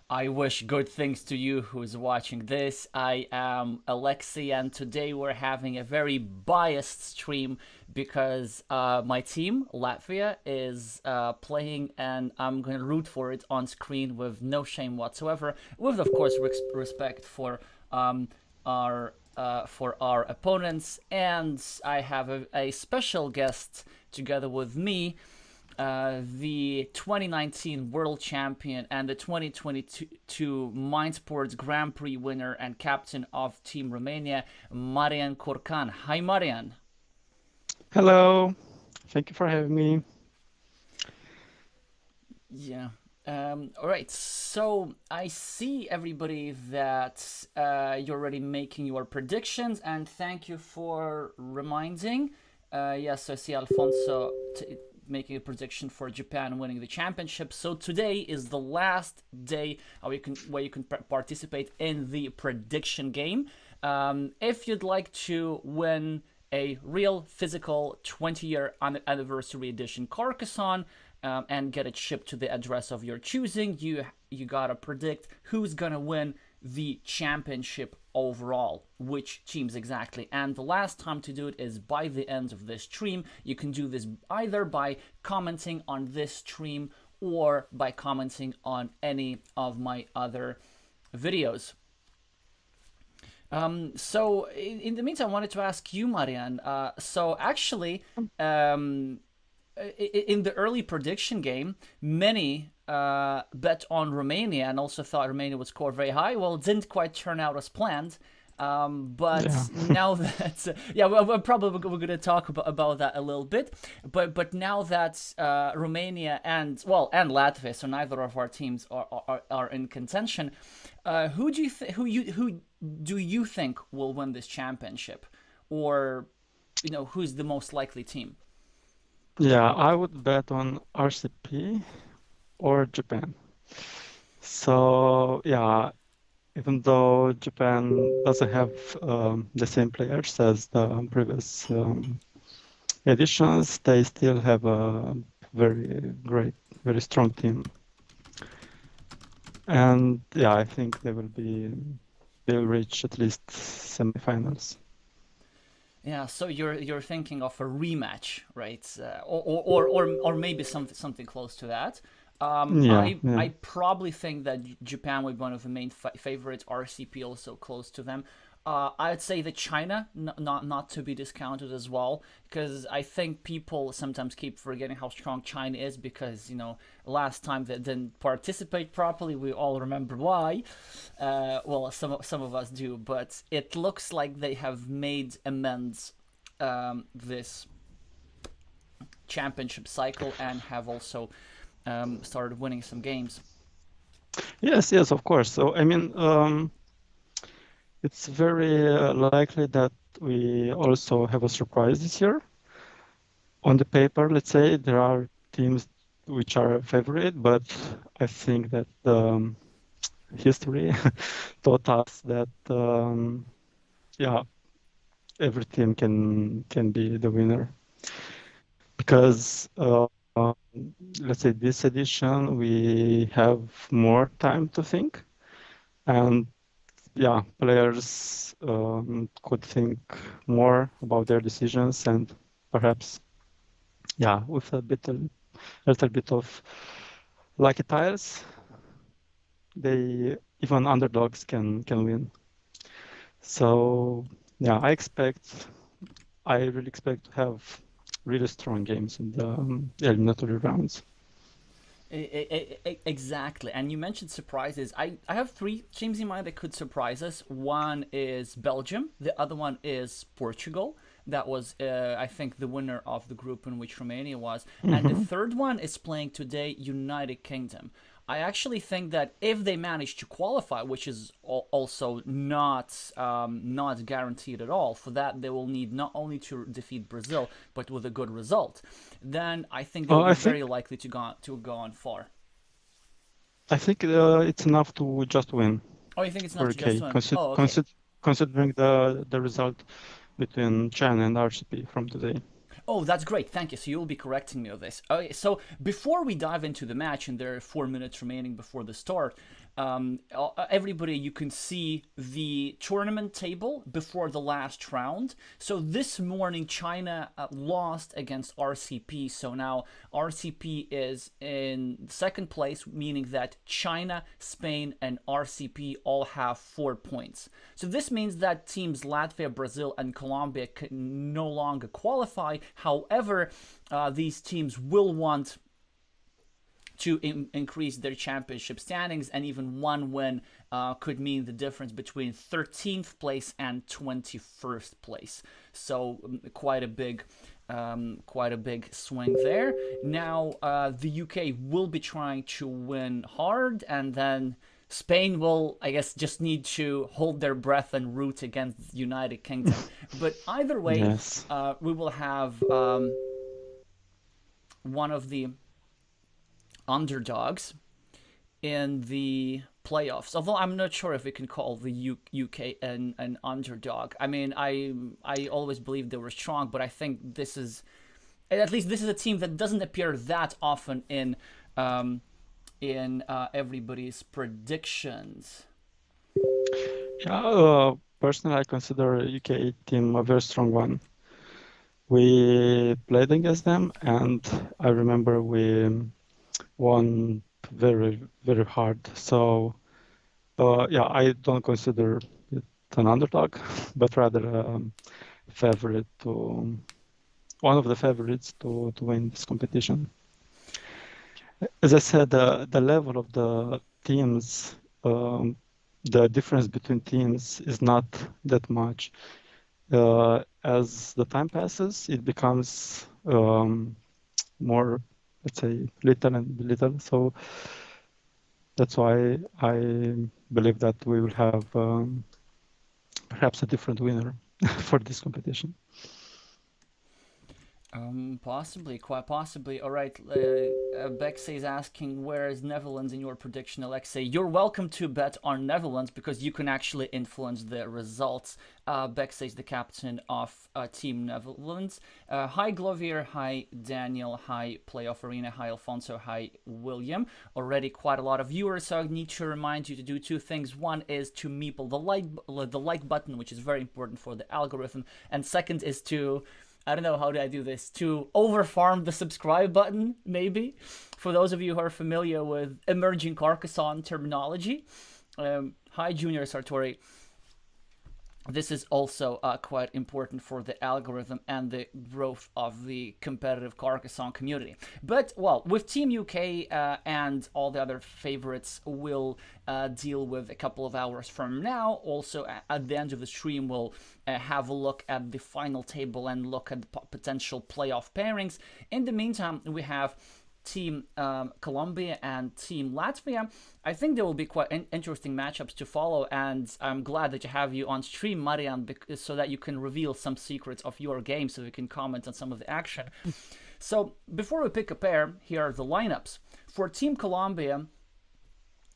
I wish good things to you who's watching this. I am Alexey, and today we're having a very biased stream because my team, Latvia, is playing, and I'm going to root for it on screen with no shame whatsoever, with, of course, respect for our opponents. And I have a special guest together with me, the 2019 world champion and the 2022 Mindsports Grand Prix winner and captain of Team Romania, Marian Curcan. Hi, Marian. Hello, thank you for having me. Yeah. All right. So I see everybody that you're already making your predictions, and thank you for reminding. Yes, I see Alfonso making a prediction for Japan winning the championship. So today is the last day where you can participate in the prediction game. If you'd like to win a real physical 20-year anniversary edition Carcassonne, and get it shipped to the address of your choosing, you gotta predict who's gonna win the championship overall, which teams exactly. And the last time to do it is by the end of this stream. You can do this either by commenting on this stream or by commenting on any of my other videos. So in the meantime, I wanted to ask you, Marian. So actually, in the early prediction game, many bet on Romania and also thought Romania would score very high. Well, it didn't quite turn out as planned. But Yeah, now that yeah, we're probably we're going to talk about that a little bit. But now that Romania and Latvia, so neither of our teams are in contention, who do you think will win this championship, or who's the most likely team? yeah, I would bet on RCP or Japan. So, yeah, even though Japan doesn't have the same players as the previous editions, they still have a very great, very strong team. And yeah, I think they'll reach at least semifinals. Yeah, so you're thinking of a rematch, right? Or maybe something close to that. Yeah, yeah. I probably think that Japan would be one of the main favorites. RCP also close to them. I'd say that China not to be discounted as well, because I think people sometimes keep forgetting how strong China is because last time they didn't participate properly. We all remember why. Well, some of us do, but it looks like they have made amends this championship cycle and have also started winning some games. Yes, yes, of course. So, I mean, it's very likely that we also have a surprise this year. On the paper, let's say there are teams which are favorite, but I think that history taught us that yeah, every team can be the winner because let's say this edition we have more time to think, and yeah, players could think more about their decisions and perhaps, yeah, with little bit of lucky tiles, they even underdogs can win. So yeah, I really expect to have really strong games in the eliminatory rounds. Exactly. And you mentioned surprises. I have three teams in mind that could surprise us. One is Belgium, the other one is Portugal. That was, I think, the winner of the group in which Romania was. And the Hmm. third one is playing today, United Kingdom. I actually think that if they manage to qualify, which is also not guaranteed at all, for that they will need not only to defeat Brazil but with a good result. Then I think they will I be think very likely to go on far. it's enough to just win Oh, you think it's for enough to just UK, win? Oh, okay. considering the result between China and RCP from today. Oh, that's great. Thank you. So you'll be correcting me on this. Okay, so before we dive into the match, and there are 4 minutes remaining before the start, everybody, you can see the tournament table before the last round. So this morning, China lost against RCP. So now RCP is in second place, meaning that China, Spain, and RCP all have 4 points. So this means that teams Latvia, Brazil, and Colombia can no longer qualify. However, these teams will want to increase their championship standings, and even one win could mean the difference between 13th place and 21st place. So quite a big swing there. Now the UK will be trying to win hard, and then Spain will, I guess, just need to hold their breath and root against the United Kingdom. But either way, Yes. we will have one of the underdogs in the playoffs. Although I'm not sure if we can call the UK an underdog. I mean, I always believed they were strong, but I think this is, at least this is a team that doesn't appear that often in everybody's predictions. Yeah, personally, I consider UK team a very strong one. We played against them, and I remember we won very, very hard. So, yeah, I don't consider it an underdog, but rather favorite to one of the favorites to win this competition. As I said, the level of the teams, the difference between teams is not that much. As the time passes, it becomes more, let's say, little and little. So that's why I believe that we will have perhaps a different winner for this competition. Possibly, quite possibly. All right, Bexay is asking, where is Netherlands in your prediction, Alexey? You're welcome to bet on Netherlands because you can actually influence the results. Bexay is the captain of Team Netherlands. Hi, Glovier. Hi, Daniel. Hi, Playoff Arena. Hi, Alfonso. Hi, William. Already quite a lot of viewers, so I need to remind you to do two things. One is to meeple the like button, which is very important for the algorithm, and second is to, I don't know, how do I do this? To overfarm the subscribe button, maybe? For those of you who are familiar with emerging Carcassonne terminology. Hi, Junior Sartori. This is also quite important for the algorithm and the growth of the competitive Carcassonne community. But, well, with Team UK and all the other favorites, we'll deal with a couple of hours from now. Also, at the end of the stream, we'll have a look at the final table and look at the potential playoff pairings. In the meantime, we have Team Colombia and Team Latvia. I think there will be quite interesting matchups to follow, and I'm glad that you have you on stream, Marian, so that you can reveal some secrets of your game, so we can comment on some of the action. So before we pick a pair, here are the lineups. For Team Colombia,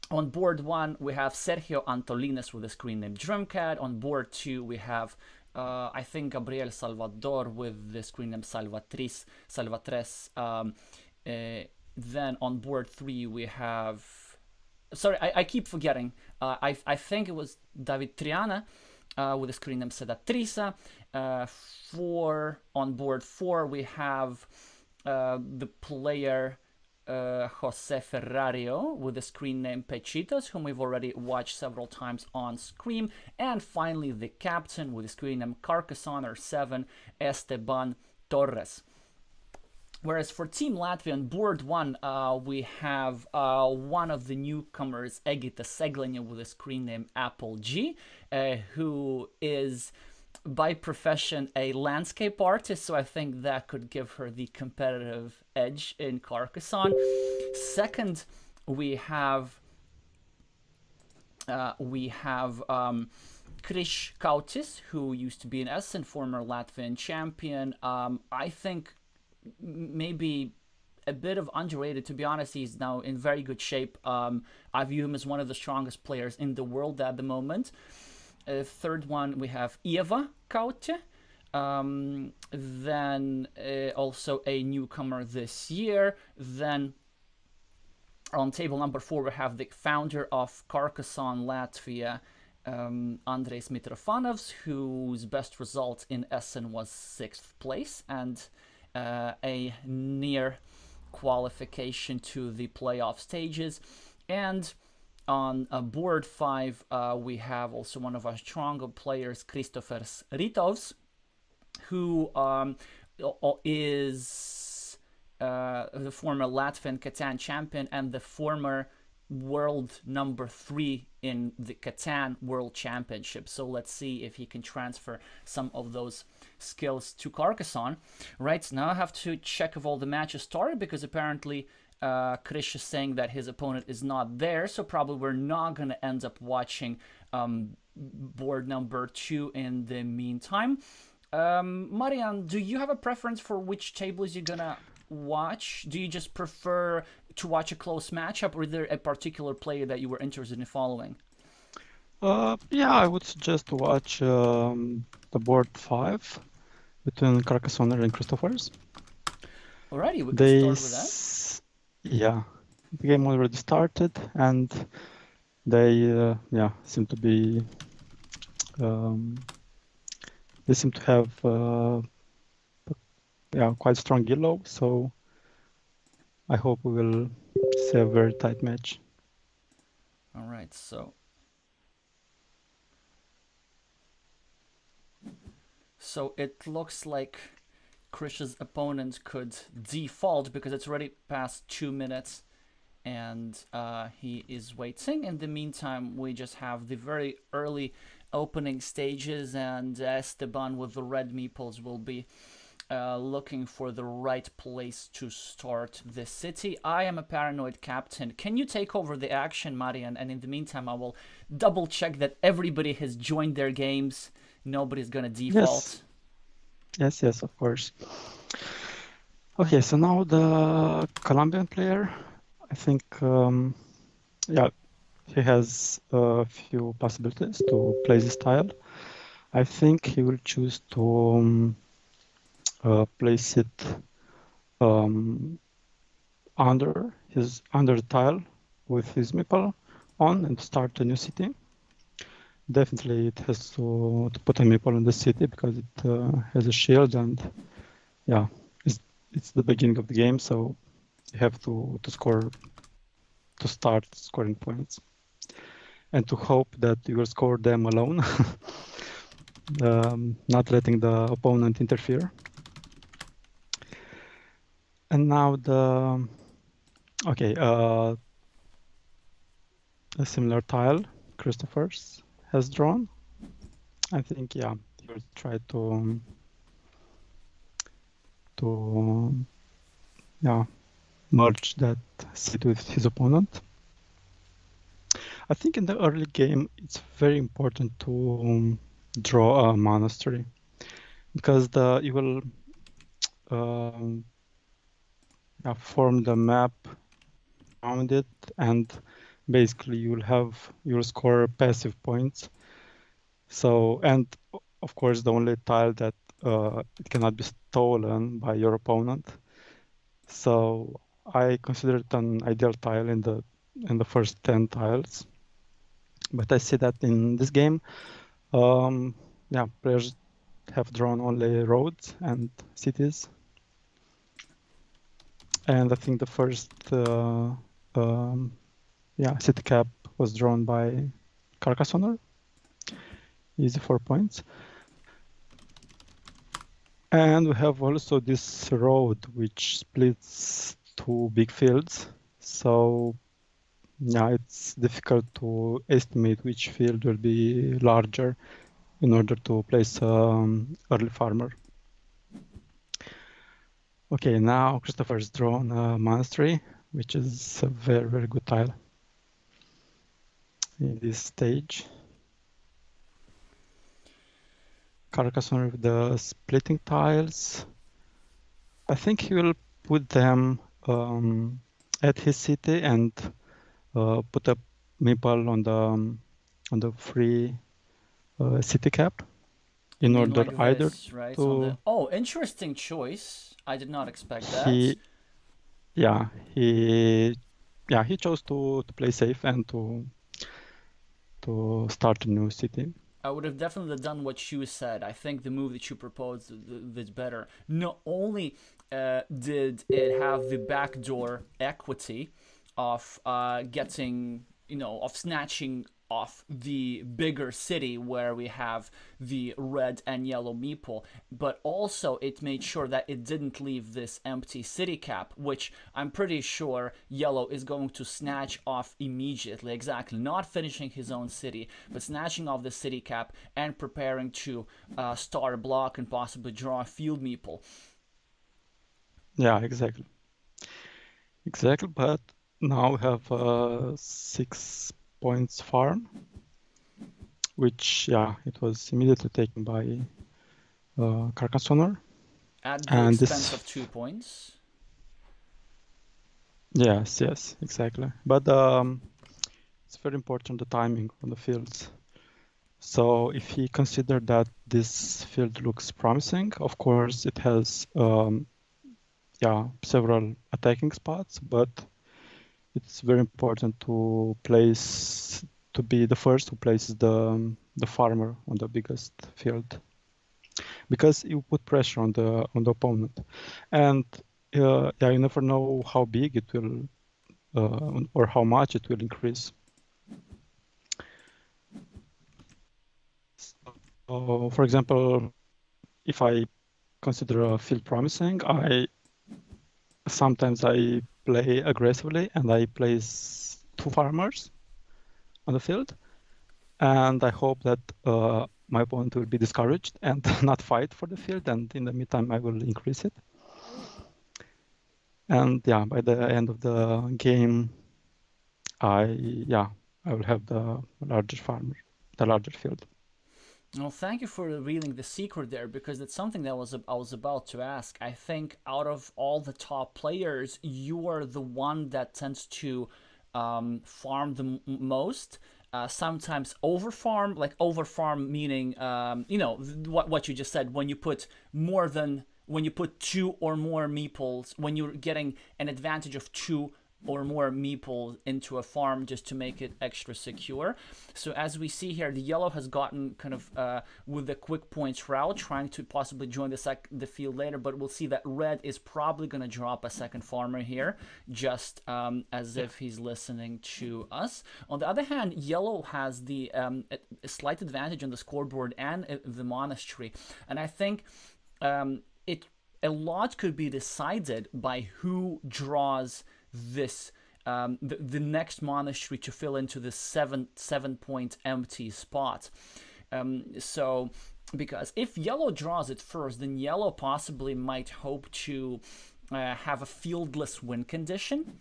on board 1, we have Sergio Antolines with a screen name Drumcat. On board 2, we have I think Gabriel Salvador with the screen name Salvatres. Then on board 3 we have, sorry, I keep forgetting. I think it was David Triana with the screen name Sedatrisa. On board 4 we have the player Jose Ferrario with the screen name Pechitos, whom we've already watched several times on stream. And finally the captain with the screen name Carcassonne 7, Esteban Torres. Whereas for Team Latvia on board 1, we have one of the newcomers, Egita Seglenia, with a screen name Apple G, who is by profession a landscape artist, so I think that could give her the competitive edge in Carcassonne. Second, we have Krish Kautis, who used to be an Essen, former Latvian champion. I think maybe a bit of underrated, to be honest. He's now in very good shape. I view him as one of the strongest players in the world at the moment. Third one, we have Eva Kaute, then also a newcomer this year. Then On table number 4, we have the founder of Carcassonne, Latvia, Andres Mitrofanovs, whose best result in Essen was 6th place and a near qualification to the playoff stages. And on board 5, we have also one of our stronger players, Kristofers Ritovs, who is the former Latvian Catan champion and the former world number 3 in the Catan World Championship. So let's see if he can transfer some of those skills to Carcassonne. Right, now I have to check if all the matches started, because apparently Krish is saying that his opponent is not there, so probably we're not going to end up watching board number 2 in the meantime. Marian, do you have a preference for which tables you're gonna watch? Do you just prefer to watch a close matchup, or is there a particular player that you were interested in following? Yeah, I would suggest to watch the board 5 between Carcassonne and Christophers. Alrighty, we can start with that. Yeah, the game already started, and they seem to be they seem to have quite strong yellow, so I hope we will see a very tight match. Alright, so it looks like Krish's opponent could default because it's already past 2 minutes and he is waiting. In the meantime, we just have the very early opening stages, and Esteban with the red meeples will be looking for the right place to start the city. I am a paranoid captain. Can you take over the action, Marian? And in the meantime, I will double check that everybody has joined their games. Nobody's gonna default. Yes, of course. Okay, so now the Colombian player, I think, he has a few possibilities to play this tile. I think he will choose to place it under the tile with his meeple on and start a new city. Definitely it has to put a meeple in the city because it has a shield, and it's the beginning of the game, so you have to start scoring points and to hope that you will score them alone, not letting the opponent interfere. And now a similar tile Christopher's has drawn. I think, he will try to merge that city with his opponent. I think in the early game, it's very important to draw a monastery, because you will form the map around it, and basically you'll score passive points. So, and of course, the only tile that it cannot be stolen by your opponent. So I consider it an ideal tile in the first 10 tiles. But I see that in this game, players have drawn only roads and cities. And I think the first city cap was drawn by Carcassonne. Easy 4 points. And we have also this road which splits 2 big fields. So it's difficult to estimate which field will be larger in order to place early farmer. Okay, now Christopher's drawn a monastery, which is a very, very good tile in this stage. Carcassonne with the splitting tiles. I think he will put them at his city and put a meeple on the free city cap in order like either this, right? to... Oh, interesting choice. I did not expect that. He yeah, he chose to play safe and to start a new city. I would have definitely done what you said. I think the move that you proposed is better. Not only did it have the backdoor equity of getting, of snatching off the bigger city where we have the red and yellow meeple, but also it made sure that it didn't leave this empty city cap, which I'm pretty sure yellow is going to snatch off immediately. Exactly, not finishing his own city, but snatching off the city cap and preparing to start a block and possibly draw a field meeple. Yeah, exactly. But now we have 6 points farm, which it was immediately taken by Carcassonne. At the And expense this, of 2 points. yes, exactly. But it's very important the timing on the fields. So if he considered that this field looks promising, of course it has several attacking spots, but it's very important to be the first who places the farmer on the biggest field, because you put pressure on the opponent, and you never know how big it will or how much it will increase. So, for example, if I consider a field promising, sometimes I play aggressively and I place 2 farmers on the field, and I hope that my opponent will be discouraged and not fight for the field, and in the meantime I will increase it. And by the end of the game, I will have the larger field. Well, thank you for revealing the secret there, because it's something that I was about to ask. I think out of all the top players, you are the one that tends to farm the most. Sometimes over farm, like over farm meaning, what you just said. When you put two or more meeples, when you're getting an advantage of two or more meeples into a farm just to make it extra secure. So as we see here, the yellow has gotten kind of with the quick points route, trying to possibly join the field later, but we'll see that red is probably going to drop a second farmer here, just as if he's listening to us. On the other hand, yellow has the a slight advantage on the scoreboard and the monastery, and I think it a lot could be decided by who draws this the next monastery to fill into the 7 point empty spot. So because if yellow draws it first, then yellow possibly might hope to have a fieldless win condition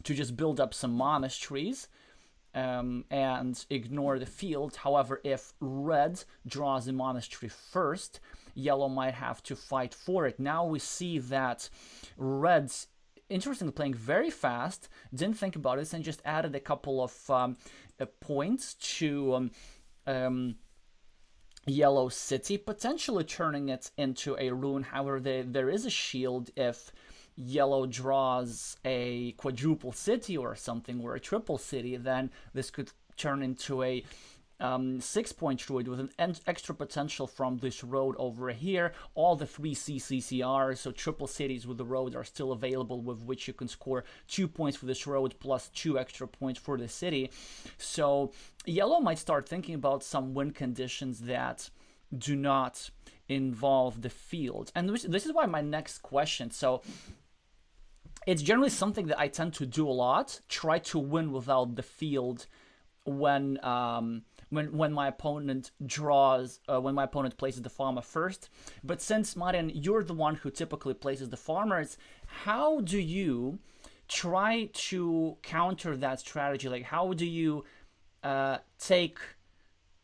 to just build up some monasteries and ignore the field. However, if red draws a monastery first, yellow might have to fight for it. Now we see that red's interestingly playing very fast, didn't think about it, and just added a couple of points to yellow city, potentially turning it into a ruin. However, there is a shield if yellow draws a quadruple city or something, or a triple city, then this could turn into a 6 point druid with an extra potential from this road over here. All the 3 CCCRs, so triple cities with the road, are still available, with which you can score 2 points for this road plus 2 extra points for the city. So yellow might start thinking about some win conditions that do not involve the field. And this is why my next question, so it's generally something that I tend to do a lot, try to win without the field when my opponent places the farmer first. But since, Marian, you're the one who typically places the farmers, how do you try to counter that strategy? Like, how do you take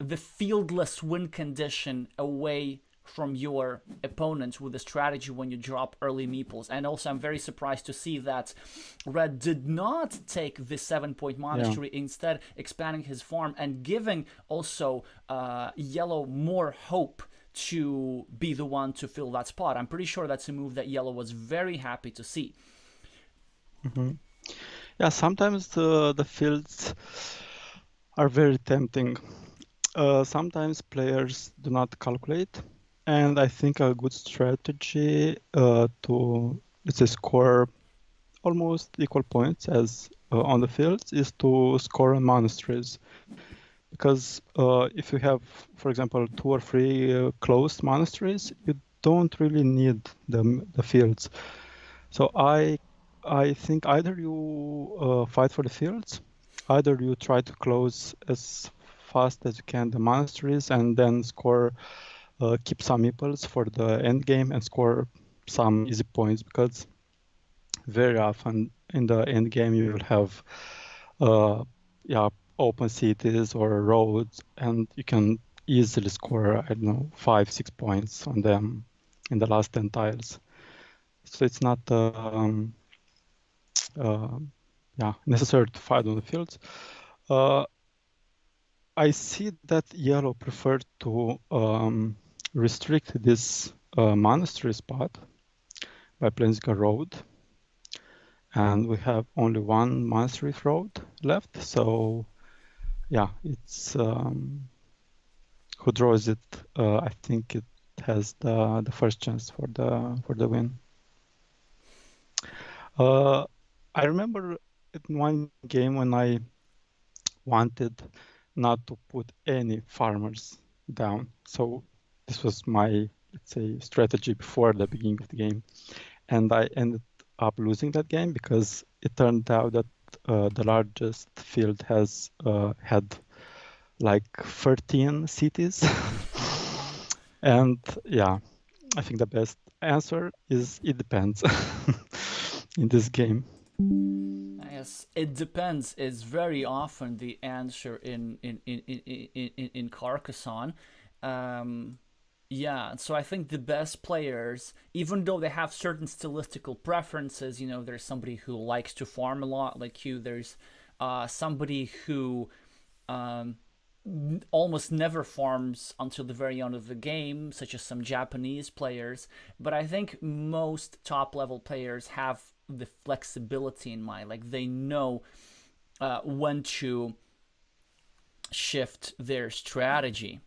the fieldless win condition away from your opponent with the strategy when you drop early meeples? And also, I'm very surprised to see that red did not take the 7 point monastery, instead expanding his farm and giving also yellow more hope to be the one to fill that spot. I'm pretty sure that's a move that yellow was very happy to see. Mm-hmm. Yeah, sometimes the fields are very tempting. Sometimes players do not calculate, and I think a good strategy to, let's say, score almost equal points as on the fields is to score on monasteries. Because if you have, for example, 2 or 3 closed monasteries, you don't really need the fields. So I think either you fight for the fields, either you try to close as fast as you can the monasteries and then score, keep some meeples for the end game and score some easy points, because very often in the end game you will have uh, yeah, open cities or roads, and you can easily score, I don't know, 5, 6 points on them in the last 10 tiles. So it's not uh, yeah, necessary to fight on the fields. I see that yellow preferred to restrict this monastery spot by placing a road, and we have only one monastery road left. So yeah, it's who draws it. I think it has the first chance for the win. I remember in one game when I wanted not to put any farmers down. So this was my, let's say, strategy before the beginning of the game. And I ended up losing that game because it turned out that the largest field has had like 13 cities. And yeah, I think the best answer is it depends in this game. Yes, it depends is very often the answer in Carcassonne. Um, yeah, so I think the best players, even though they have certain stylistical preferences, there's somebody who likes to farm a lot, like you. There's somebody who um, almost never farms until the very end of the game, such as some Japanese players. But I think most top level players have the flexibility in mind. Like they know when to shift their strategy.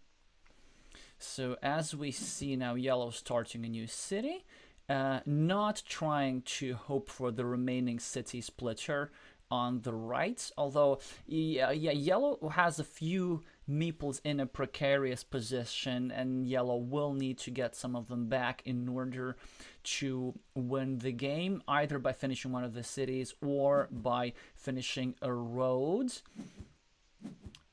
So as we see now, yellow starting a new city, not trying to hope for the remaining city splitter on the right. Although, yeah, yellow has a few meeples in a precarious position, and yellow will need to get some of them back in order to win the game, either by finishing one of the cities or by finishing a road.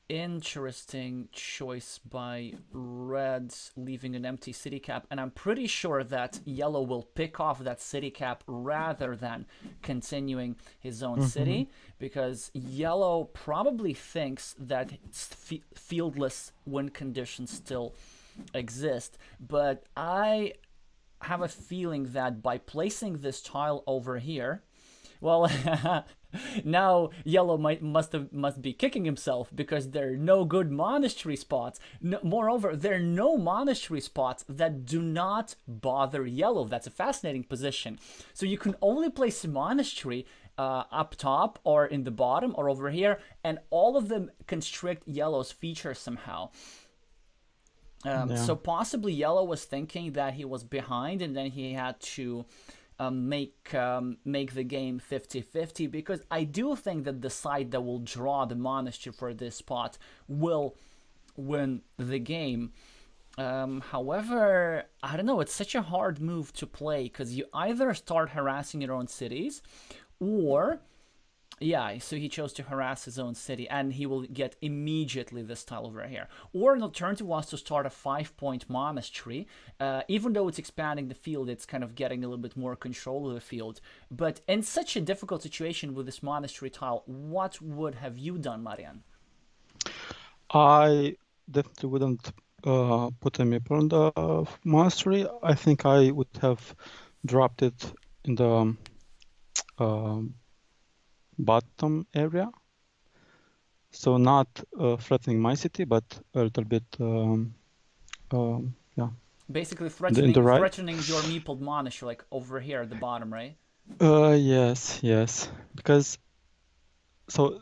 Interesting choice by red, leaving an empty city cap, and I'm pretty sure that yellow will pick off that city cap rather than continuing his own city, because yellow probably thinks that fieldless win conditions still exist. But I have a feeling that by placing this tile over here, well, now yellow must be kicking himself because there are no good monastery spots. No, moreover, there are no monastery spots that do not bother yellow. That's a fascinating position. So you can only place a monastery up top or in the bottom or over here, and all of them constrict yellow's features somehow. So possibly yellow was thinking that he was behind, and then he had to make the game 50-50, because I do think that the side that will draw the monastery for this spot will win the game. However, I don't know, it's such a hard move to play, because you either start harassing your own cities, or yeah, so he chose to harass his own city, and he will get immediately this tile over here. Or an alternative was to start a 5-point monastery. Even though it's expanding the field, it's kind of getting a little bit more control of the field. But in such a difficult situation with this monastery tile, what would have you done, Marian? I definitely wouldn't put a meeple on the monastery. I think I would have dropped it in the bottom area. So not threatening my city, but a little bit, yeah. Basically In the right? threatening your meepled monastery, like over here at the bottom, right? Yes. Because So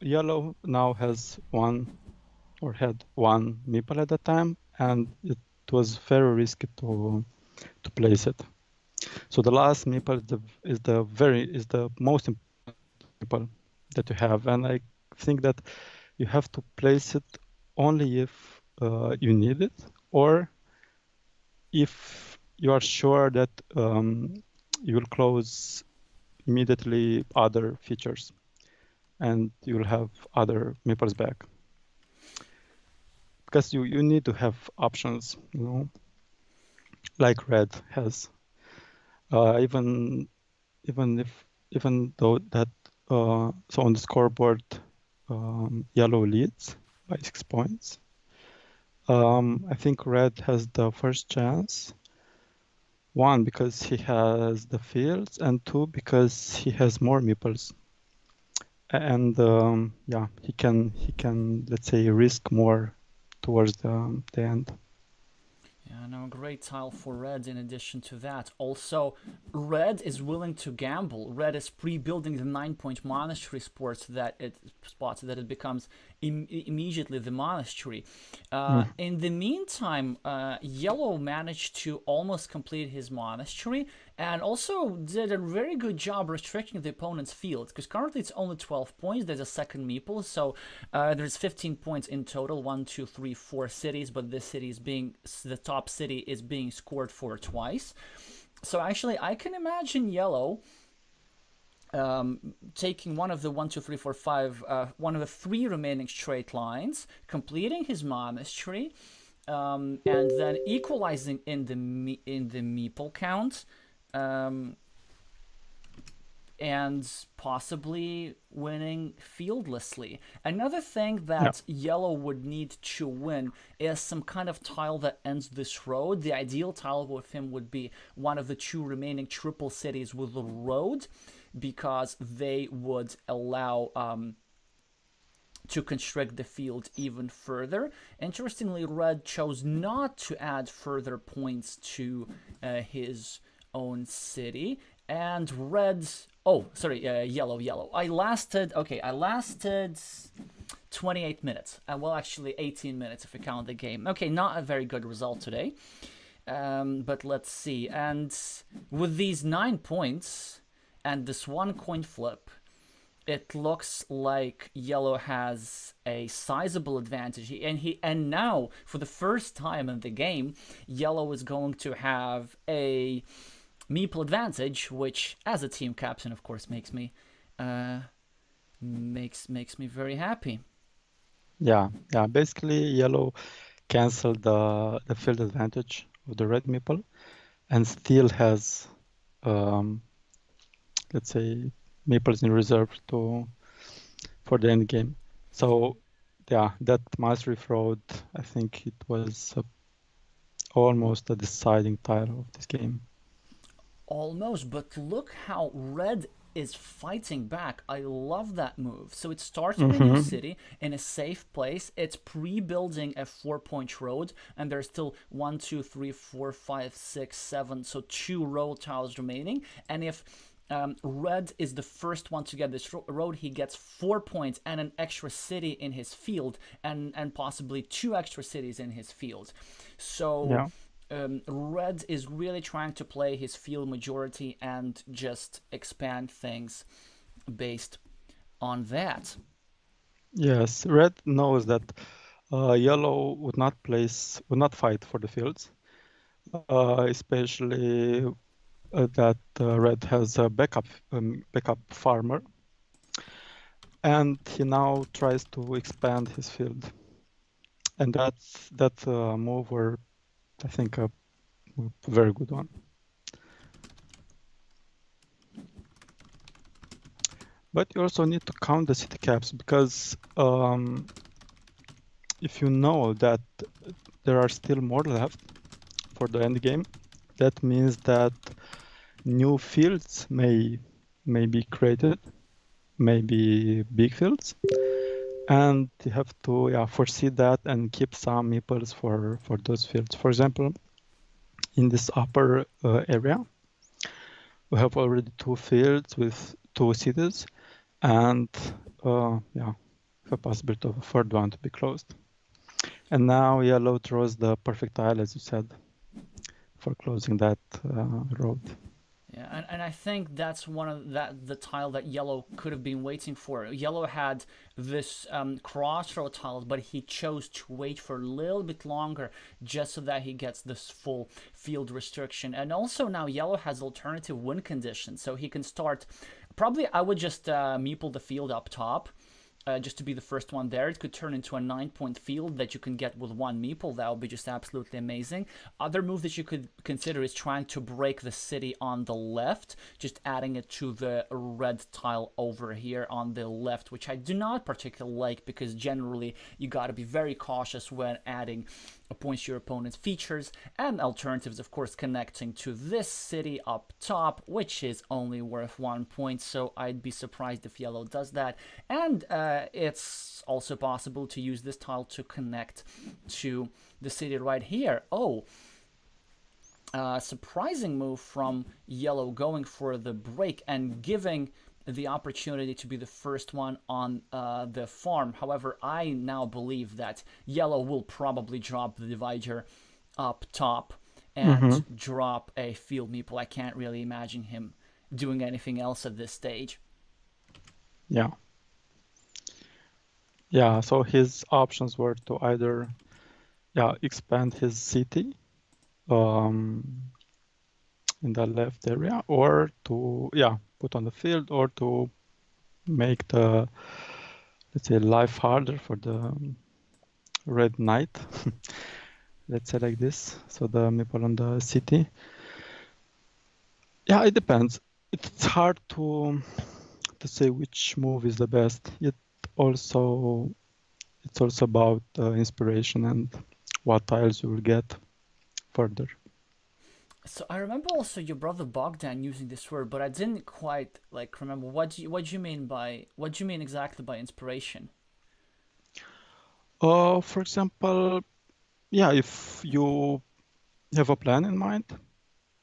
yellow now has had one meeple at a time, and it was very risky to place it. So the last meeple is the most important meeple that you have, and I think that you have to place it only if you need it, or if you are sure that you will close immediately other features and you will have other meeples back. Because you need to have options, like red has. Even though that so on the scoreboard yellow leads by 6 points. I think red has the first chance. One, because he has the fields, and two, because he has more meeples. And yeah, he can let's say risk more towards the end. Yeah, no, great tile for red in addition to that. Also, red is willing to gamble. Red is pre-building the 9-point monastery that it becomes immediately the monastery. In the meantime, yellow managed to almost complete his monastery and also did a very good job restricting the opponent's field, because currently it's only 12 points. There's a second meeple, so there's 15 points in total. 1, 2, 3, 4 cities, but this city is the top city is being scored for twice. So actually, I can imagine yellow taking one of the 1, 2, 3, 4, 5, one of the 3 remaining straight lines, completing his monastery, and then equalizing in the meeple count, and possibly winning fieldlessly. Another thing that yellow would need to win is some kind of tile that ends this road. The ideal tile with him would be one of the 2 remaining triple cities with a road, because they would allow to constrict the field even further. Interestingly, red chose not to add further points to his own city, and yellow. I lasted 28 minutes. Well, actually 18 minutes if we count the game. Okay, not a very good result today. But let's see. And with these 9 points and this one coin flip, it looks like yellow has a sizable advantage. And now, for the first time in the game, yellow is going to have a meeple advantage, which, as a team captain, of course, makes me very happy. Yeah. Basically, yellow canceled the field advantage of the red meeple, and still has, let's say, meeples in reserve for the end game. So, yeah, that mastery fraud, I think it was almost a deciding tile of this game. Almost, but look how red is fighting back. I love that move. So it starts with a new city in a safe place. It's pre-building a 4-point road, and there's still 1, 2, 3, 4, 5, 6, 7, so 2 road tiles remaining. And if red is the first one to get this road, he gets 4 points and an extra city in his field, and possibly 2 extra cities in his field. So yeah. red is really trying to play his field majority and just expand things based on that. Yes, red knows that yellow would not fight for the fields, especially that red has a backup farmer, and he now tries to expand his field, and that move were, I think, a very good one. But you also need to count the city caps, because if you know that there are still more left for the end game, that means that new fields may be created, maybe big fields, and you have to foresee that and keep some meeples for those fields. For example, in this upper area, we have already 2 fields with 2 cities, and yeah, a possibility of a third one to be closed. And now yellow throws the perfect tile, as you said, for closing that road. Yeah, and I think that's one of that the tile that yellow could have been waiting for. Yellow had this crossroad tile, but he chose to wait for a little bit longer just so that he gets this full field restriction. And also now yellow has alternative win conditions, so he can start. Probably I would just meeple the field up top, just to be the first one there. It could turn into a 9-point field that you can get with one meeple. That would be just absolutely amazing. Other move that you could consider is trying to break the city on the left, just adding it to the red tile over here on the left, which I do not particularly like because generally you got to be very cautious when adding points to your opponent's features, and alternatives, of course, connecting to this city up top, which is only worth 1 point, so I'd be surprised if yellow does that. And it's also possible to use this tile to connect to the city right here. Oh, surprising move from yellow, going for the break and giving the opportunity to be the first one on the farm. However, I now believe that yellow will probably drop the divider up top and drop a field meeple. I can't really imagine him doing anything else at this stage. Yeah. Yeah, so his options were to either expand his city in the left area, or to put on the field, or to make the, let's say, life harder for the red knight. Let's say like this. So the meeple on the city. Yeah, it depends. It's hard to say which move is the best. Also it's also about inspiration and what tiles you will get further. So I remember also your brother Bogdan using this word, but I didn't quite like remember what do you mean by what do you mean exactly by inspiration? For example, if you have a plan in mind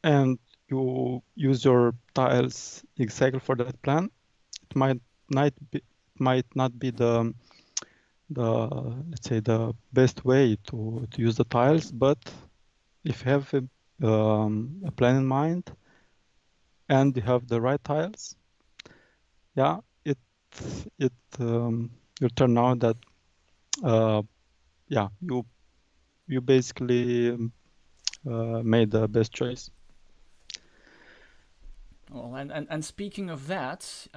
and you use your tiles exactly for that plan, it might not be the let's say the best way to use the tiles, but if you have a plan in mind and you have the right tiles, it will turn out that you basically made the best choice. Well, and speaking of that,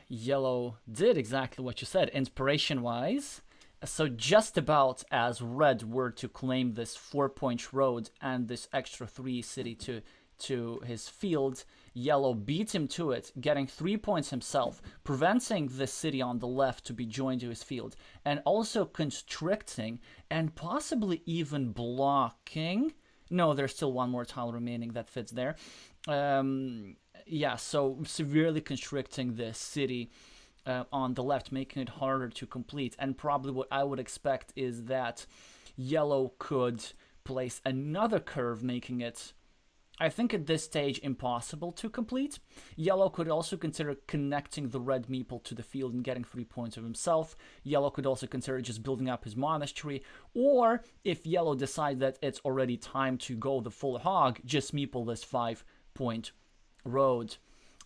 yellow did exactly what you said, inspiration wise. So just about as red were to claim this 4-point road and this extra 3 city to his field, yellow beat him to it, getting 3 points himself, preventing the city on the left to be joined to his field, and also constricting and possibly even blocking. No, there's still one more tile remaining that fits there. So severely constricting the city on the left, making it harder to complete. And probably what I would expect is that yellow could place another curve, making it, I think at this stage, impossible to complete. Yellow could also consider connecting the red meeple to the field and getting 3 points of himself. Yellow could also consider just building up his monastery. Or if yellow decides that it's already time to go the full hog, just meeple this 5-point road.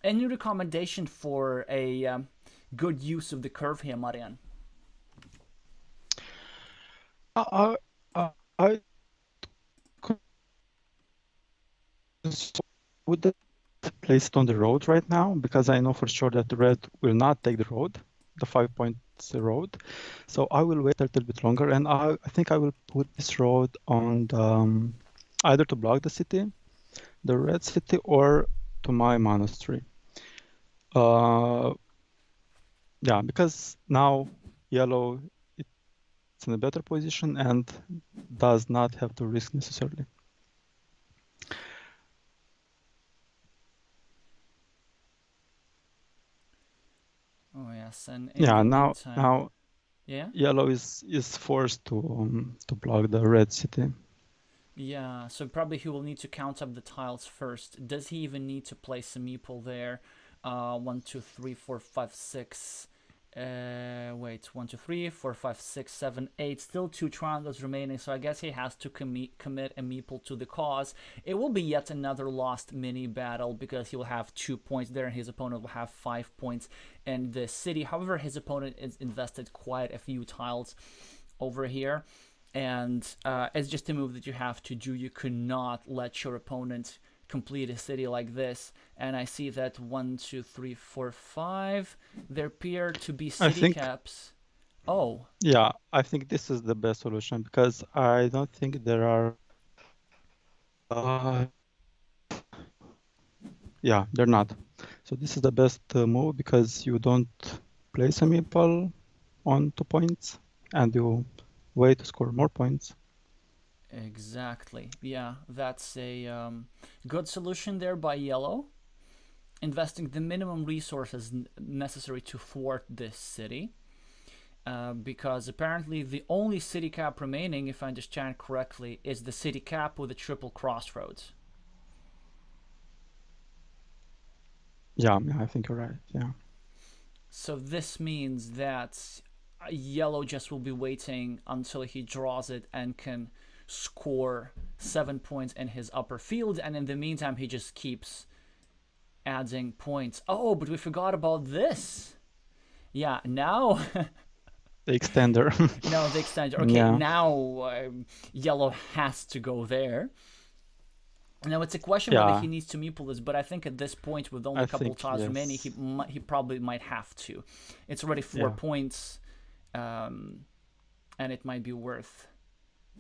Any recommendation for a good use of the curve here, Marian? I, I would place it on the road right now, because I know for sure that the red will not take the road, the 5-point road. So I will wait a little bit longer, and I think I will put this road on the, either to block the city, the red city, or to my monastery. Because now yellow it's in a better position and does not have to risk necessarily. Oh yes, and in the meantime, now yeah, yellow is forced to block the red city. yeah. So probably he will need to count up the tiles first. Does he even need to place a meeple there? 1, 2, 3, 4, 5, 6. Wait, 1, 2, 3, 4, 5, 6, 7, 8. Still 2 triangles remaining, so I guess he has to commit a meeple to the cause. It will be yet another lost mini battle because he will have 2 points there and his opponent will have 5 points in the city. However, his opponent is invested quite a few tiles over here, and it's just a move that you have to do. You cannot let your opponent complete a city like this. And I see that 1, 2, 3, 4, 5 there appear to be city caps. Oh, yeah, I think this is the best solution because I don't think there are yeah, they're not. So this is the best move because you don't place a meeple on 2 points and you wait to score more points. exactly. Yeah, that's a good solution there by yellow. Investing the minimum resources necessary to thwart this city. Because apparently the only city cap remaining, if I understand correctly, is the city cap with a triple crossroads. Yeah, I think you're right. Yeah. So this means that yellow just will be waiting until he draws it and can score 7 points in his upper field, and in the meantime he just keeps adding points. Oh, but we forgot about this. Yeah, now The extender. no, the extender. Okay, Yeah. now yellow has to go there. Now it's a question whether Yeah, he needs to meeple this, but I think at this point, with only I a couple think tiles remaining, yes. he probably might have to. It's already 4 Yeah. points, and it might be worth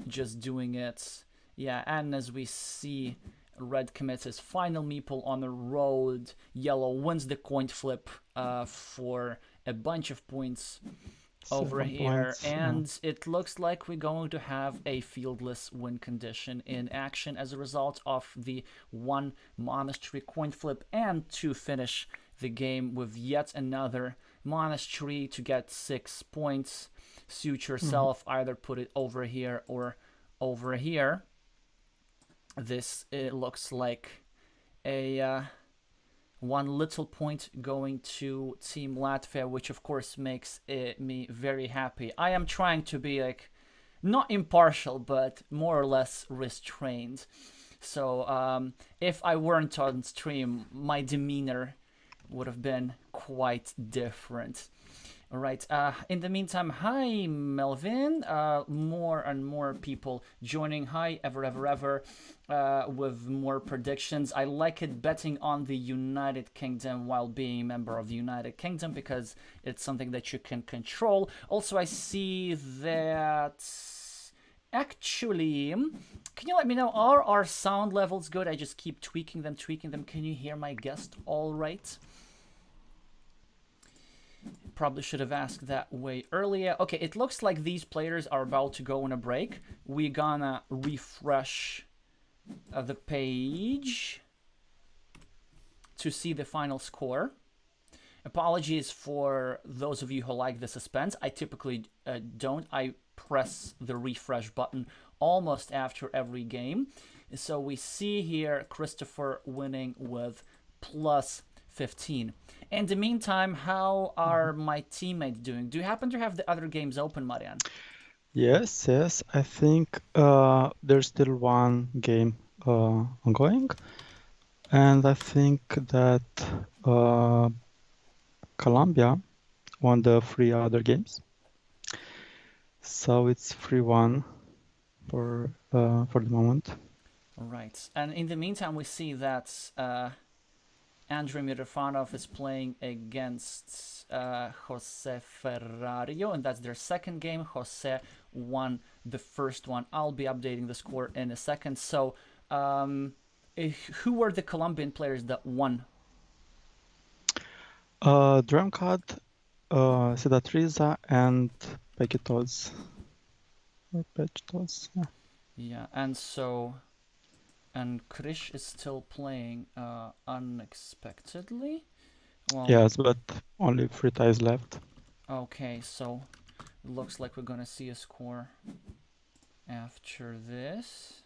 just doing it. Yeah, and as we see, red commits his final meeple on the road. Yellow wins the coin flip for a bunch of points over 7 here, points. and it looks like we're going to have a fieldless win condition in action as a result of the 1 monastery coin flip, and to finish the game with yet another monastery to get 6 points. Suit yourself, either put it over here or over here. This, it looks like a 1 little point going to Team Latvia, which of course makes me very happy. I am trying to be like not impartial, but more or less restrained. So if I weren't on stream, my demeanor would have been quite different. All right. In the meantime, hi Melvin. More and more people joining. Hi, ever, with more predictions. I like it betting on the United Kingdom while being a member of the United Kingdom because it's something that you can control. Also, I see that actually, can you let me know, are our sound levels good? I just keep tweaking them. Can you hear my guest all right? Probably should have asked that way earlier. Okay, it looks like these players are about to go on a break. We're gonna refresh the page to see the final score. Apologies for those of you who like the suspense. I typically don't. I press the refresh button almost after every game. So we see here Christopher winning with plus 15. In the meantime, how are my teammates doing? Do you happen to have the other games open, Marian? Yes, yes. I think there's still one game ongoing, and I think that Colombia won the 3 other games, so it's 3-1 for the moment. All right. And in the meantime, we see that Andrei Mitrofanov is playing against Jose Ferrario, and that's their second game. Jose won the first one. I'll be updating the score in a second. So, who were the Colombian players that won? Drumcard, Sedatriza, and Pegitos. Or Pegitos, yeah. Yeah, and Krish is still playing unexpectedly. Well, Yes, but only 3 ties left. okay, so it looks like we're gonna see a score after this.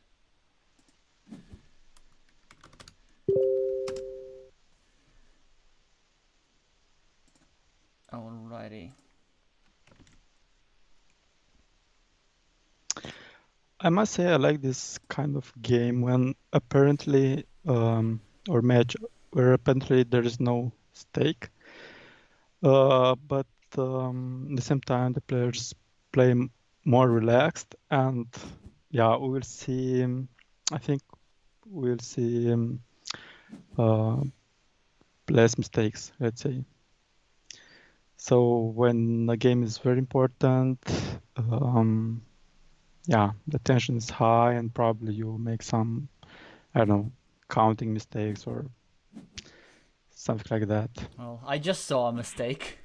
Alrighty. I must say I like this kind of game when apparently or match where apparently there is no stake, but at the same time the players play more relaxed, and yeah, we will see. I think we'll see uh, less mistakes, let's say. So when a game is very important, um, yeah, the tension is high, and probably you make some, I don't know, counting mistakes or something like that. Well, I just saw a mistake.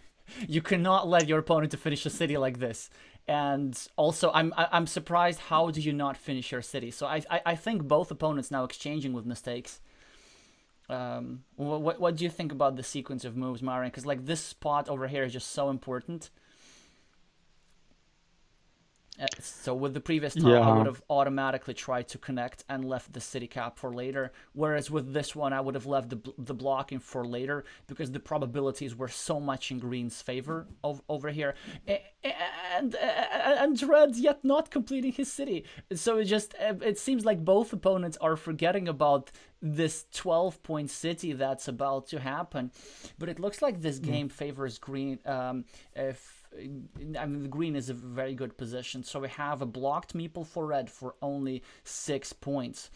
You cannot let your opponent to finish a city like this. And also, I'm surprised. How do you not finish your city? So I think both opponents now exchanging with mistakes. What do you think about the sequence of moves, Marian? Because like this spot over here is just so important. So with the previous tile, I would Yeah, have automatically tried to connect and left the city cap for later. Whereas with this one, I would have left the blocking for later because the probabilities were so much in green's favor over here. And red yet not completing his city. So it seems like both opponents are forgetting about this 12-point city that's about to happen. But it looks like this game favors green. If I mean, the green is a very good position. So we have a blocked meeple for red for only 6 points.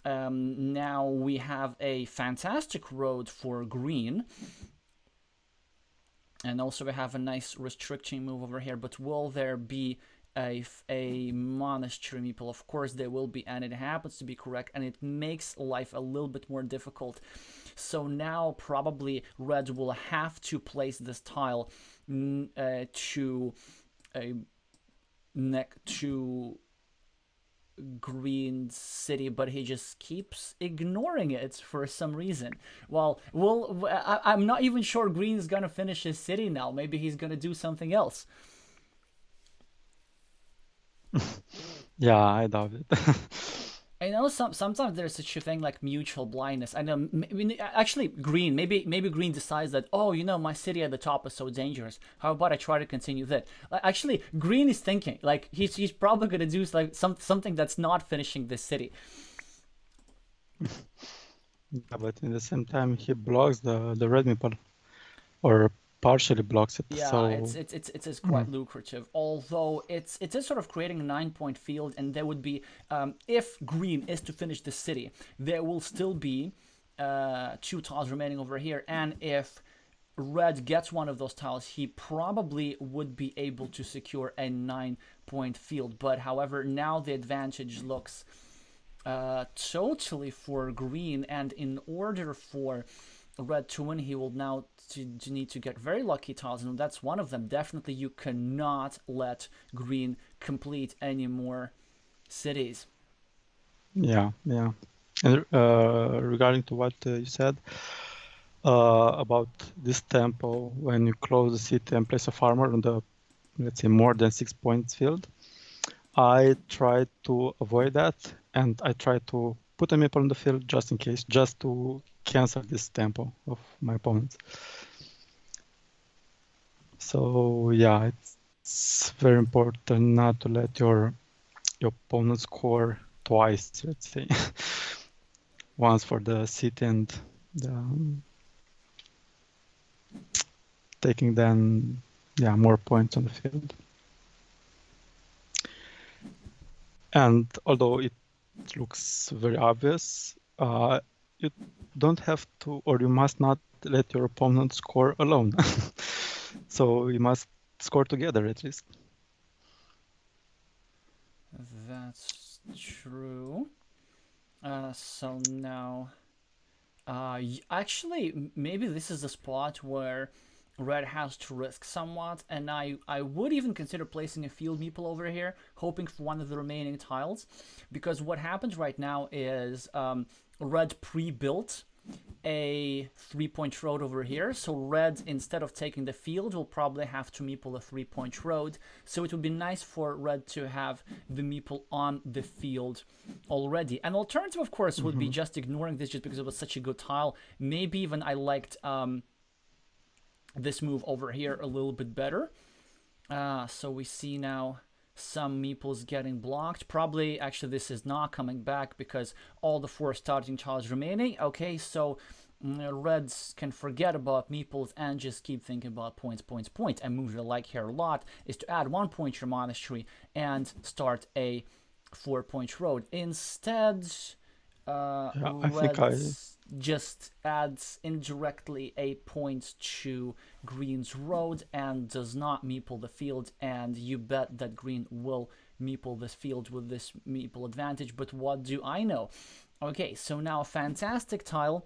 Now we have a fantastic road for green. And also we have a nice restricting move over here. But will there be a monastery meeple? Of course there will be, and it happens to be correct, and it makes life a little bit more difficult. So now probably red will have to place this tile to green city, but he just keeps ignoring it for some reason. I'm not even sure green's gonna finish his city now. Maybe he's gonna do something else. yeah, I doubt it. I know sometimes there's such a thing like mutual blindness. I know, actually, green. Maybe green decides that, oh, my city at the top is so dangerous. How about I try to continue that? Actually, green is thinking like he's probably gonna do like something that's not finishing this city. Yeah, but in the same time, he blocks the red meeple, or partially blocks it. Yeah, So it's quite lucrative. Although it is sort of creating a 9-point field, and there would be if green is to finish the city, there will still be 2 tiles remaining over here, and if red gets one of those tiles, he probably would be able to secure a 9-point field. But however, now the advantage looks totally for green, and in order for red to win, he will now to need to get very lucky tiles, and that's one of them. Definitely you cannot let green complete any more cities. yeah. And regarding to what you said about this tempo, when you close the city and place a farmer on the, let's say, more than 6 points field, I try to avoid that, and I try to put a meeple on the field just in case, just to cancel this tempo of my opponents. So yeah, it's very important not to let your opponent score twice, let's say. Once for the city and taking then more points on the field. And although it looks very obvious, you don't have to, or you must not let your opponent score alone. So you must score together at least. That's true. So now, actually, maybe this is a spot where red has to risk somewhat, and I would even consider placing a field meeple over here, hoping for one of the remaining tiles, because what happens right now is red pre-built a 3-point road over here, so red, instead of taking the field, will probably have to meeple a 3-point road. So it would be nice for red to have the meeple on the field already. An alternative, of course, would be just ignoring this just because it was such a good tile. Maybe even I liked this move over here a little bit better. So we see now some meeples getting blocked. Probably, actually, this is not coming back because all the 4 starting tiles remaining. Okay, so Reds can forget about meeples and just keep thinking about points. And move I like here a lot is to add 1 point to your monastery and start a 4-point road. Instead, Yeah, I think Reds just adds indirectly a point to Green's road and does not meeple the field, and you bet that Green will meeple this field with this meeple advantage. But what do I know? Okay, so now a fantastic tile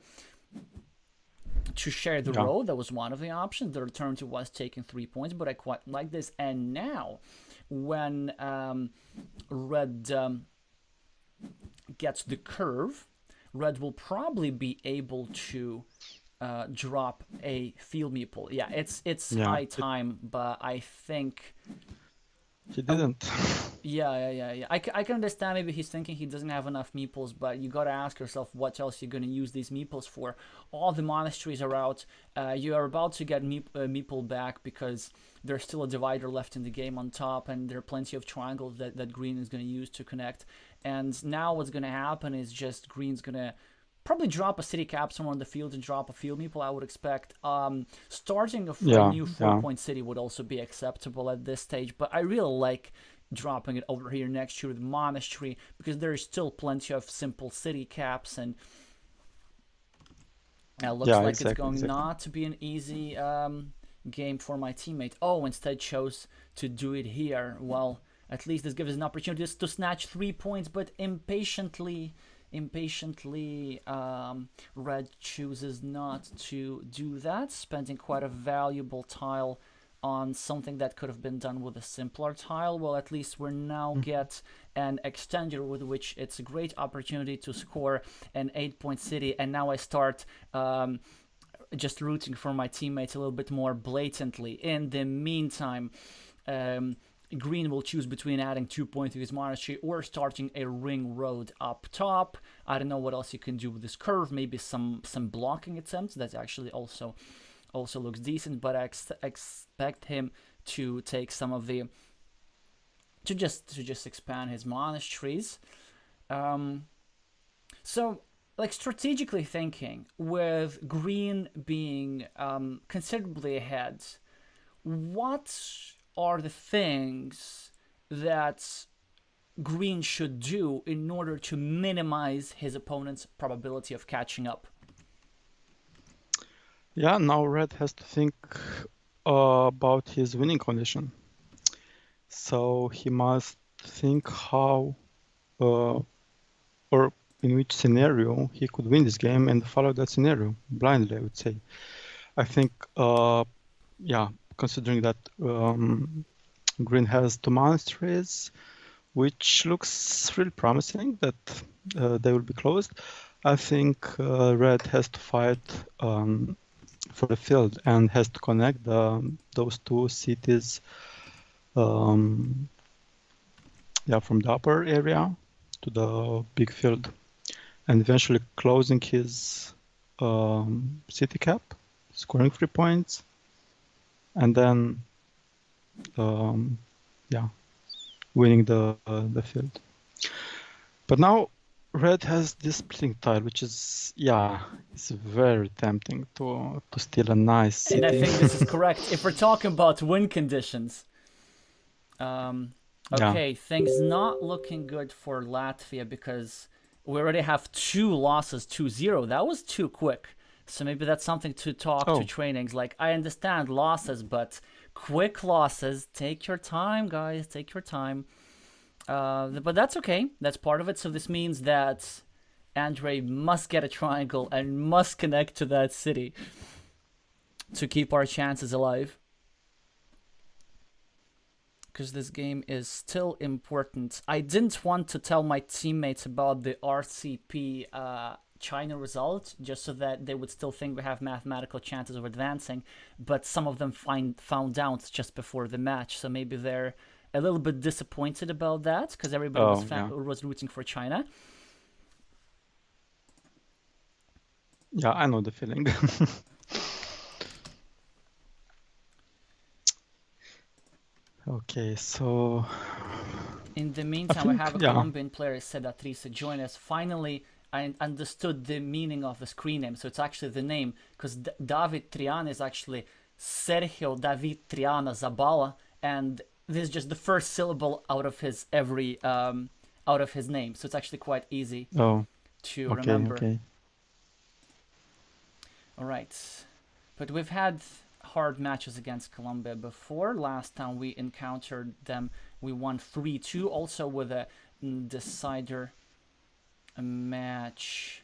to share the yeah, road. That was one of the options. The alternative was taking 3 points, but I quite like this. And now, when Red gets the curve, Red will probably be able to drop a field meeple. Yeah, it's yeah. high time, but I think He didn't. yeah. I can understand maybe he's thinking he doesn't have enough meeples, but you gotta ask yourself what else you're gonna use these meeples for. All the monasteries are out. You are about to get meeple back because there's still a divider left in the game on top, and there are plenty of triangles that Green is gonna use to connect. And now what's gonna happen is just Green's gonna probably drop a city cap somewhere on the field and drop a field meeple, I would expect. Starting a Yeah, new 4-point city would also be acceptable at this stage, but I really like dropping it over here next to the monastery because there is still plenty of simple city caps, and it looks yeah, like it's going exactly. not to be an easy game for my teammate. Oh, instead chose to do it here. Well, at least this gives us an opportunity to snatch 3 points, but impatiently, Red chooses not to do that, spending quite a valuable tile on something that could have been done with a simpler tile. Well, at least we now get an extender with which it's a great opportunity to score an 8-point city, and now I start just rooting for my teammates a little bit more blatantly. In the meantime, Green will choose between adding 2 points to his monastery or starting a ring road up top. I don't know what else you can do with this curve. Maybe some blocking attempts. That actually also looks decent. But I expect him to take some of the to just expand his monasteries. So, like, strategically thinking, with Green being considerably ahead, what are the things that Green should do in order to minimize his opponent's probability of catching up? Yeah, now Red has to think about his winning condition. So he must think how or in which scenario he could win this game and follow that scenario blindly, I would say. I think, yeah, considering that Green has 2 monasteries, which looks really promising that they will be closed, I think Red has to fight for the field and has to connect those 2 cities from the upper area to the big field, and eventually closing his city cap, scoring 3 points, and then winning the field. But now Red has this splitting tile, which is it's very tempting to steal a nice city. And I think this is correct. If we're talking about win conditions, okay, things not looking good for Latvia because we already have 2 losses, 2-0. That was too quick. So maybe that's something to talk to trainings. Like, I understand losses, but quick losses, take your time, guys, take your time. But that's okay. That's part of it. So this means that Andrei must get a triangle and must connect to that city to keep our chances alive. Because this game is still important. I didn't want to tell my teammates about the RCP China result, just so that they would still think we have mathematical chances of advancing, but some of them found out just before the match, so maybe they're a little bit disappointed about that, because everybody was rooting for China. Yeah, I know the feeling. Okay, so In the I meantime, I think, have a yeah. Colombian player, Sedatrice, join us. Finally, I understood the meaning of the screen name. So it's actually the name, because David Triana is actually Sergio David Triana Zabala, and this is just the first syllable out of his out of his name. So it's actually quite easy Oh, to okay, remember. okay. All right, but we've had hard matches against Colombia before. Last time we encountered them, we won 3-2, also with a decider match.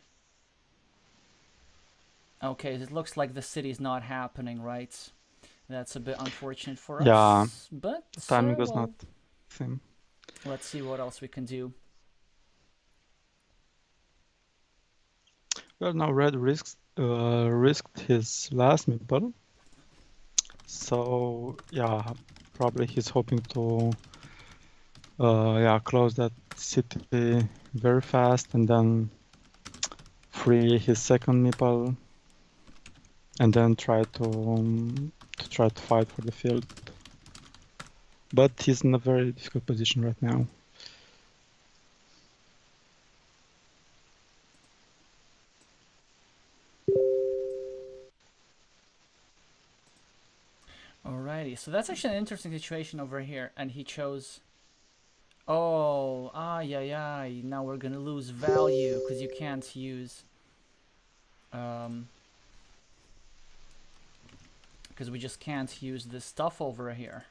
Okay, it looks like the city's not happening, right? That's a bit unfortunate for Yeah, us, but the timing was not well, same. let's see what else we can do. Well, now Red risked his last meeple, so yeah, probably he's hoping to close that city very fast and then free his second meeple and then try to fight for the field. But he's in a very difficult position right now. Alrighty, so that's actually an interesting situation over here, and he chose. Oh, yeah. Now we're gonna lose value because you can't use. Because we just can't use this stuff over here.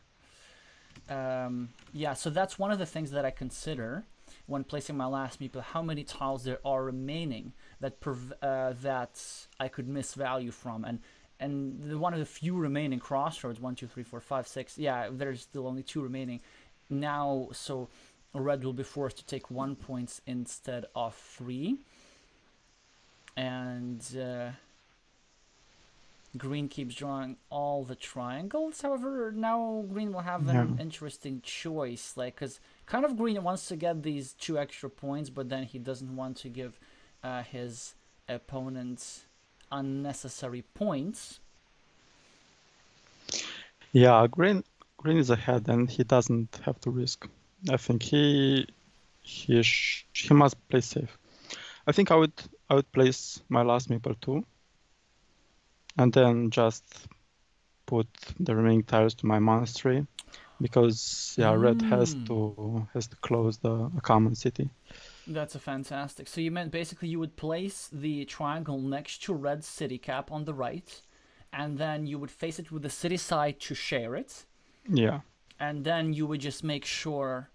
Yeah, so that's one of the things that I consider when placing my last meeple, how many tiles there are remaining that that I could miss value from, and one of the few remaining crossroads, 1 2 3 4 5 6, yeah, there's still only 2 remaining now, so red will be forced to take 1 point instead of 3, and green keeps drawing all the triangles. However, now green will have Yeah. an interesting choice, like, because kind of green wants to get these 2 extra points, but then he doesn't want to give his opponent unnecessary points. Yeah, green is ahead and he doesn't have to risk. I think he must play safe. I think I would place my last meeple too, and then just put the remaining tiles to my monastery, because red has to close the common city. That's a fantastic. So you meant basically you would place the triangle next to red city cap on the right, and then you would face it with the city side to share it. Yeah. And then you would just make sure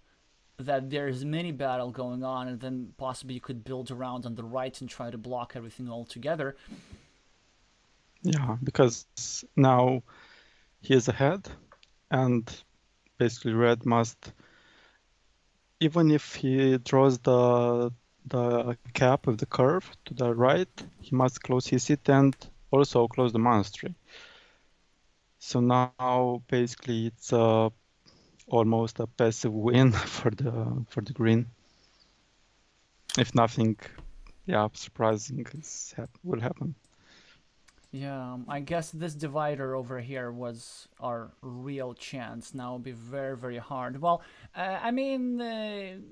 that there's mini battle going on, and then possibly you could build around on the right and try to block everything all together. Yeah, because now he is ahead, and basically red must, even if he draws the cap of the curve to the right, he must close his city and also close the monastery. So now basically it's almost a passive win for the green. If nothing, surprising will happen. Yeah, I guess this divider over here was our real chance. Now it'll be very, very hard. Well, I mean,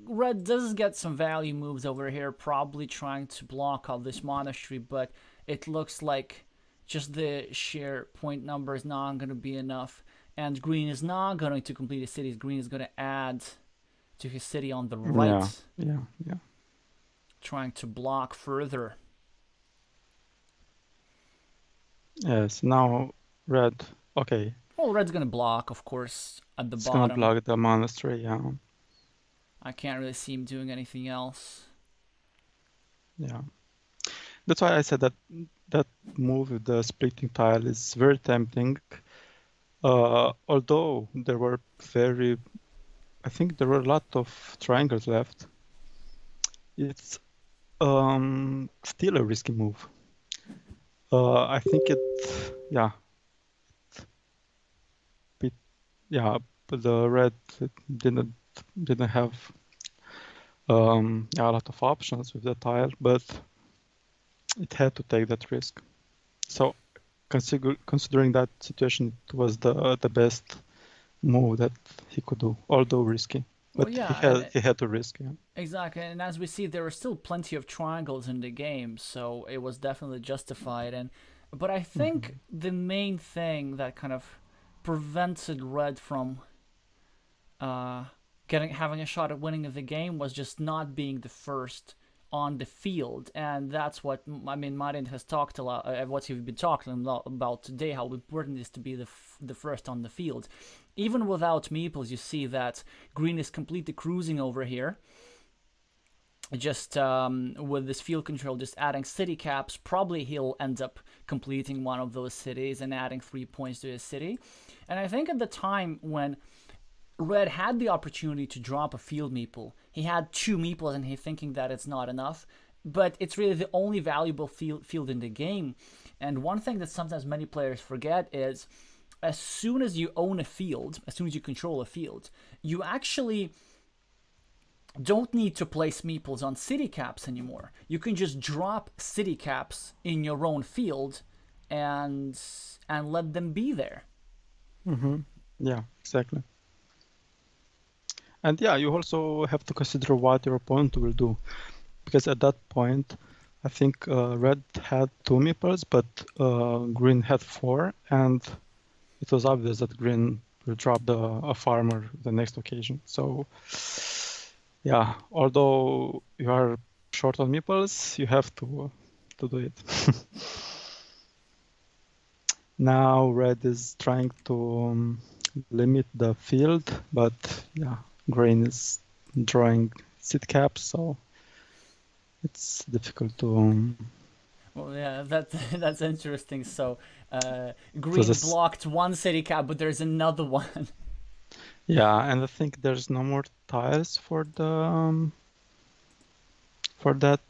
red does get some value moves over here, probably trying to block all this monastery, but it looks like just the sheer point number is not going to be enough. And green is not going to complete his cities. Green is going to add to his city on the right, Yeah. trying to block further. Yes, now red, okay. Well, red's going to block, of course, at the It's gonna bottom. block the monastery, yeah. I can't really see him doing anything else. Yeah. That's why I said that move with the splitting tile is very tempting. Although I think there were a lot of triangles left. It's still a risky move. I think but the red didn't have a lot of options with the tile, but it had to take that risk. So considering that situation, it was the best move that he could do, although risky. Well, But yeah, and he had to risk. Yeah. exactly. And as we see, there are still plenty of triangles in the game, so it was definitely justified. But I think Mhm. the main thing that kind of prevented Red from uh, having a shot at winning the game was just not being the first on the field, and that's what I mean. Marian has talked a lot. What you've been talking a lot about today, how important it is to be the first on the field. Even without meeples, you see that Green is completely cruising over here. Just with this field control, just adding city caps, probably he'll end up completing one of those cities and adding 3 points to his city. And I think at the time when Red had the opportunity to drop a field meeple, he had two meeples and he's thinking that it's not enough. But it's really the only valuable field in the game. And one thing that sometimes many players forget is as soon as you own a field, as soon as you control a field, you actually don't need to place meeples on city caps anymore. You can just drop city caps in your own field and let them be there. Yeah, exactly. And yeah, you also have to consider what your opponent will do, because at that point, I think red had two meeples, but green had four, and it was obvious that green will drop a farmer the next occasion. So yeah, although you are short on meeples, you have to do it. Now red is trying to limit the field, but yeah, green is drawing seed caps, so it's difficult to. Well, yeah, that's interesting. So, So green this, blocked one city cap, but there's another one. yeah, and I think there's no more tiles for the for that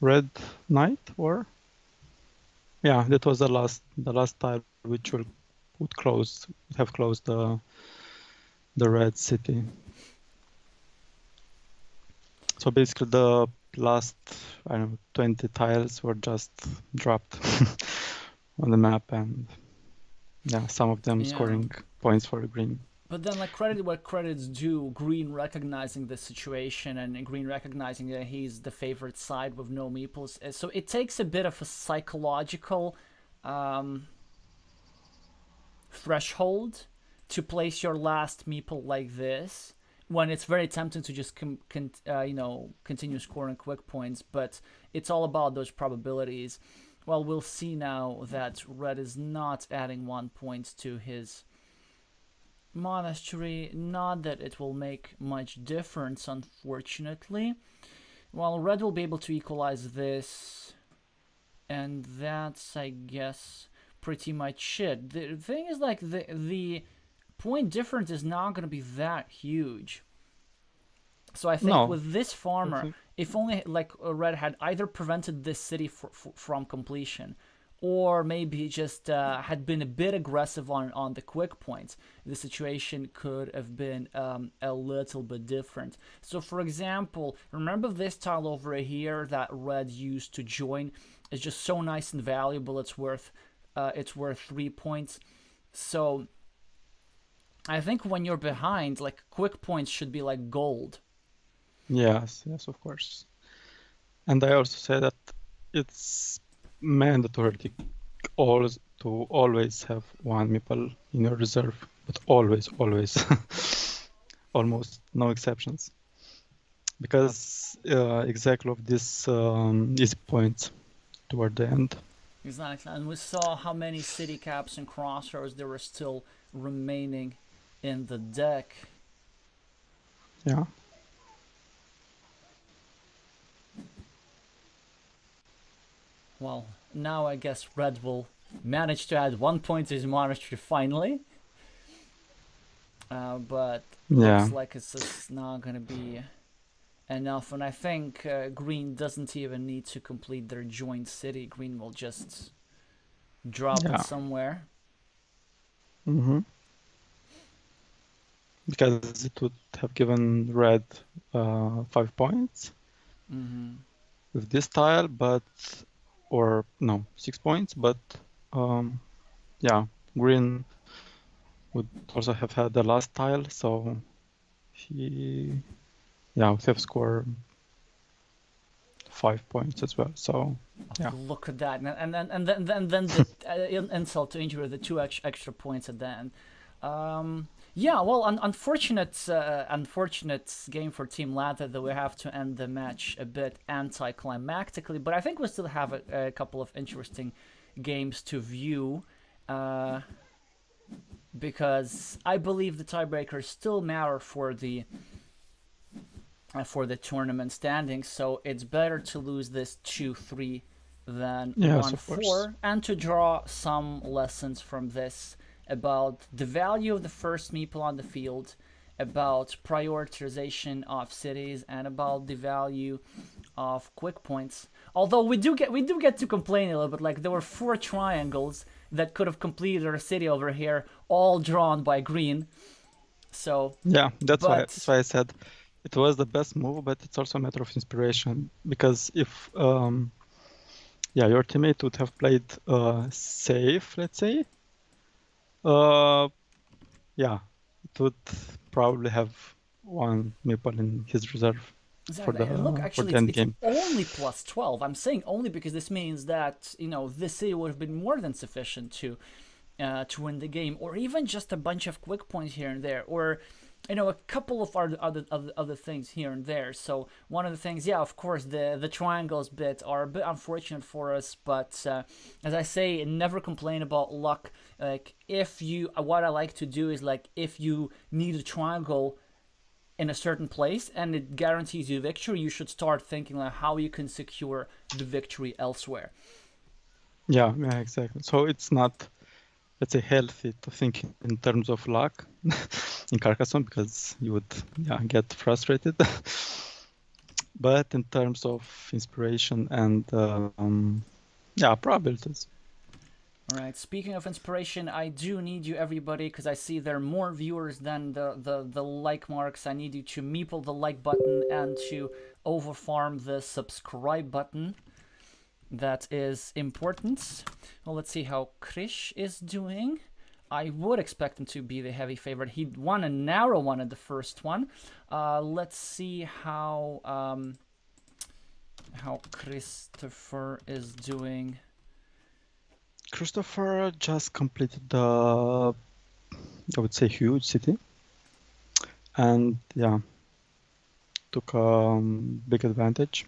red knight, or yeah, that was the last tile which would have closed the red city. So basically, the last, I don't know, 20 tiles were just dropped on the map, and yeah, some of them Yeah. scoring points for green. But then, like, credit where credit's due, Green recognizing the situation and Green recognizing that he's the favorite side with no meeples. So it takes a bit of a psychological um, threshold to place your last meeple like this when it's very tempting to just continue scoring quick points, but it's all about those probabilities. Well, we'll see now that Red is not adding 1 point to his monastery. Not that it will make much difference, unfortunately. Well, Red will be able to equalize this, and that's, I guess, pretty much it. The thing is, like, the point difference is not going to be that huge. So I think No, with this I farmer, think if only like Red had either prevented this city from completion, or maybe just had been a bit aggressive on the quick points, the situation could have been a little bit different. So, for example, remember this tile over here that Red used to join? It's just so nice and valuable. It's worth 3 points. So I think when you're behind, like quick points should be like gold. yes, of course. And I also say that it's mandatory to always have one meeple in your reserve, but always, almost no exceptions, because exactly of this easy points toward the end. Exactly. And we saw how many city caps and crossroads there were still remaining in the deck. Yeah. Well, now I guess Red will manage to add 1 point to his monastery finally. But Yeah. looks like it's just not going to be enough. And I think Green doesn't even need to complete their joint city. Green will just drop it Yeah. somewhere. Mm-hmm. Because it would have given red 5 points Mm-hmm. with this tile, but or no, 6 points, but yeah, green would also have had the last tile, so he would have scored 5 points as well. So yeah. Look at that, and then the insult to injury, the 2 extra points at the end. Yeah, well, unfortunate game for Team Latvia that we have to end the match a bit anticlimactically, but I think we still have a couple of interesting games to view, because I believe the tiebreakers still matter for the tournament standings, so it's better to lose this 2-3 than Yes, 1-4, and to draw some lessons from this about the value of the first meeple on the field, about prioritization of cities, and about the value of quick points. Although we do get to complain a little bit, like there were 4 triangles that could have completed our city over here, all drawn by green. So yeah, that's why I said it was the best move, but it's also a matter of inspiration, because if your teammate would have played safe, let's say, it would probably have 1 meeple in his reserve. Exactly. And look, actually, it's only plus 12. I'm saying only because this means that, this city would have been more than sufficient to win the game, or even just a bunch of quick points here and there, or a couple of other things here and there. So one of the things, of course, the triangles are a bit unfortunate for us, but as I say, never complain about luck. Like, what I like to do is, like, if you need a triangle in a certain place and it guarantees you victory, you should start thinking like how you can secure the victory elsewhere. Yeah, exactly. So it's not, let's say, healthy to think in terms of luck in Carcassonne, because you would get frustrated. But in terms of inspiration and probabilities. All right, speaking of inspiration, I do need you, everybody, because I see there are more viewers than the like marks. I need you to meeple the like button and to overfarm the subscribe button. That is important. Well, let's see how Krish is doing. I would expect him to be the heavy favorite. He won a narrow one in the first one. Let's see how Christopher is doing. Christopher just completed the, I would say, huge city, and took a big advantage.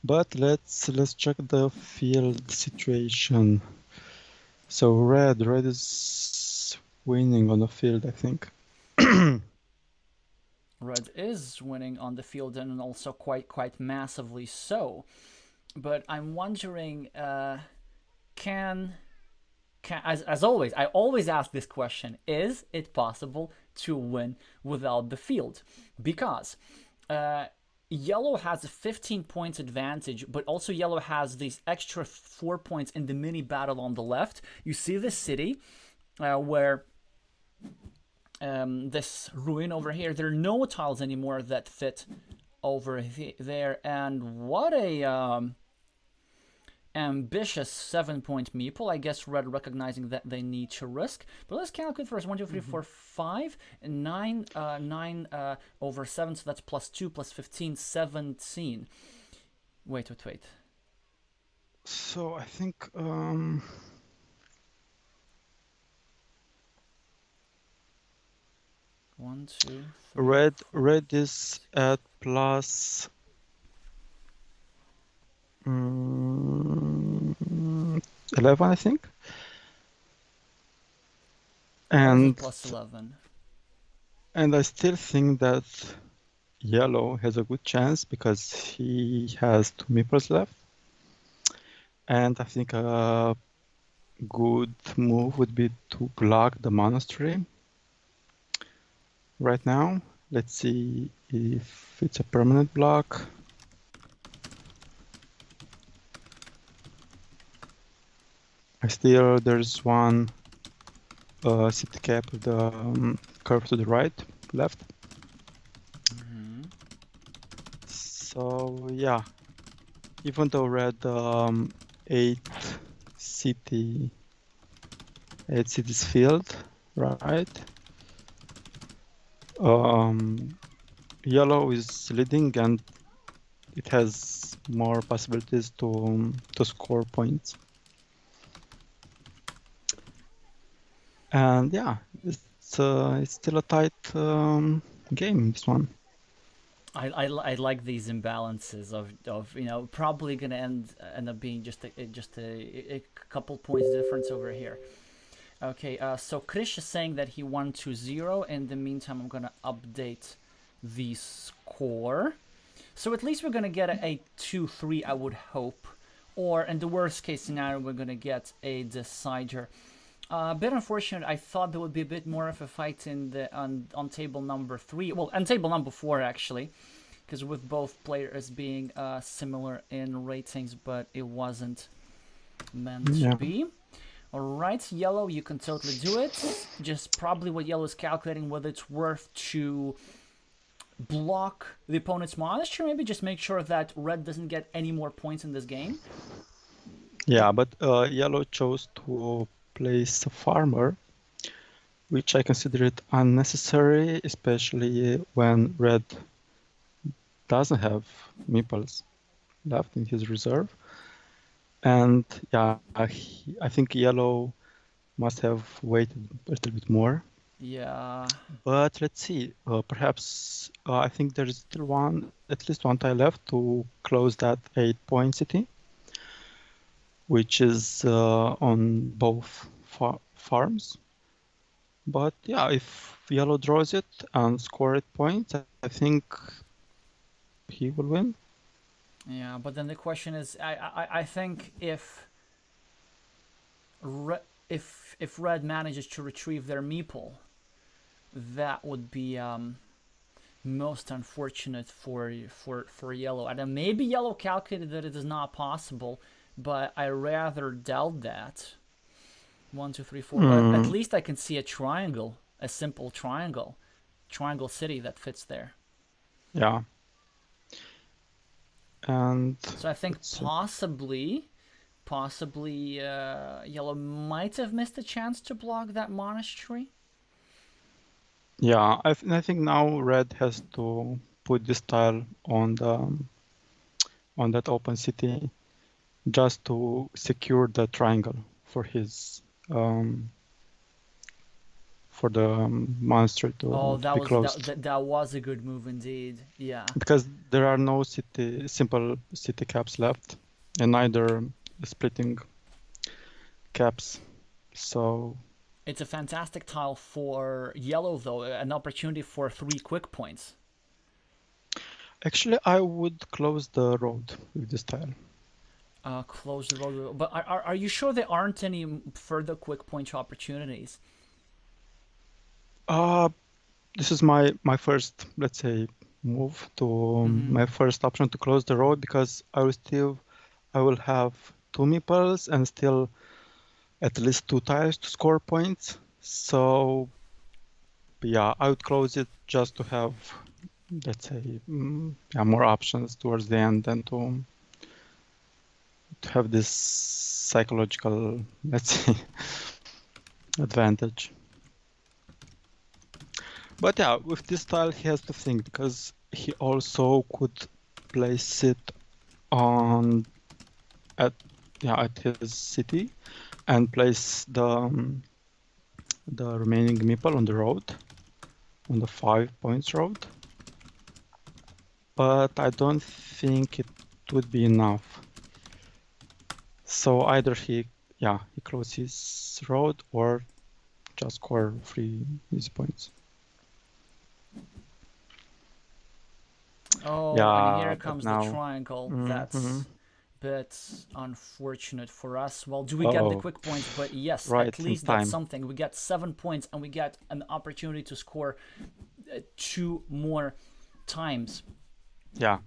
But let's check the field situation. So red is winning on the field, I think. Red is winning on the field, and also quite massively so. But I'm wondering, as always, I always ask this question: is it possible to win without the field? Because yellow has a 15 points advantage, but also yellow has these extra 4 points in the mini battle on the left. You see the city where this ruin over here, there are no tiles anymore that fit over there, and what a ambitious 7-point meeple. I guess red recognizing that they need to risk. But let's calculate first. 1, 2, 3, 4, 5, and 9. 9 over 7, so that's plus 2, plus 15, 17. Wait. So I think 1, 2, 3. Red is at plus 11, I think. And plus 11. And I still think that yellow has a good chance because he has 2 meeples left. And I think a good move would be to block the monastery right now. Let's see if it's a permanent block. There's one city cap with the curve to the left. So yeah, even though red 8 cities field right? Yellow is leading and it has more possibilities to score points. And yeah, it's still a tight game, this one. I like these imbalances of probably gonna end up being just a couple points difference over here. Okay, so Krish is saying that he won 2-0. In the meantime, I'm gonna update the score. So at least we're gonna get a 2-3, I would hope, or in the worst case scenario, we're gonna get a decider. A bit unfortunate. I thought there would be a bit more of a fight in the on table number 3. Well, on table number 4 actually, because with both players being similar in ratings, but it wasn't meant to be. All right, Yellow, you can totally do it. Just probably what Yellow is calculating whether it's worth to block the opponent's monastery. Maybe just make sure that Red doesn't get any more points in this game. Yeah, but Yellow chose to place a farmer, which I consider it unnecessary, especially when Red doesn't have meeples left in his reserve. And yeah, I think Yellow must have waited a little bit more. Yeah. But let's see. Perhaps I think there's still at least one tile left to close that 8-point city, which is on both farms. But yeah, if Yellow draws it and score 8 points, I think he will win. Yeah, but then the question is, I think if Red manages to retrieve their meeple, that would be most unfortunate for Yellow. And then maybe Yellow calculated that it is not possible, but I rather doubt that. 1, 2, 3, 4. At least I can see a triangle, a simple triangle city that fits there. Yeah. And so I think possibly Yellow might have missed a chance to block that monastery. Yeah, I think now Red has to put this tile on that open city just to secure the triangle for his for the monastery to be closed. That was a good move indeed. Yeah. Because there are no simple city caps left, and neither splitting caps. So it's a fantastic tile for Yellow, though, an opportunity for 3 quick points. Actually, I would close the road with this tile. Close the road, but are you sure there aren't any further quick point opportunities? This is my first, let's say, move to my first option to close the road, because I will have 2 meeples and still at least 2 tiles to score points. So yeah, I would close it just to have, let's say, more options towards the end, and to have this psychological, let's say, advantage. But yeah, with this tile he has to think, because he also could place it at his city and place the remaining meeple on the road, on the 5 points road. But I don't think it would be enough. So either he closes his road or just score 3 easy points. Oh, yeah, and here comes the triangle. That's a bit unfortunate for us. Well, do we get the quick points? But yes, right, at least that's something. We get 7 points and we get an opportunity to score 2 more times. Yeah,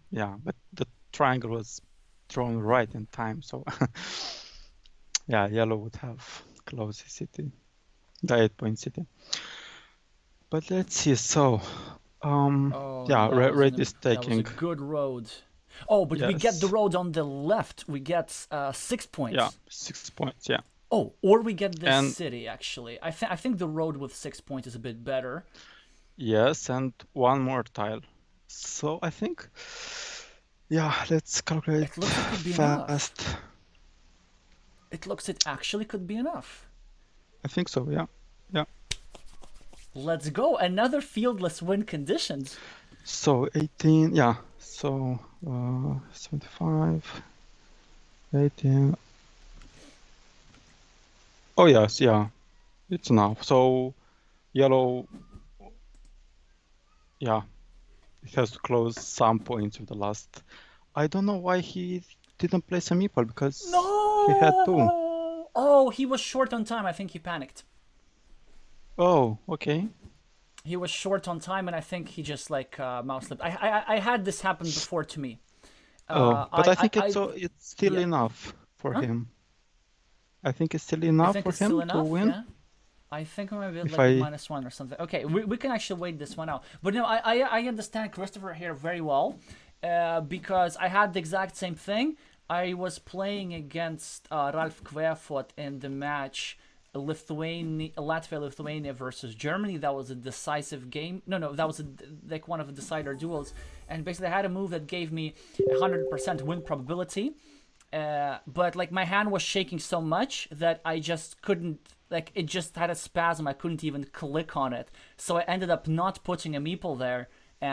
but the triangle was thrown right in time, so yeah, Yellow would have closed his city, the 8-point city. But let's see. So Red is taking. That was a good road. Oh, but yes, we get the road on the left. We get 6 points. Yeah, 6 points. Yeah. Oh, or we get this And city, actually. I think the road with 6 points is a bit better. yes, and one more tile. So I think, yeah, let's calculate It looks it could be enough. fast. It looks it actually could be enough. I think so, yeah. Yeah. Let's go. Another fieldless win conditions. So 18, yeah. So 75, 18. Oh yes, yeah. It's enough. So yellow, yeah, it has to close some points with the last. I don't know why he didn't play some meeple because he had two. No! Oh, he was short on time. I think he panicked. Oh, okay. He was short on time, and I think he just like mouse slipped. I had this happen before to me. Oh, but I think I it's still yeah. enough for Huh? him. I think it's still You enough think for it's still him to enough? win. Yeah. I think maybe If like I, -1 or something. Okay, we can actually wait this one out. But no, I understand Christopher here very well, because I had the exact same thing. I was playing against Ralph Kverfot in the match Latvia-Lithuania versus Germany. That was a decisive game. No, that was like one of the decider duels. And basically, I had a move that gave me 100% win probability. But like my hand was shaking so much that I just couldn't, like it just had a spasm. I couldn't even click on it. So I ended up not putting a meeple there,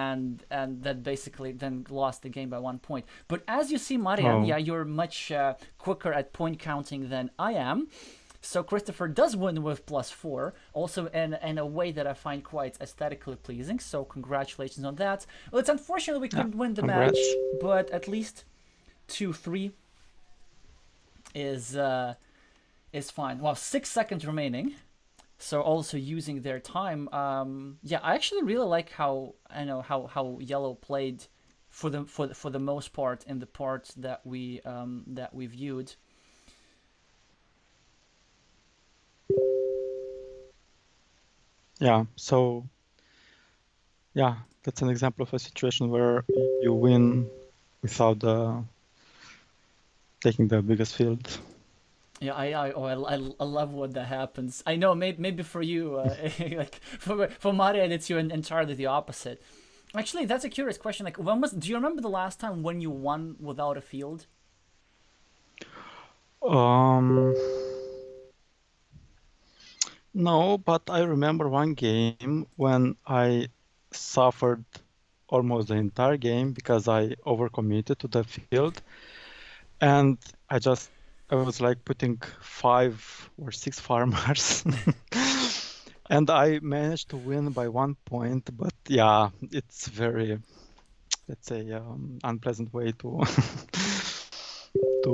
and that basically then lost the game by 1 point. But as you see, Marian, oh, yeah, you're much quicker at point counting than I am. So Christopher does win with +4, also in a way that I find quite aesthetically pleasing. So congratulations on that. Well, it's unfortunate we yeah, couldn't win the match, congrats. but at least 2-3 is fine. Well, 6 seconds remaining, so also using their time. Yeah, I actually really like how I know how yellow played for the most part in the parts that we viewed. Yeah, so yeah, that's an example of a situation where you win without taking the biggest field. Yeah, I love when that happens. I know maybe for you, like for Marian, it's you entirely the opposite. Actually, that's a curious question. Like, do you remember the last time when you won without a field? Um, no, but I remember one game when I suffered almost the entire game because I overcommitted to the field, and I was like putting 5 or 6 farmers, and I managed to win by 1 point. But yeah, it's very, let's say, unpleasant way to to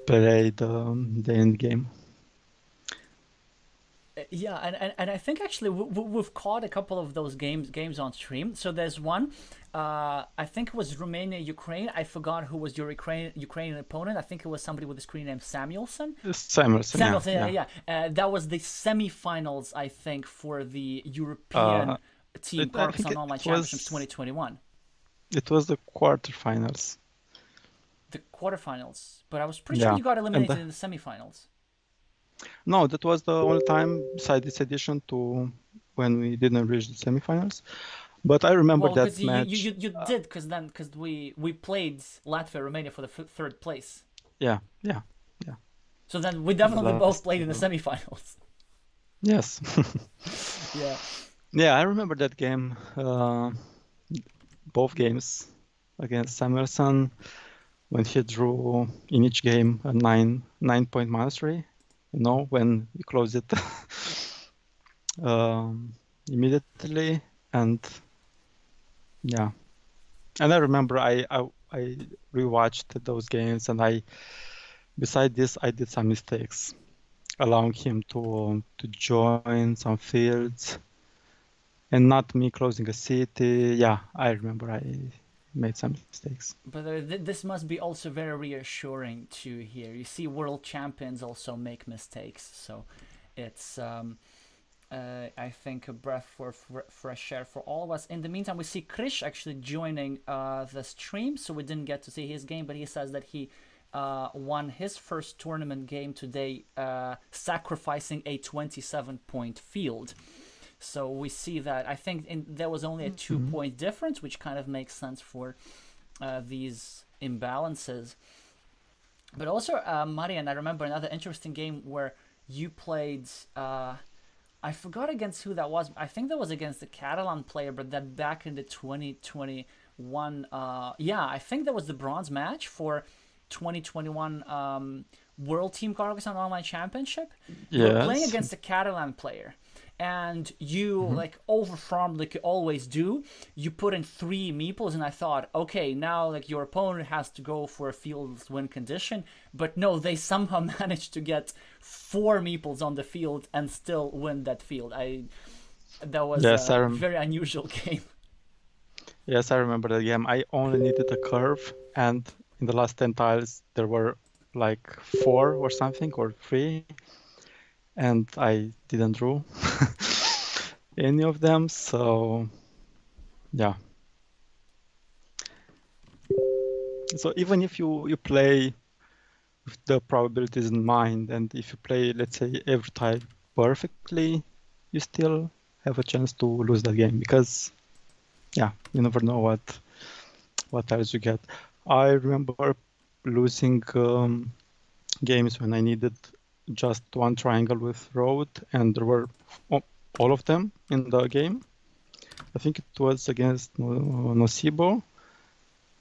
play the end game. Yeah, and I think actually we've caught a couple of those games on stream. So there's one, I think it was Romania Ukraine. I forgot who was your Ukrainian opponent. I think it was somebody with the screen name Samuelson. Samuelson, yeah, Samuelson, yeah. yeah. That was the semifinals, I think, for the Uh, European team I think Carcassonne Online Championships 2021. it was the quarterfinals. The quarterfinals, but I was pretty sure Yeah, you got and eliminated in the semifinals. no, that was the only time beside this edition to when we didn't reach the semifinals. But I remember Well, that because match. you did, because we played Latvia Romania for the third place. Yeah, yeah, yeah. So then we The definitely both last, played in the semifinals. yes. Yeah. Yeah, I remember that game. Both games against Samuelson when he drew in each game a 9 point monastery. You know, when you close it immediately, and yeah, and I remember I rewatched those games, and beside this I did some mistakes, allowing him to join some fields, and not me closing a city. Yeah, I remember I made some mistakes. But this must be also very reassuring to hear. You see, world champions also make mistakes, so it's I think a breath for fresh air for all of us. In the meantime, we see Krish actually joining the stream, so we didn't get to see his game, but he says that he won his first tournament game today, sacrificing a 27-point field. So we see that. I think there was only a 2-point difference, which kind of makes sense for these imbalances. But also, Marian, I remember another interesting game where you played. I forgot against who that was. I think that was against the Catalan player, but that back in the 2021. Yeah, I think that was the bronze match for 2021 World Team Carcassonne Online Championship. You were playing Yes. against a Catalan player, and you like overfarmed like you always do. You put in 3 meeples, and I thought, okay, now like your opponent has to go for a field win condition. But no, they somehow managed to get 4 meeples on the field and still win that field. That was Yes, a very unusual game. yes, I remember that game. I only needed a curve, and in the last 10 tiles there were like 4 or something, or 3, and I didn't draw any of them. So yeah. So even if you play with the probabilities in mind, and if you play, let's say, every tile perfectly, you still have a chance to lose that game, because yeah, you never know what tiles you get. I remember losing games when I needed just one triangle with road, and there were all of them in the game. I think it was against Nocibo,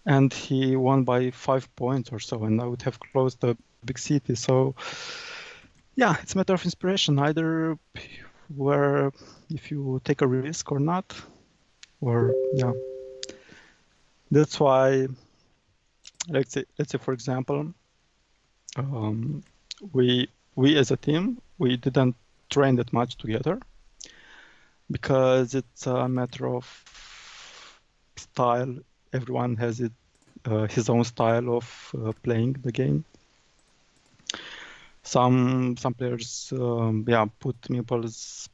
and he won by 5 points or so, and I would have closed the big city. So yeah, it's a matter of inspiration, either where if you take a risk or not, or yeah. That's why, let's say for example, we as a team, we didn't train that much together, because it's a matter of style. Everyone has his own style of playing the game. Some players put meeples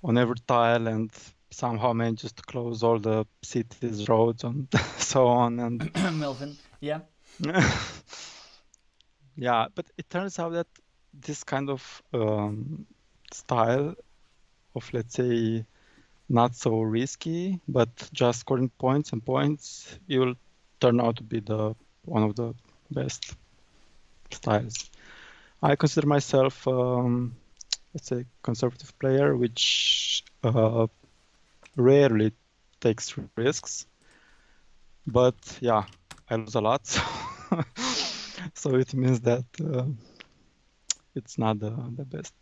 on every tile and somehow manages to close all the cities, roads, and so on. And Melvin, yeah. yeah, but it turns out that this kind of style of, let's say, not so risky, but just scoring points and points, it will turn out to be one of the best styles. I consider myself, let's say, conservative player, which rarely takes risks. But yeah, I lose a lot, so it means that it's not the best.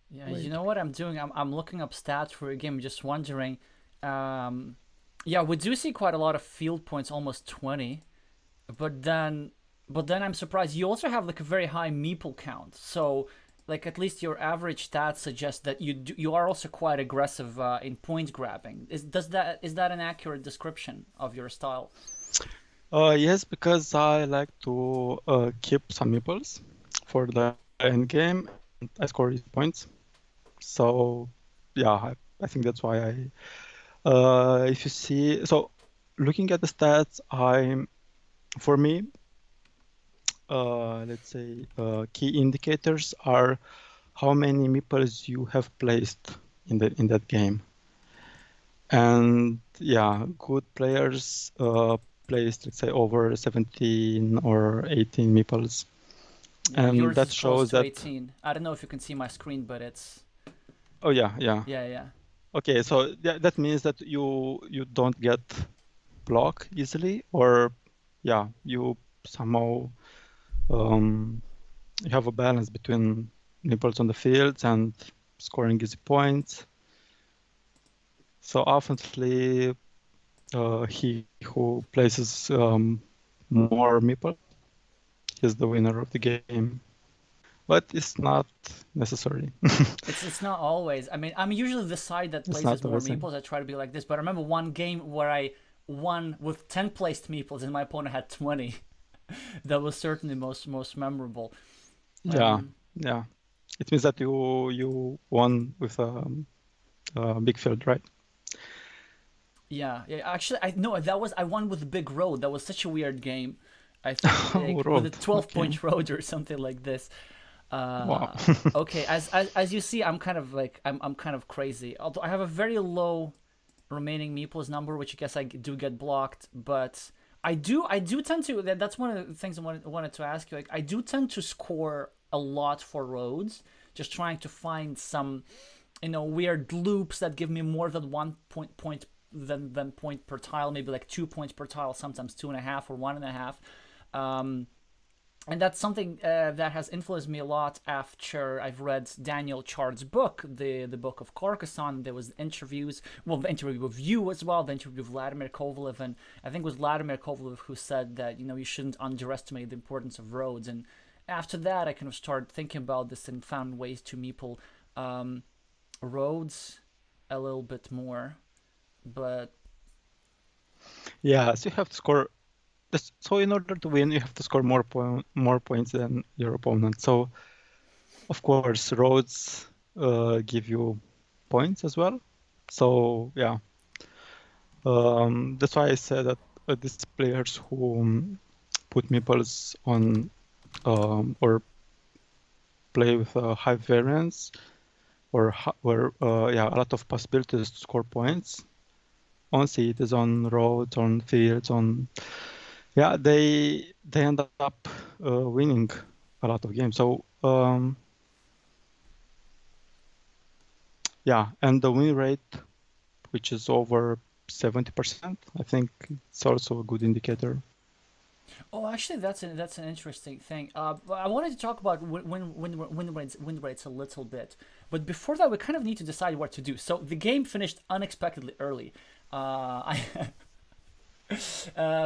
Yeah, Wait. you know what I'm doing? I'm looking up stats for a game, just wondering. Yeah, we do see quite a lot of field points, almost 20, but then I'm surprised. You also have like a very high meeple count, so like at least your average stats suggest that you are also quite aggressive in point grabbing. Is that an accurate description of your style? Yes, because I like to keep some meeples for the end game, and I score easy points. So yeah, I think that's why if you see, so looking at the stats, for me, let's say key indicators are how many meeples you have placed in that game. And yeah, good players placed, let's say, over 17 or 18 meeples. Yeah, And yours that is close shows to that, 18. I don't know if you can see my screen, but it's oh yeah. yeah. Okay, so that means that you don't get blocked easily, or yeah, you somehow you have a balance between nipples on the fields and scoring easy points. So oftenly, he who places more meeple is the winner of the game, but it's not necessary. It's not always. I mean, I'm usually the side that It's places not more always. meeples. I try to be like this. But I remember one game where I won with 10 placed meeples and my opponent had 20. That was certainly most memorable. Yeah. It means that you won with a big field, right? Yeah. Actually, I won with the big road. That was such a weird game. I think like with a Road. 12 Okay. point road or something like this. Wow. Okay, as you see, I'm kind of like I'm kind of crazy. Although I have a very low remaining meeples number, which I guess I do get blocked, but I do tend to. That's one of the things I wanted to ask you. Like I do tend to score a lot for roads, just trying to find some weird loops that give me more than 1 point than point per tile, maybe like 2 points per tile, sometimes 2.5 or 1.5. Um, and that's something that has influenced me a lot after I've read Daniel Chard's book, the book of Carcassonne. There was interviews, well, the interview with you as well, the interview with Vladimir Kovalev, and I think it was Vladimir Kovalev who said that you shouldn't underestimate the importance of roads. And after that, I kind of started thinking about this and found ways to meeple roads a little bit more. But Yeah, so you have to score. So in order to win, you have to score more points than your opponent. So of course, roads give you points as well. So yeah, that's why I said that these players who put meeples on or play with high variance or where yeah, a lot of possibilities to score points on cities, on roads, on fields, on yeah, they end up winning a lot of games. So yeah, and the win rate, which is over 70%, I think it's also a good indicator. oh, actually, that's an interesting thing. I wanted to talk about win rates a little bit, but before that, we kind of need to decide what to do. So the game finished unexpectedly early. I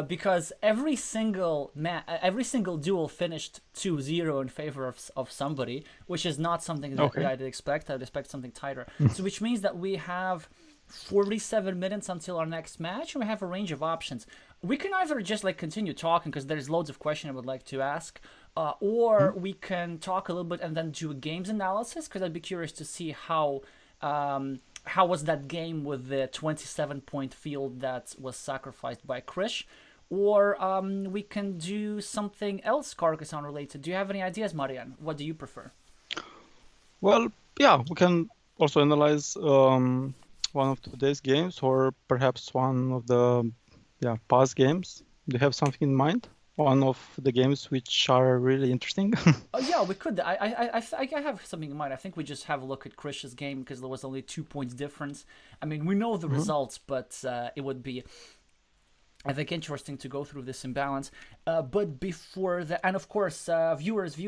because every single duel finished 2-0 in favor of somebody, which is not something that Okay. I'd expect. I'd expect something tighter. So which means that we have 47 minutes until our next match, and we have a range of options. We can either just like continue talking because there's loads of questions I would like to ask, or we can talk a little bit and then do a games analysis because I'd be curious to see how was that game with the 27-point field that was sacrificed by Krish, or we can do something else Carcassonne related. Do you have any ideas, Marian? What do you prefer? Well, yeah, we can also analyze one of today's games or perhaps one of the past games. Do you have something in mind? One of the games which are really interesting? Oh yeah, we could. I have something in mind. I think we just have a look at Krish's game because there was only 2 points difference. I mean, we know the Mhm. results, but it would be, I think, interesting to go through this imbalance. But before that, and of course, viewers, if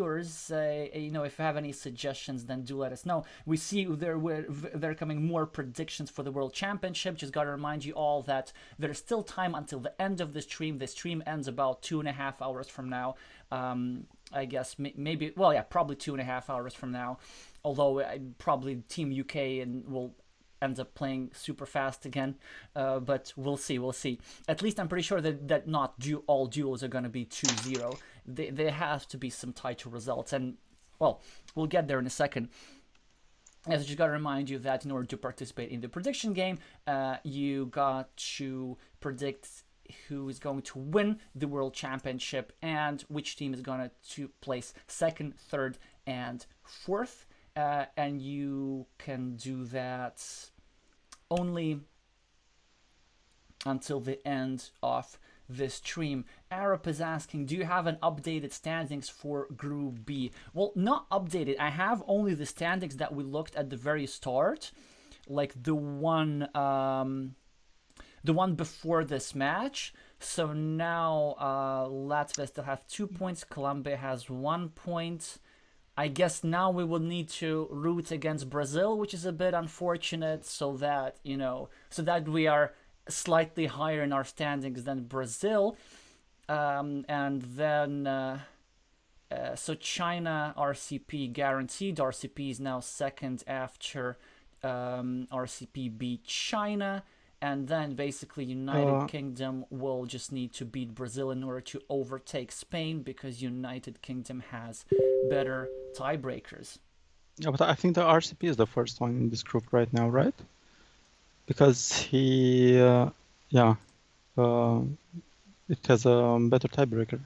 you have any suggestions, then do let us know. We see there coming more predictions for the World Championship. Just gotta remind you all that there's still time until the end of the stream. The stream ends about 2.5 hours from now. I guess maybe, well, yeah, probably 2.5 hours from now. Although probably Team UK and will ends up playing super fast again. But we'll see. We'll see. At least I'm pretty sure that not all duels are going to be 2-0. There has to be some tighter results. And, well, we'll get there in a second. As I just got to remind you that in order to participate in the prediction game, you got to predict who is going to win the World Championship and which team is going to place second, third, and fourth. And you can do that only until the end of this stream. Arab is asking, do you have an updated standings for Group B? Well, not updated. I have only the standings that we looked at the very start, like the one before this match. So now Latvia still have 2 points. Colombia has 1 point. I guess now we will need to root against Brazil, which is a bit unfortunate, so that we are slightly higher in our standings than Brazil. And then so China RCP guaranteed. RCP is now second after RCP beat China. And then basically United Kingdom will just need to beat Brazil in order to overtake Spain because United Kingdom has better tiebreakers. Yeah, but I think the RCP is the first one in this group right now, right? Because it has a better tiebreaker.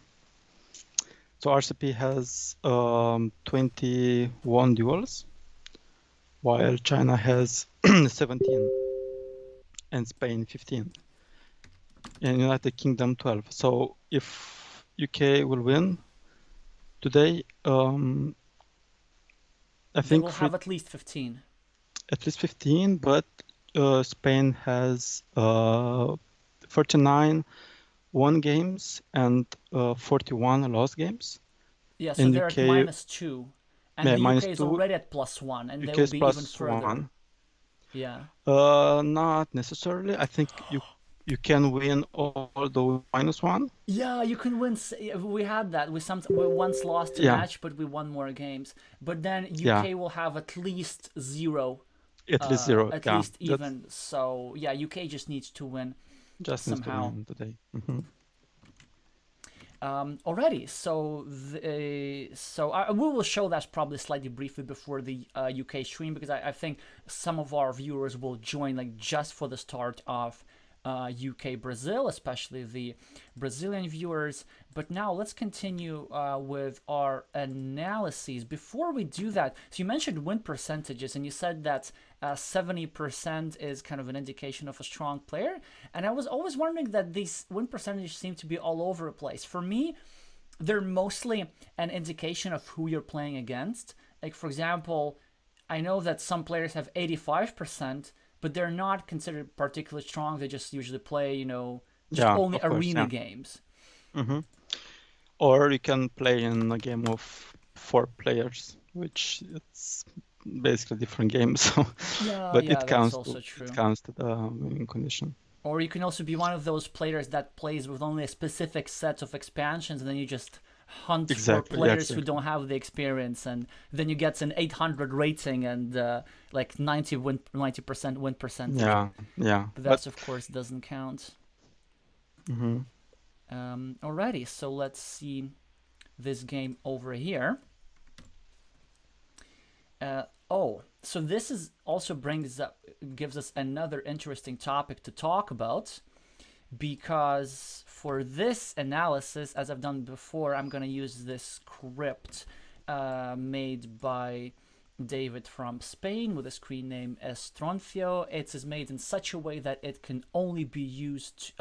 So RCP has 21 duels, while China has 17 and Spain 15 and United Kingdom 12. So if UK will win today, I They think will have at least 15. at least 15, but Spain has 39 won games and 41 lost games. Yeah, so And they're at UK, -2, and yeah, the UK is -2, already at +1, and they UK will is be even plus further. one. Yeah. Not necessarily. I think you can win all the -1. Yeah, you can win. We had that. We once lost a Yeah, match, but we won more games. But then yeah, UK will have at least 0, at least 0. at Yeah, least that's even. So yeah, UK just needs to win just needs to somehow. win today. Alrighty, so we will show that probably slightly briefly before the UK stream, because I think some of our viewers will join like just for the start of UK Brazil, especially the Brazilian viewers. But now let's continue with our analyses. Before we do that, so you mentioned win percentages, and you said that 70% is kind of an indication of a strong player. And I was always wondering that these win percentages seem to be all over the place. For me, they're mostly an indication of who you're playing against. Like, for example, I know that some players have 85%, but they're not considered particularly strong. They just usually play, just Yeah, only of course, arena yeah. games. Or you can play in a game of 4 players, which it's basically different games. So, but Yeah, that's also true. it counts to the winning condition. Or you can also be one of those players that plays with only a specific set of expansions, and then you just hunt for players who don't have the experience, and then you get an 800 rating and like 90% win percentage. Yeah. But that, of course, doesn't count. Mm-hmm. Alrighty, so let's see this game over here. So this is also gives us another interesting topic to talk about, because for this analysis, as I've done before, I'm going to use this script made by David from Spain with a screen name Estronfio. It is made in such a way that it can only be used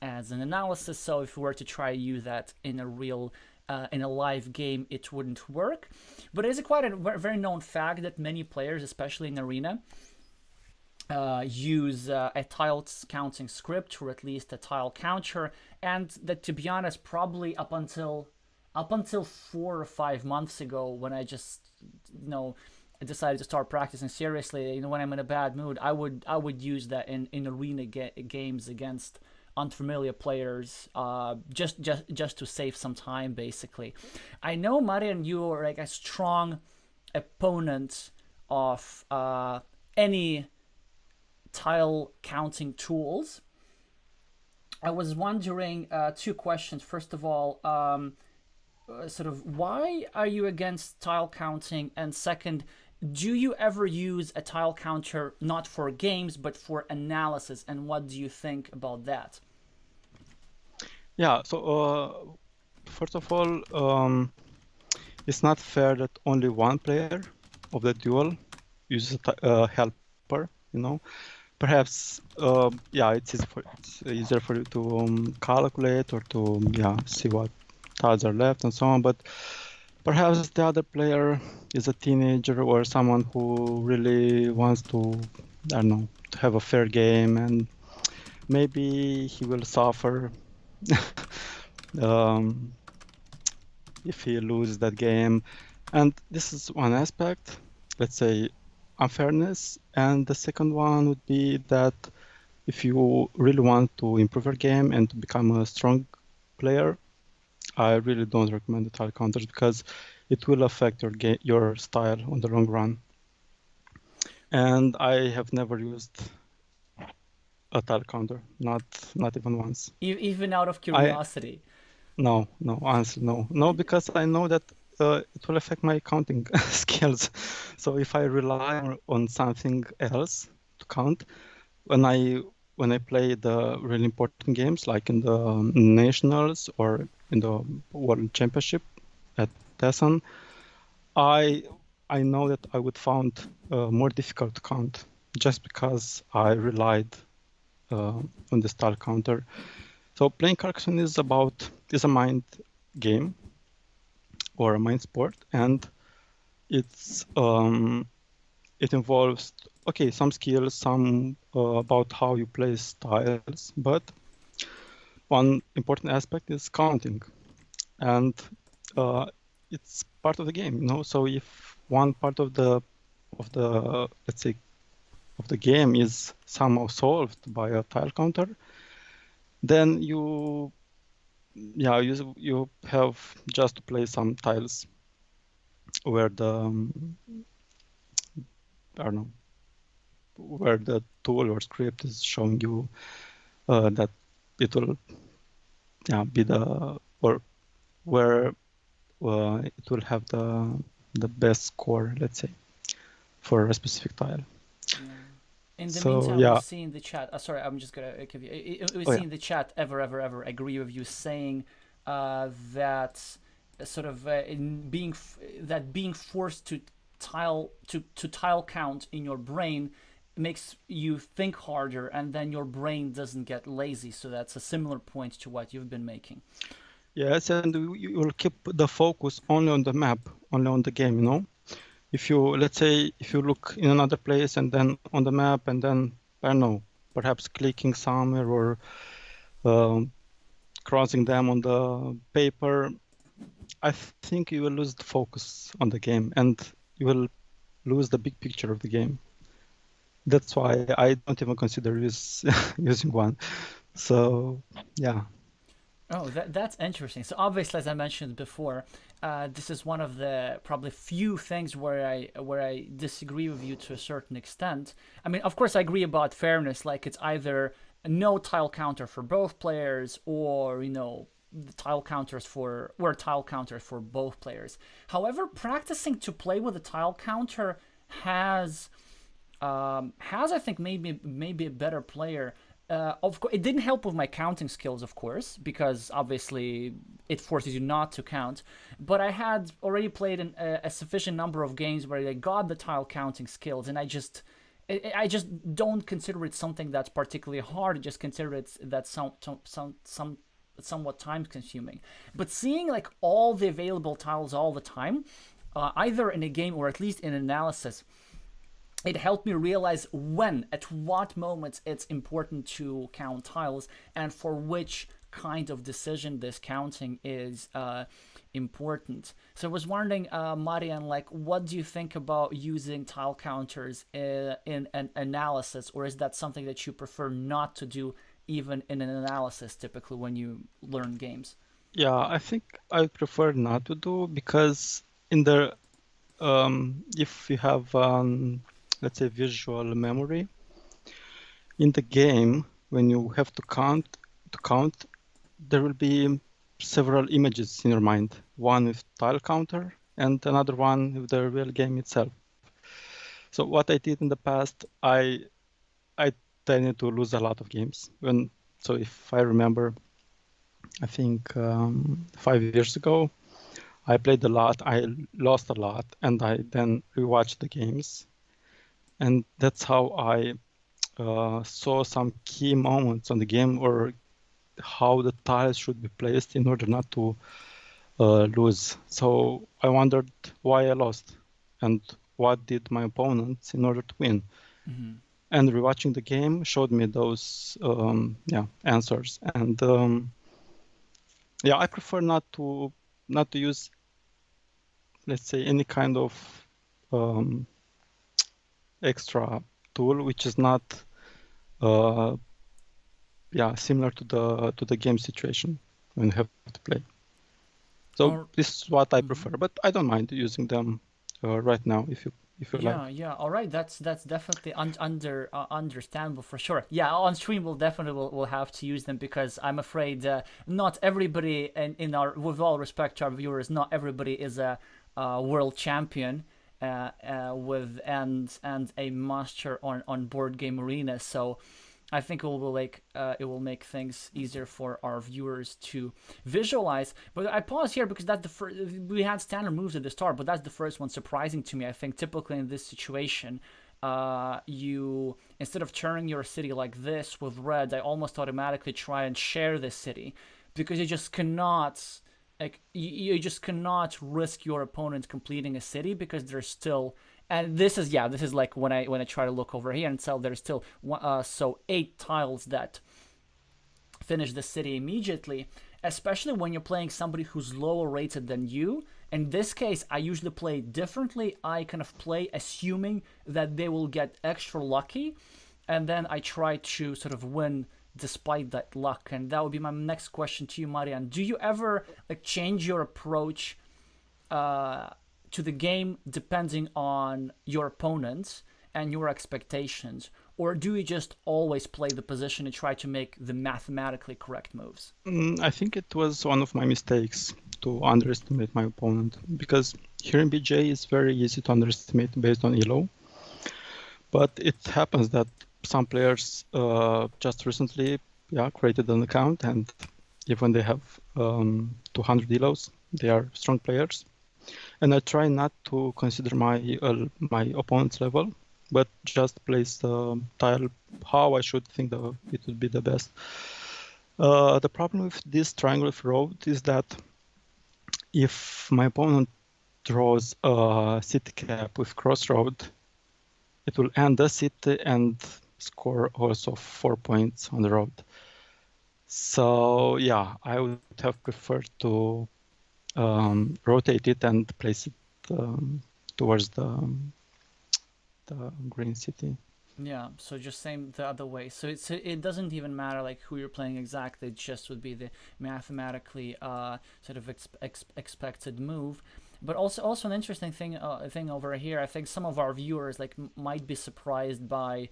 as an analysis. So if we were to try to use that in a live game, it wouldn't work. But it is quite a very known fact that many players, especially in Arena, use a tile counting script, or at least a tile counter, and that, to be honest, probably up until 4 or 5 months ago, when I just decided to start practicing seriously, when I'm in a bad mood, I would use that in arena games against unfamiliar players, just to save some time, basically. I know, Marian, you are like a strong opponent of any tile counting tools. I was wondering 2 questions. First of all, sort of why are you against tile counting, and second, do you ever use a tile counter not for games but for analysis, and what do you think about that? Yeah, so first of all, it's not fair that only one player of the duel uses a helper, Perhaps, it's easier for you to calculate or to see what tiles are left and so on. But perhaps the other player is a teenager or someone who really wants to, I don't know, to have a fair game, and maybe he will suffer if he loses that game. And this is one aspect, let's say, unfairness. And the second one would be that if you really want to improve your game and to become a strong player, I really don't recommend the tile counters, because it will affect your style on the long run. And I have never used a tile counter, not even once. Even out of curiosity? No, honestly, no, because I know that it will affect my counting skills. So if I rely on something else to count, when I play the really important games, like in the nationals or in the World Championship, at Tesson, I I know that I would found more difficult to count just because I relied on the style counter. So playing Carcassonne is a mind game or a mind sport, and it's it involves some skills, some about how you place tiles, but one important aspect is counting, and uh, it's part of the game, you know. So if one part of the let's say of the game is somehow solved by a tile counter, then you have just to play some tiles where the I don't know where the tool or script is showing you that it will be the or where it will have the best score, let's say, for a specific tile. Yeah. In the So meantime, we yeah, see in the chat. Sorry, I'm just gonna give you. We oh see yeah, in the chat. Ever agree with you saying that sort of in being that being forced to tile count in your brain makes you think harder, and then your brain doesn't get lazy. So that's a similar point to what you've been making. yes, and you will keep the focus only on the map, only on the game, you know. If you, let's say, if you look in another place and then on the map and then, I don't know, perhaps clicking somewhere or um, crossing them on the paper, I think you will lose the focus on the game and you will lose the big picture of the game. That's why I don't even consider using one. So yeah, Oh, that's interesting. So obviously, as I mentioned before, this is one of the probably few things where I disagree with you to a certain extent. I mean, of course, I agree about fairness. Like it's either no tile counter for both players, or the tile counters for both players. However, practicing to play with a tile counter has I think maybe a better player. Of course, it didn't help with my counting skills, of course, because obviously it forces you not to count. But I had already played a sufficient number of games where I got the tile counting skills, and I just don't consider it something that's particularly hard. I just consider it that some somewhat time consuming. But seeing like all the available tiles all the time, either in a game or at least in analysis, it helped me realize at what moments it's important to count tiles, and for which kind of decision this counting is important. So I was wondering, Marian, like, what do you think about using tile counters in an analysis, or is that something that you prefer not to do even in an analysis, typically when you learn games? yeah, I think I prefer not to do because in the if you have let's say visual memory in the game when you have to count there will be several images in your mind, one with tile counter and another one with the real game itself. So what I did in the past, I tended to lose a lot of games when, so if I remember, I think 5 years ago I played a lot, I lost a lot, and I then rewatched the games, and that's how I saw some key moments on the game or how the tiles should be placed in order not to lose. So I wondered why I lost and what did my opponents in order to win. Mm-hmm. And rewatching the game showed me those answers. And I prefer not to use, let's say, any kind of um, extra tool which is not similar to the game situation when you have to play. So Or this is what I mm-hmm. prefer, but I don't mind using them right now if you like. Yeah. All right, that's definitely understandable for sure. Yeah, on stream we'll definitely will have to use them, because I'm afraid not everybody, in our, with all respect to our viewers, not everybody is a world champion with and a master on board game arena. So I think it will make things easier for our viewers to visualize. But I pause here because that's the first. We had standard moves at the start, but that's the first one surprising to me. I think typically in this situation, you instead of turning your city like this with red, I almost automatically try and share this city because you just cannot you just cannot risk your opponent completing a city because there's still, and this is like when I try to look over here and tell there's still so 8 tiles that finish the city immediately, especially when you're playing somebody who's lower rated than you. In this case, I usually play differently. I kind of play assuming that they will get extra lucky, and then I try to sort of win despite that luck. And that would be my next question to you, Marian. Do you ever like change your approach to the game depending on your opponents and your expectations, or do you just always play the position and try to make the mathematically correct moves? I think it was one of my mistakes to underestimate my opponent, because here in BJ it's very easy to underestimate based on elo, but it happens that some players just recently created an account, and even they have 200 elos, they are strong players. And I try not to consider my opponent's level, but just place the tile how I should think it would be the best. The problem with this triangle of road is that if my opponent draws a city cap with crossroad, it will end the city and score also 4 points on the road. So yeah, I would have preferred to rotate it and place it towards the green city. Yeah, so just same the other way. So it doesn't even matter like who you're playing exactly. It just would be the mathematically sort of expected move. But also an interesting thing over here. I think some of our viewers like might be surprised by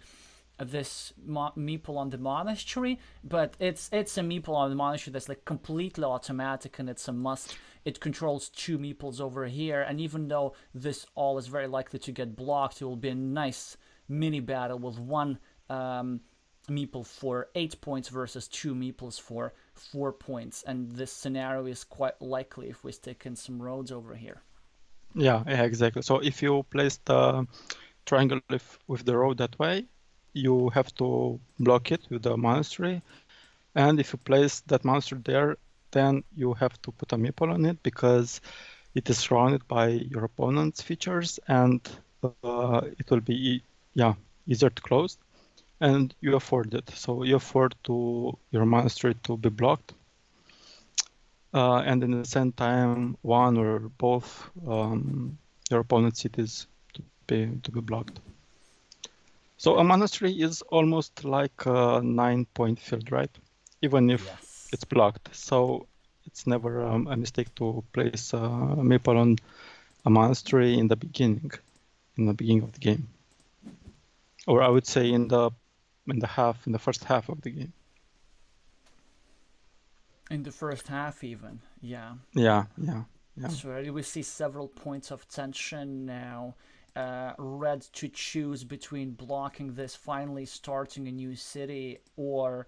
this meeple on the monastery, but it's a meeple on the monastery that's like completely automatic and it's a must. It controls 2 meeples over here, and even though this all is very likely to get blocked, it will be a nice mini battle with 1 meeple for 8 points versus 2 meeples for 4 points, and this scenario is quite likely if we stick in some roads over here. Yeah, exactly. So if you place the triangle with the road that way, you have to block it with the monastery, and if you place that monastery there, then you have to put a meeple on it because it is surrounded by your opponent's features, and it will be easier to close, and you afford it. So you afford to your monastery to be blocked, and in the same time, one or both your opponent's cities to be blocked. So a monastery is almost like a 9-point field, right? Even if it's blocked. So it's never a mistake to place a meeple on a monastery in the beginning of the game, or I would say in the first half of the game. In the first half, even, yeah. Yeah. So already we see several points of tension now. Red to choose between blocking this, finally starting a new city, or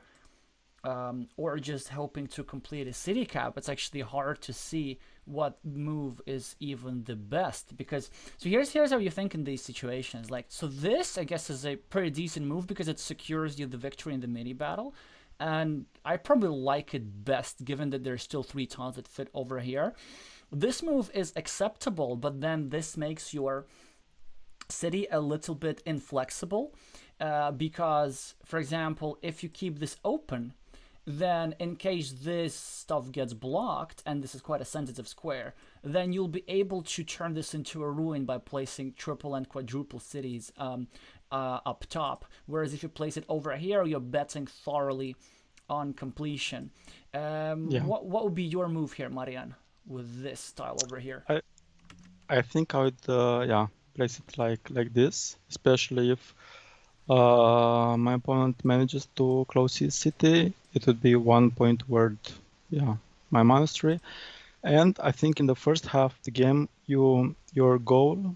just hoping to complete a city cap. It's actually hard to see what move is even the best, because so here's how you think in these situations. Like, so this I guess is a pretty decent move because it secures you the victory in the mini battle, and I probably like it best given that there's still 3 tiles that fit over here. This move is acceptable, but then this makes your city a little bit inflexible, because, for example, if you keep this open, then in case this stuff gets blocked, and this is quite a sensitive square, then you'll be able to turn this into a ruin by placing triple and quadruple cities up top. Whereas if you place it over here, you're betting thoroughly on completion. What would be your move here, Marian, with this style over here? I think I would place it like this, especially if my opponent manages to close his city. It would be 1 point toward my monastery. And I think in the first half of the game, your goal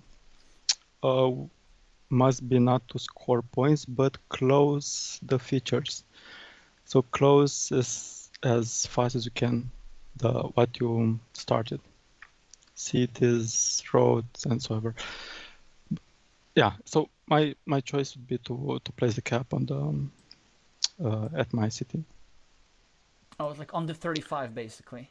must be not to score points, but close the features. So close as fast as you can what you started. Cities, roads, and so on. Yeah. So my choice would be to place the cap on the at my city. Oh, it's like under 35 basically.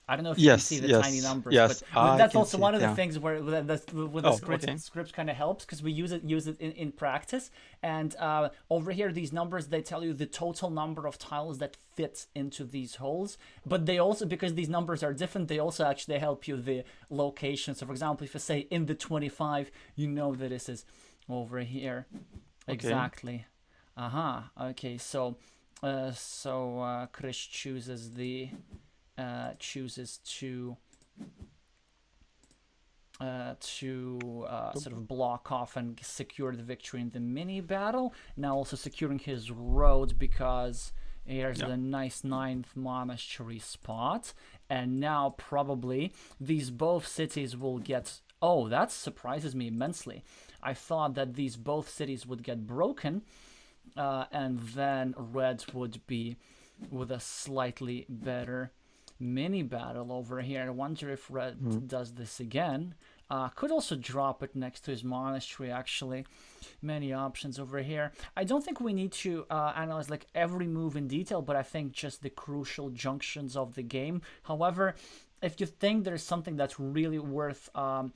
I don't know if you can see Yes, the tiny yes, numbers, but yes. I that's can also see it. one of the Yeah. things where with the Oh, okay. scripts kind of helps because we use it in practice. And over here, these numbers they tell you the total number of tiles that fit into these holes. But they also, because these numbers are different, they also actually help you the location. So, for example, if I say in the 25, you know that this is over here. Okay. Exactly. Okay. So, Chris chooses the. Chooses to sort of block off and secure the victory in the mini battle. Now also securing his road because here's the nice 9th monastery spot. And now probably these both cities will get... Oh, that surprises me immensely. I thought that these both cities would get broken and then red would be with a slightly better mini battle over here. I wonder if red does this again. Could also drop it next to his monastery, actually. Many options over here. I don't think we need to analyze like every move in detail, but I think just the crucial junctions of the game. However, if you think there's something that's really worth our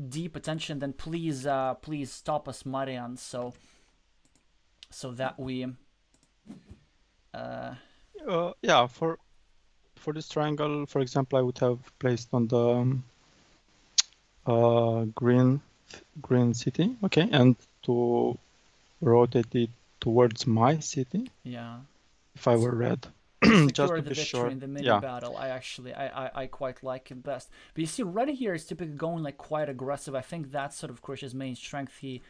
deep attention, then please stop us, Marian, so that we yeah, for this triangle, for example, I would have placed on the green city, okay, and to rotate it towards my city. Yeah. If I were red, To just secure to the be victory sure. in the mini Yeah. battle, I quite like it best. But you see, red here is typically going like quite aggressive. I think that's sort of Krish's main strength. He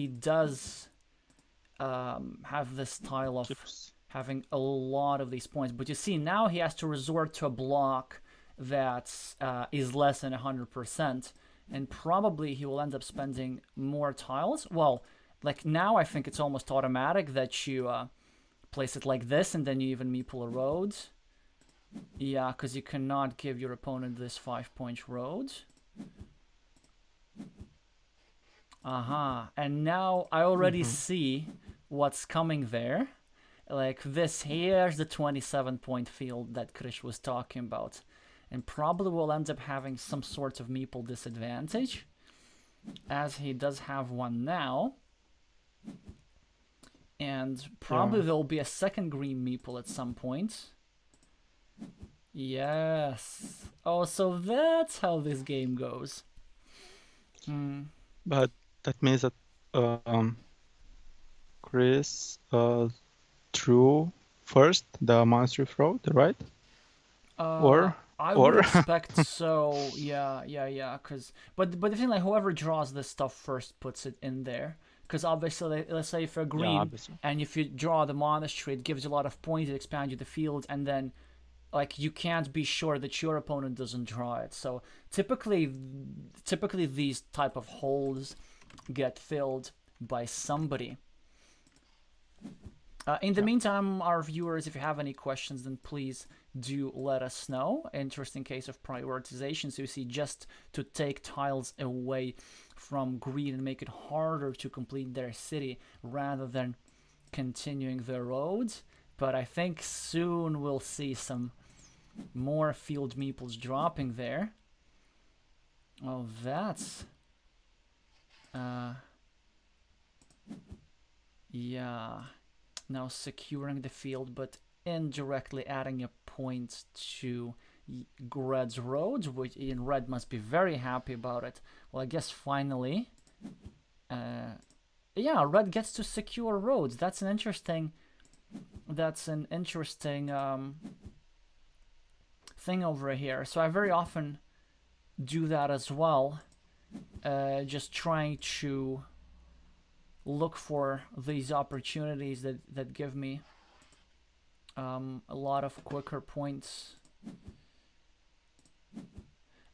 does have this style of having a lot of these points. But you see, now he has to resort to a block that is less than 100%, and probably he will end up spending more tiles. Well, like now I think it's almost automatic that you place it like this and then you even meeple a road. Yeah, because you cannot give your opponent this 5-point road. And now I already see what's coming there. Like this, here's the 27-point field that Krish was talking about. And probably will end up having some sort of meeple disadvantage, as he does have one now. And probably there'll be a second green meeple at some point. Yes. Oh, so that's how this game goes. But that means that Chris drew first the monastery road, right? I would expect so. Yeah. But the thing, like, whoever draws this stuff first puts it in there. Because obviously, let's say if you're green and if you draw the monastery, it gives you a lot of points, it expands you the field, and then like you can't be sure that your opponent doesn't draw it. So typically these type of holes get filled by somebody. In the meantime, our viewers, if you have any questions, then please do let us know. Interesting case of prioritization. So you see, just to take tiles away from green and make it harder to complete their city rather than continuing the roads. But I think soon we'll see some more field meeples dropping there. Oh, that's... yeah. Now securing the field, but indirectly adding a point to red's roads, which in red must be very happy about it. Well, I guess finally... yeah, red gets to secure roads. That's an interesting... thing over here. So I very often do that as well, just trying to look for these opportunities that give me a lot of quicker points.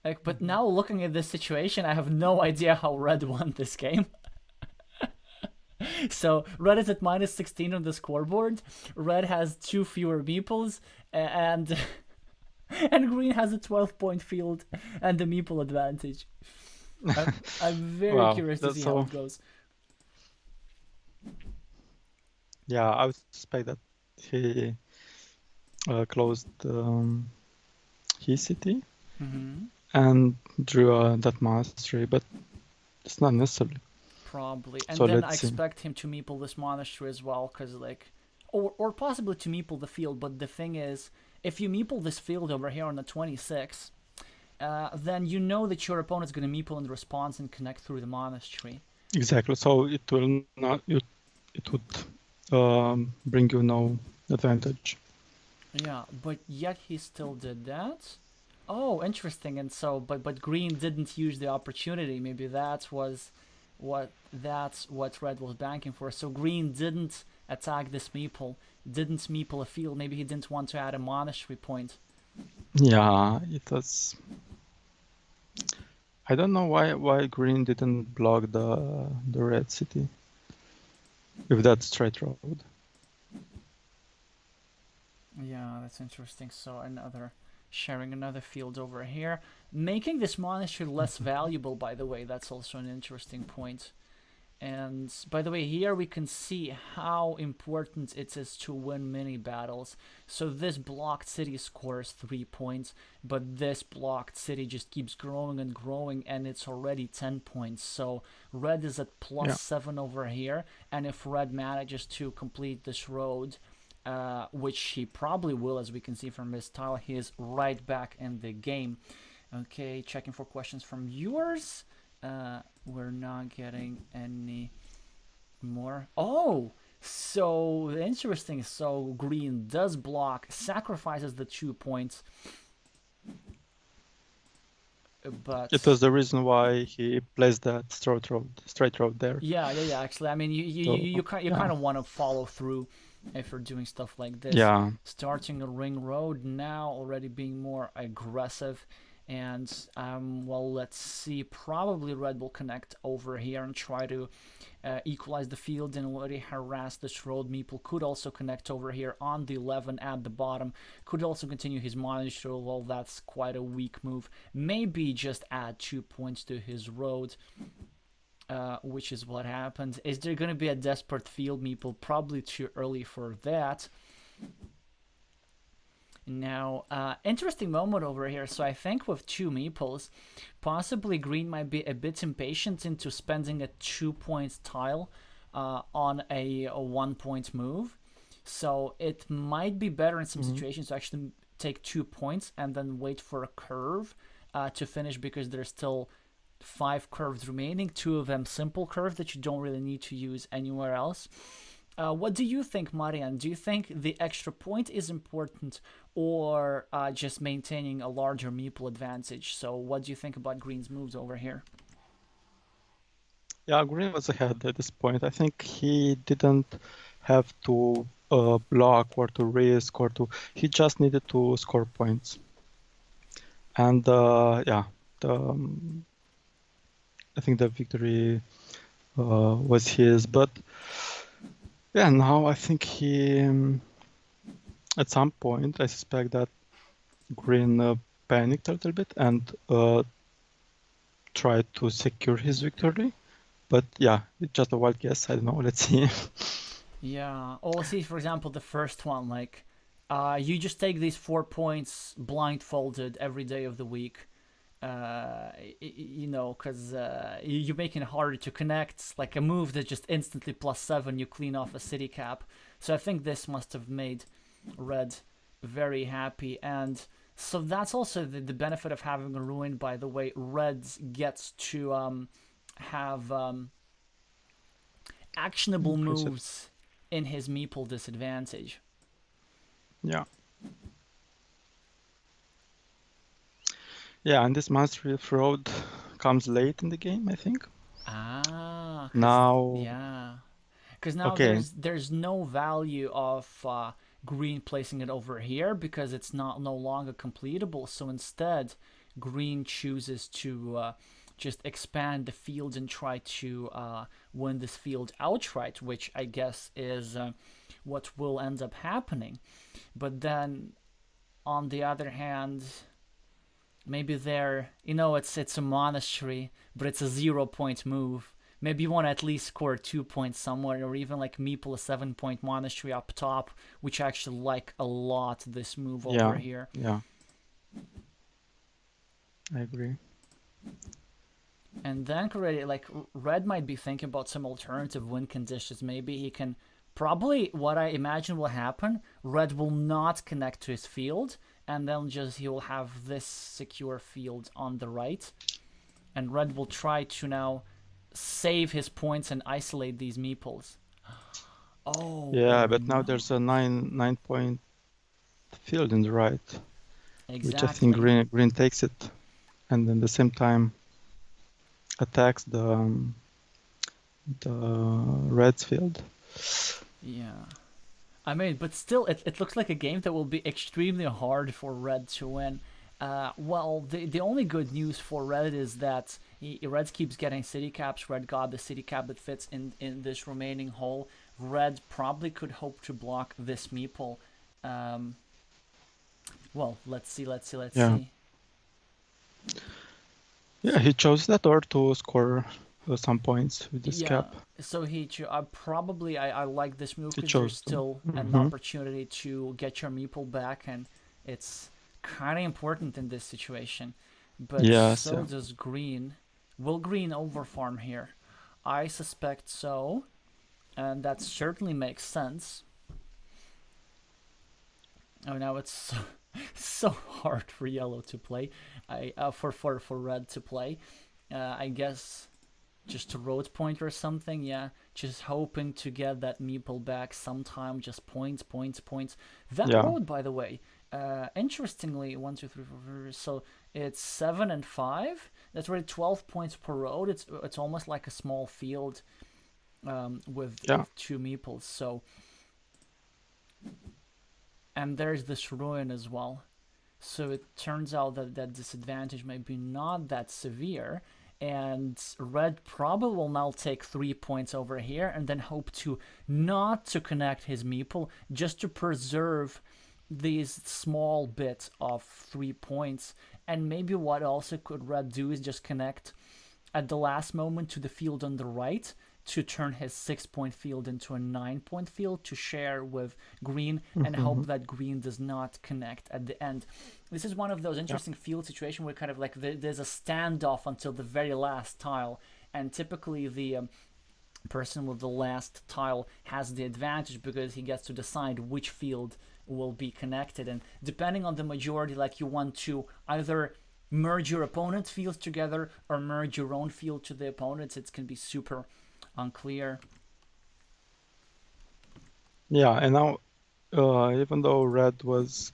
Like, but Mhm. now looking at this situation, I have no idea how Red won this game. So Red is at minus 16 on the scoreboard. Red has two fewer meeples, and and Green has a 12-point field and the meeple advantage. I'm very Wow, curious to that's see how so. it goes. Yeah, I would suspect that he closed his city Hmm. and drew that monastery, but it's not necessarily. Probably, and So then I let's see. expect him to meeple this monastery as well, because like, or possibly to meeple the field. But the thing is, if you meeple this field over here on the 26, then you know that your opponent's going to meeple in response and connect through the monastery. Exactly. So it will not. It would bring you no advantage. Yeah, but yet he still did that. Oh, interesting. And so, but Green didn't use the opportunity. Maybe that's what Red was banking for. So Green didn't attack this meeple, didn't meeple a field. Maybe he didn't want to add a monastery point. Yeah, it was. I don't know why Green didn't block the red city with that straight road. Yeah, that's interesting. So another sharing another field over here, making this monastery less valuable. By the way, that's also an interesting point. And by the way, here we can see how important it is to win mini battles. So this blocked city scores 3 points, but this blocked city just keeps growing and growing, and it's already 10 points. So red is at plus Yeah. 7 over here, and if red manages to complete this road, which he probably will, as we can see from his tile, he is right back in the game. Okay, checking for questions from viewers. We're not getting any more. Oh, so interesting. So green does block, sacrifices the 2 points, It but was the reason why he placed that straight road there. yeah. Actually, I mean, So you yeah, kind of want to follow through if you're doing stuff like this. yeah, Starting a ring road now, already being more aggressive. And well, let's see. Probably red will connect over here and try to equalize the field and already harass this road. Meeple could also connect over here on the 11 at the bottom. Could also continue his monastery, well, that's quite a weak move. Maybe just add 2 points to his road. Which is what happened. Is there going to be a desperate field meeple? Probably too early for that. Now, interesting moment over here. So I think with 2 meeples, possibly green might be a bit impatient into spending a 2 point tile on a 1 point move. So it might be better in some mhm. situations to actually take 2 points and then wait for a curve to finish, because there's still 5 curves remaining, 2 of them simple curves that you don't really need to use anywhere else. What do you think, Marian? Do you think the extra point is important, or just maintaining a larger meeple advantage? So what do you think about Green's moves over here? Yeah, Green was ahead at this point. I think he didn't have to block or to risk or to. He just needed to score points. And yeah, the, I think the victory was his. But yeah, now I think he, at some point, I suspect that Green panicked a little bit and tried to secure his victory. But yeah, it's just a wild guess. I don't know. Let's see. Yeah. Well, see, for example, the first one, like, you just take these 4 points blindfolded every day of the week. Because you're making it harder to connect. Like a move that just instantly plus 7, you clean off a city cap. So I think this must have made red very happy. And so that's also the benefit of having a ruin, by the way. Red gets to have actionable Increase it. moves in his meeple disadvantage. Yeah. Yeah, and this mastery of road comes late in the game, I think. Ah, because Now, yeah, because now okay, there's no value of green placing it over here because it's not no longer completable. So instead, green chooses to just expand the field and try to win this field outright, which I guess is what will end up happening. But then, on the other hand, maybe it's a monastery, but it's a 0-point move. Maybe you want to at least score 2 points somewhere, or even like Meeple, a 7-point monastery up top, which I actually like a lot, this move over here. Yeah, I agree. And then Red might be thinking about some alternative win conditions. Maybe he can, probably what I imagine will happen, Red will not connect to his field, and then he will have this secure field on the right. And Red will try to now save his points and isolate these meeples. Oh. Yeah, but now there's a 9-point field in the right. Exactly. Which I think green takes it. And then at the same time attacks the red's field. Yeah. I mean, but still, it looks like a game that will be extremely hard for Red to win. Well, the only good news for Red is that Red keeps getting city caps. Red got the city cap that fits in this remaining hole. Red probably could hope to block this meeple. Well, let's see. Yeah, he chose that or to score some points with this cap. So I like this move because there's still an opportunity to get your meeple back, and it's kind of important in this situation. But does green. Will green overfarm here? I suspect so, and that certainly makes sense. Oh, now it's so hard for yellow to play. For red to play. I guess just a road point or something. Yeah, just hoping to get that meeple back sometime. Just points. That road, by the way, interestingly, 1, 2, 3, 4, 5. So it's 7 and 5. That's already 12 points per road. It's almost like a small field with 2 meeples. So, and there's this ruin as well. So it turns out that disadvantage may be not that severe, and Red probably will now take 3 points over here and then hope to not to connect his meeple, just to preserve these small bit of 3 points. And maybe what also could Red do is just connect at the last moment to the field on the right to turn his 6-point field into a 9-point field to share with green, and hope that green does not connect at the end. This is one of those interesting field situations where kind of like there's a standoff until the very last tile, and typically the person with the last tile has the advantage because he gets to decide which field will be connected. And depending on the majority, like, you want to either merge your opponent's fields together or merge your own field to the opponent's. It can be super unclear. Yeah, and now even though red was,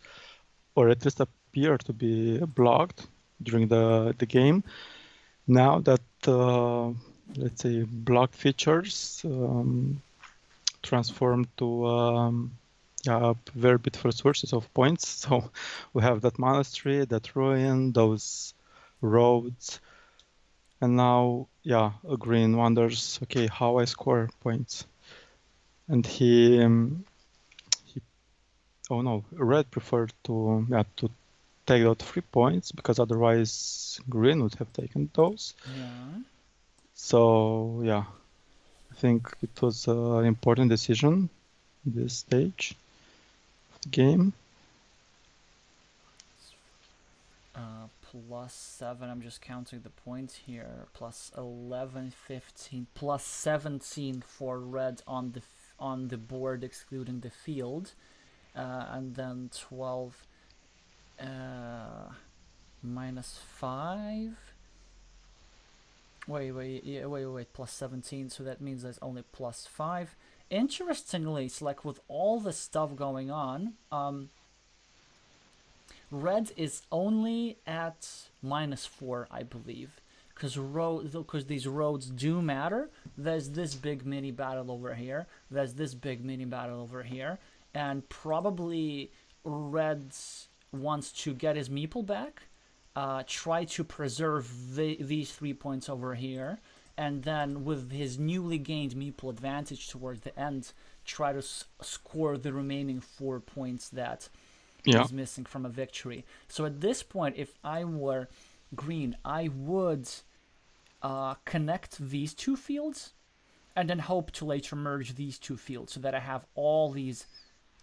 or at least appeared to be, blocked during the game, now that let's say block features transformed to very beautiful sources of points. So we have that monastery, that ruin, those roads, and now green wonders, okay, how I score points. And red preferred to take out 3 points because otherwise green would have taken those. So I think it was an important decision this stage of the game. +7, I'm just counting the points here. +11, 15, +17 for red on the board, excluding the field, and then 12 -5. Wait, +17, so that means there's only +5. Interestingly, it's like with all the stuff going on, red is only at -4, I believe, because these roads do matter. There's this big mini battle over here. There's this big mini battle over here, and probably red wants to get his meeple back, try to preserve these 3 points over here, and then with his newly gained meeple advantage towards the end, try to score the remaining 4 points that Yeah, he's missing from a victory. So at this point, if I were green, I would connect these two fields and then hope to later merge these two fields so that I have all these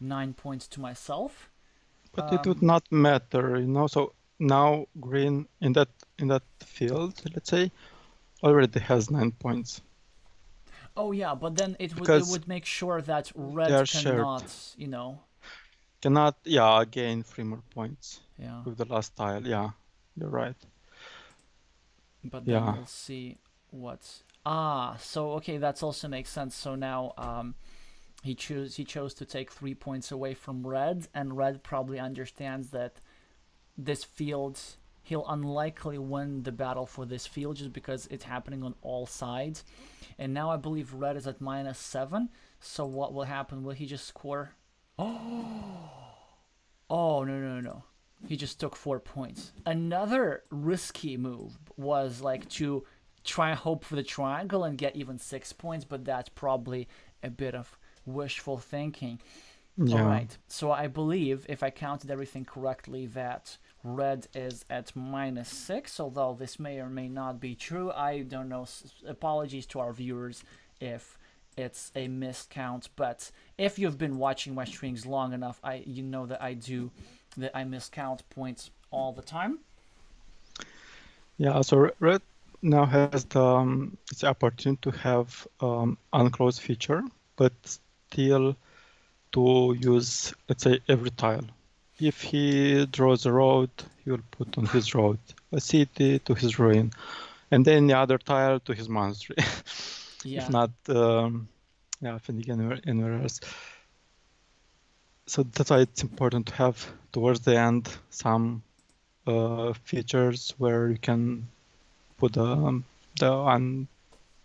9 points to myself. but it would not matter, you know. So now green in that field, let's say, already has 9 points Oh yeah, but then it because would make sure that they are red shared. cannot, Cannot, yeah, gain 3 more points yeah. with the last tile. Yeah, you're right. But then Yeah, we'll see what. So okay, that also makes sense. So now he chose to take 3 points away from red, and red probably understands that this field he'll unlikely win the battle for this field just because it's happening on all sides. And now I believe red is at -7. So what will happen? Will he just score? Oh no. He just took 4 points. Another risky move was like to try and hope for the triangle and get even 6 points, but that's probably a bit of wishful thinking. All yeah, right. So I believe, if I counted everything correctly, that red is at -6, although this may or may not be true. I don't know. Apologies to our viewers if it's a miscount, but if you've been watching my streams long enough, you know that I miscount points all the time. yeah. So red now has the opportunity to have unclosed feature, but still to use, let's say, every tile. If he draws a road, he will put on his road a city to his ruin, and then the other tile to his monastery. Yeah. If not, finding anywhere else. So that's why it's important to have towards the end some features where you can put the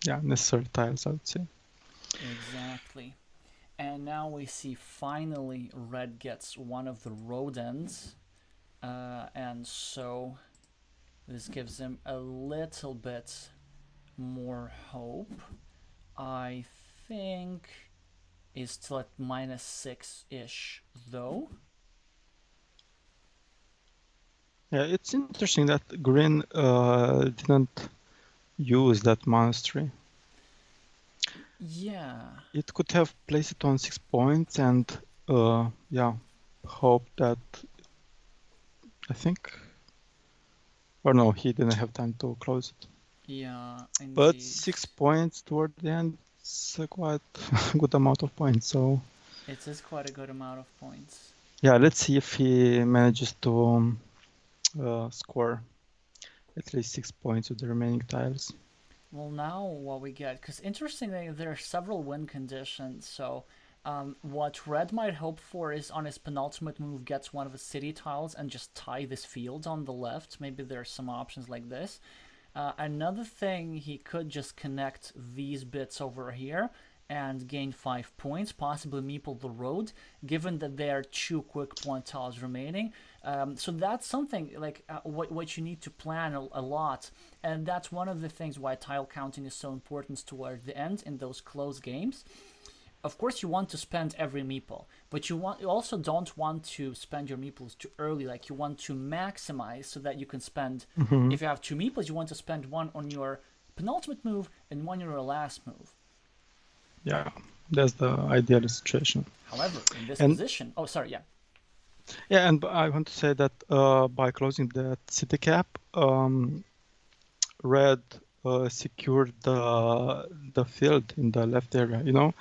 necessary tiles, I would say. Exactly. And now we see finally red gets one of the road ends, and so this gives him a little bit more hope. I think is still at -6-ish though. Yeah, it's interesting that green didn't use that monastery. Yeah. It could have placed it on 6 points and hope that, I think, or no, he didn't have time to close it. Yeah, indeed. But 6 points toward the end is a quite good amount of points. So it is quite a good amount of points. yeah, let's see if he manages to score at least 6 points with the remaining tiles. Well, now what we get, because interestingly, there are several win conditions. So, what red might hope for is on his penultimate move, gets one of his city tiles and just tie this field on the left. Maybe there are some options like this. Another thing, he could just connect these bits over here and gain 5 points, possibly meeple the road, given that there are 2 quick point tiles remaining. So that's something like what you need to plan a lot, and that's one of the things why tile counting is so important toward the end in those close games. Of course, you want to spend every meeple, but you also don't want to spend your meeples too early. Like, you want to maximize so that you can spend. If you have 2 meeples, you want to spend one on your penultimate move and one on your last move. Yeah, that's the ideal situation. However, in this position, Yeah, and I want to say that by closing that city cap, red secured the field in the left area, you know,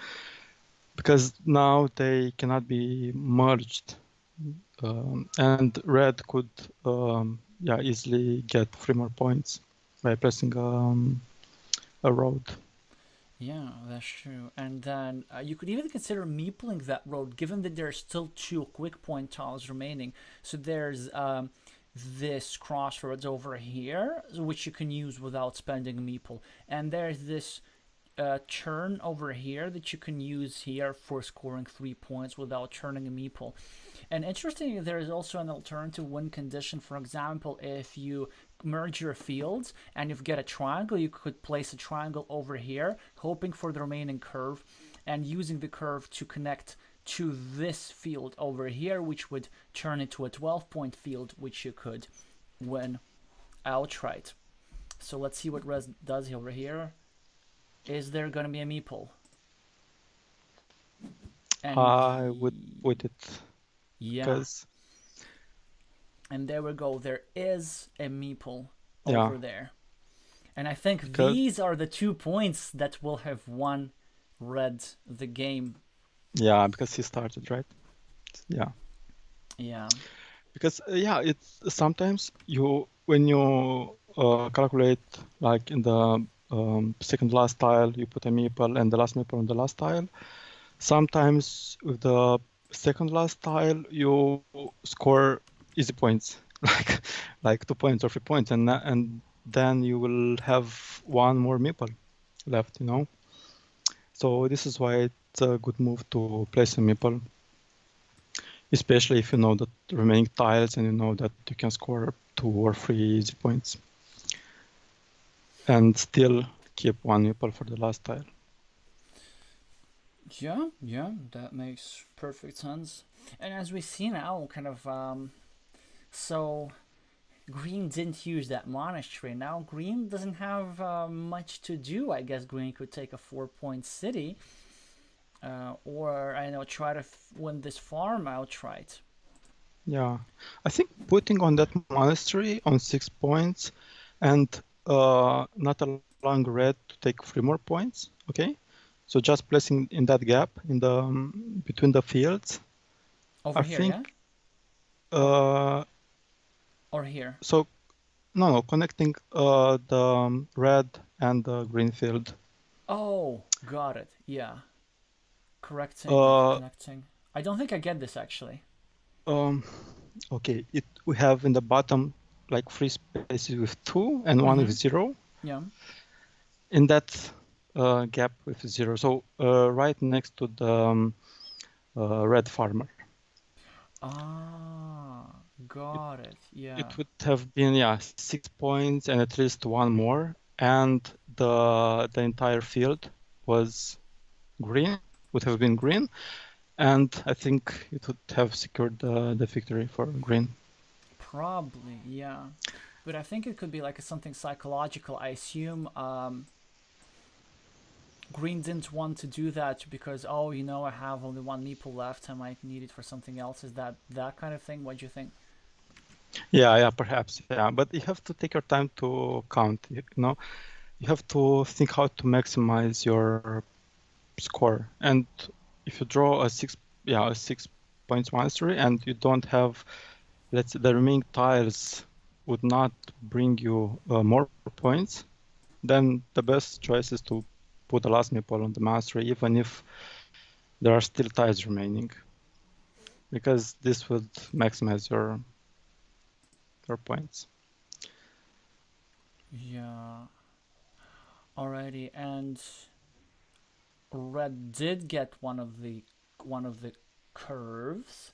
because now they cannot be merged, and red could easily get 3 more points by pressing a road. Yeah, that's true. And then you could even consider meepling that road, given that there are still 2 quick point tiles remaining. So there's this crossroads over here, which you can use without spending a meeple. And there's this turn over here that you can use here for scoring 3 points without turning a meeple. And interestingly, there is also an alternative win condition. For example, if you merge your fields and you get a triangle, you could place a triangle over here, hoping for the remaining curve, and using the curve to connect to this field over here, which would turn into a 12-point field, which you could win outright. So let's see what Rez does over here. Is there going to be a meeple? And I would put it yeah. because And there we go. There is a meeple yeah, over there. And I think because these are the 2 points that will have won Red the game. yeah, because he started, right? Yeah. Yeah. Because yeah, it's sometimes you when you calculate like in the second last tile, you put a meeple and the last meeple on the last tile. Sometimes with the second last tile, you score easy points, like 2 points or 3 points, and then you will have one more meeple left, you know. So this is why it's a good move to place a meeple, especially if you know the remaining tiles and you know that you can score 2 or 3 easy points and still keep one meeple for the last tile. Yeah, that makes perfect sense. And as we see now, kind of, so Green didn't use that monastery. Now Green doesn't have much to do. I guess Green could take a 4-point city, or I know try to win this farm outright. Yeah, I think putting on that monastery on 6 points and not allowing red to take 3 more points. Okay, so just placing in that gap in the between the fields. Over I here, think yeah? Or here? so. No, connecting the red and the green field. Oh, got it. Yeah, correcting, like Uh, connecting. I don't think I get this actually. um, okay. We have in the bottom like 3 spaces with 2 and one with Mm-hmm. 0. Yeah. In that gap with 0. So right next to the red farmer. Ah, It, got it. Yeah. it would have been, yeah, 6 points and at least one more. And the entire field was green, would have been green. And I think it would have secured the victory for green. Probably, yeah. But I think it could be like something psychological. I assume Green didn't want to do that because, oh, I have only one meeple left. I might need it for something else. Is that kind of thing? What do you think? Yeah, perhaps. Yeah, but you have to take your time to count. You have to think how to maximize your score. And if you draw a 6 points monastery and you don't have, let's say, the remaining tiles would not bring you more points, then the best choice is to put the last meeple on the monastery, even if there are still tiles remaining, because this would maximize your points. Yeah. Alrighty, and Red did get one of the curves.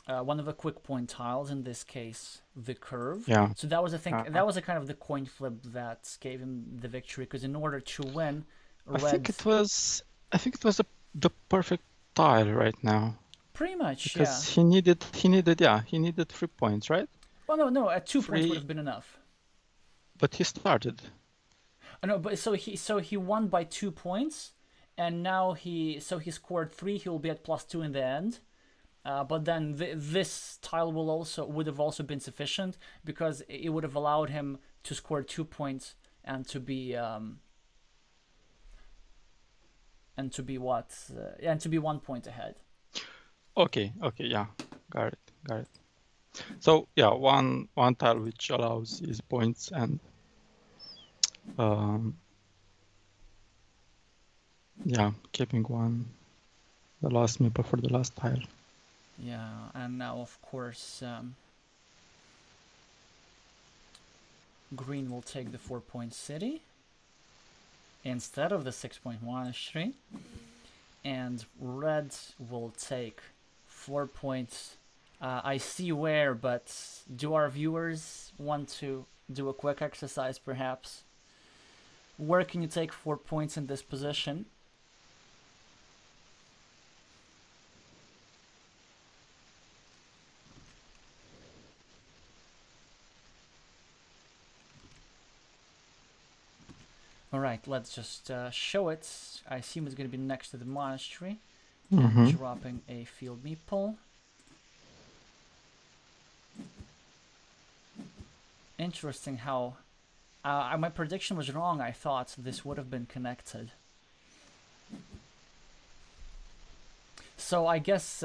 One of the quick point tiles, in this case, the curve. Yeah. So that was that was a kind of the coin flip that gave him the victory. Because in order to win, I think Red it was the perfect tile right now, pretty much, yeah. because he needed 3 points, right? Well, no, at 2 points would 3, have been enough. but he started. No, but so he won by 2 points, and now he scored 3. He will be at +2 in the end. But then this tile would have also been sufficient because it would have allowed him to score 2 points and to be what and to be 1 point ahead. Okay, yeah, got it. So yeah, one tile which allows his points and keeping the last meeple for the last tile. Yeah, and now of course Green will take the 4-point city, instead of the 6-point monastery. And red will take 4 points. I see where, but do our viewers want to do a quick exercise perhaps? Where can you take 4 points in this position? Alright, let's just show it. I assume it's going to be next to the monastery. And dropping a field meeple. Interesting how my prediction was wrong. I thought this would have been connected. So I guess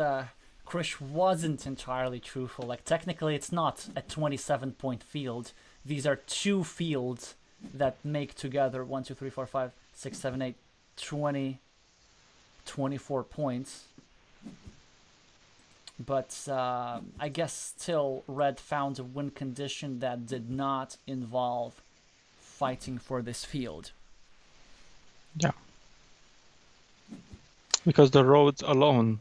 Krish wasn't entirely truthful. Like technically it's not a 27-point field. These are two fields that make together 1, 2, 3, 4, 5, 6, 7, 8, 20, 24 points. But I guess still red found a win condition that did not involve fighting for this field. Yeah. Because the roads alone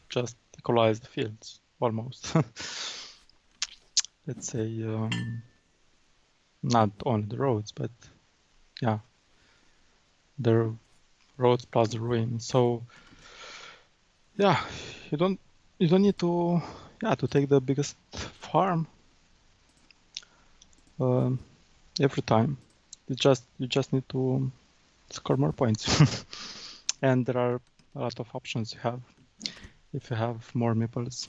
just equalize the fields, almost. Let's say, not only the roads, but yeah, the roads plus the ruin. So yeah, you don't need to take the biggest farm every time. You just need to score more points. And there are a lot of options you have if you have more meeples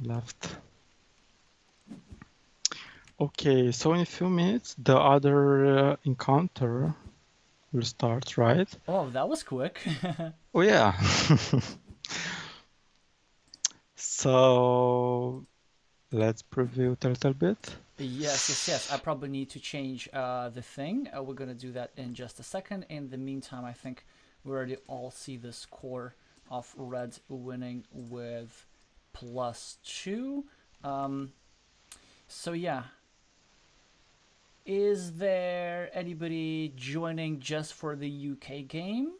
left. Okay, so in a few minutes the other encounter will start, right? Oh, that was quick. Oh yeah. So let's preview it a little bit. Yes. I probably need to change the thing. We're gonna do that in just a second. In the meantime, I think we already all see the score of red winning with +2. So yeah. Is there anybody joining just for the UK game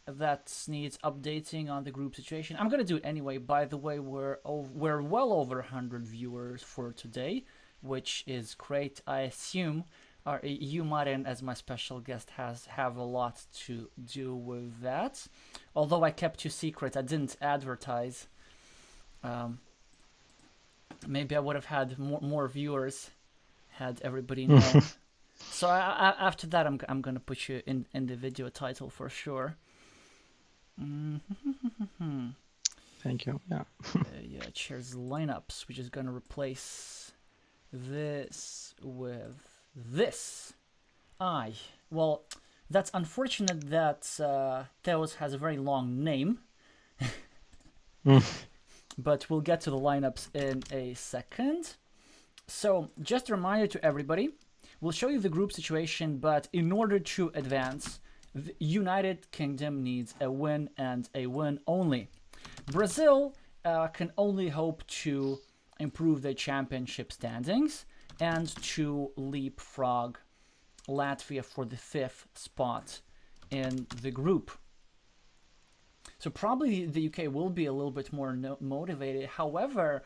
that needs updating on the group situation? I'm gonna do it anyway. By the way, we're well over 100 viewers for today, which is great. I assume you, Marian, as my special guest, have a lot to do with that. Although I kept you secret, I didn't advertise. Maybe I would have had more viewers had everybody known. So after that, I'm gonna put you in the video title for sure. Thank you. Yeah. Yeah, cheers lineups. We're just gonna replace this with this. Well, that's unfortunate that Theos has a very long name. But we'll get to the lineups in a second. So, just a reminder to everybody, we'll show you the group situation, but in order to advance, the United Kingdom needs a win and a win only. Brazil can only hope to improve their championship standings and to leapfrog Latvia for the 5th spot in the group. So probably the UK will be a little bit more motivated. However,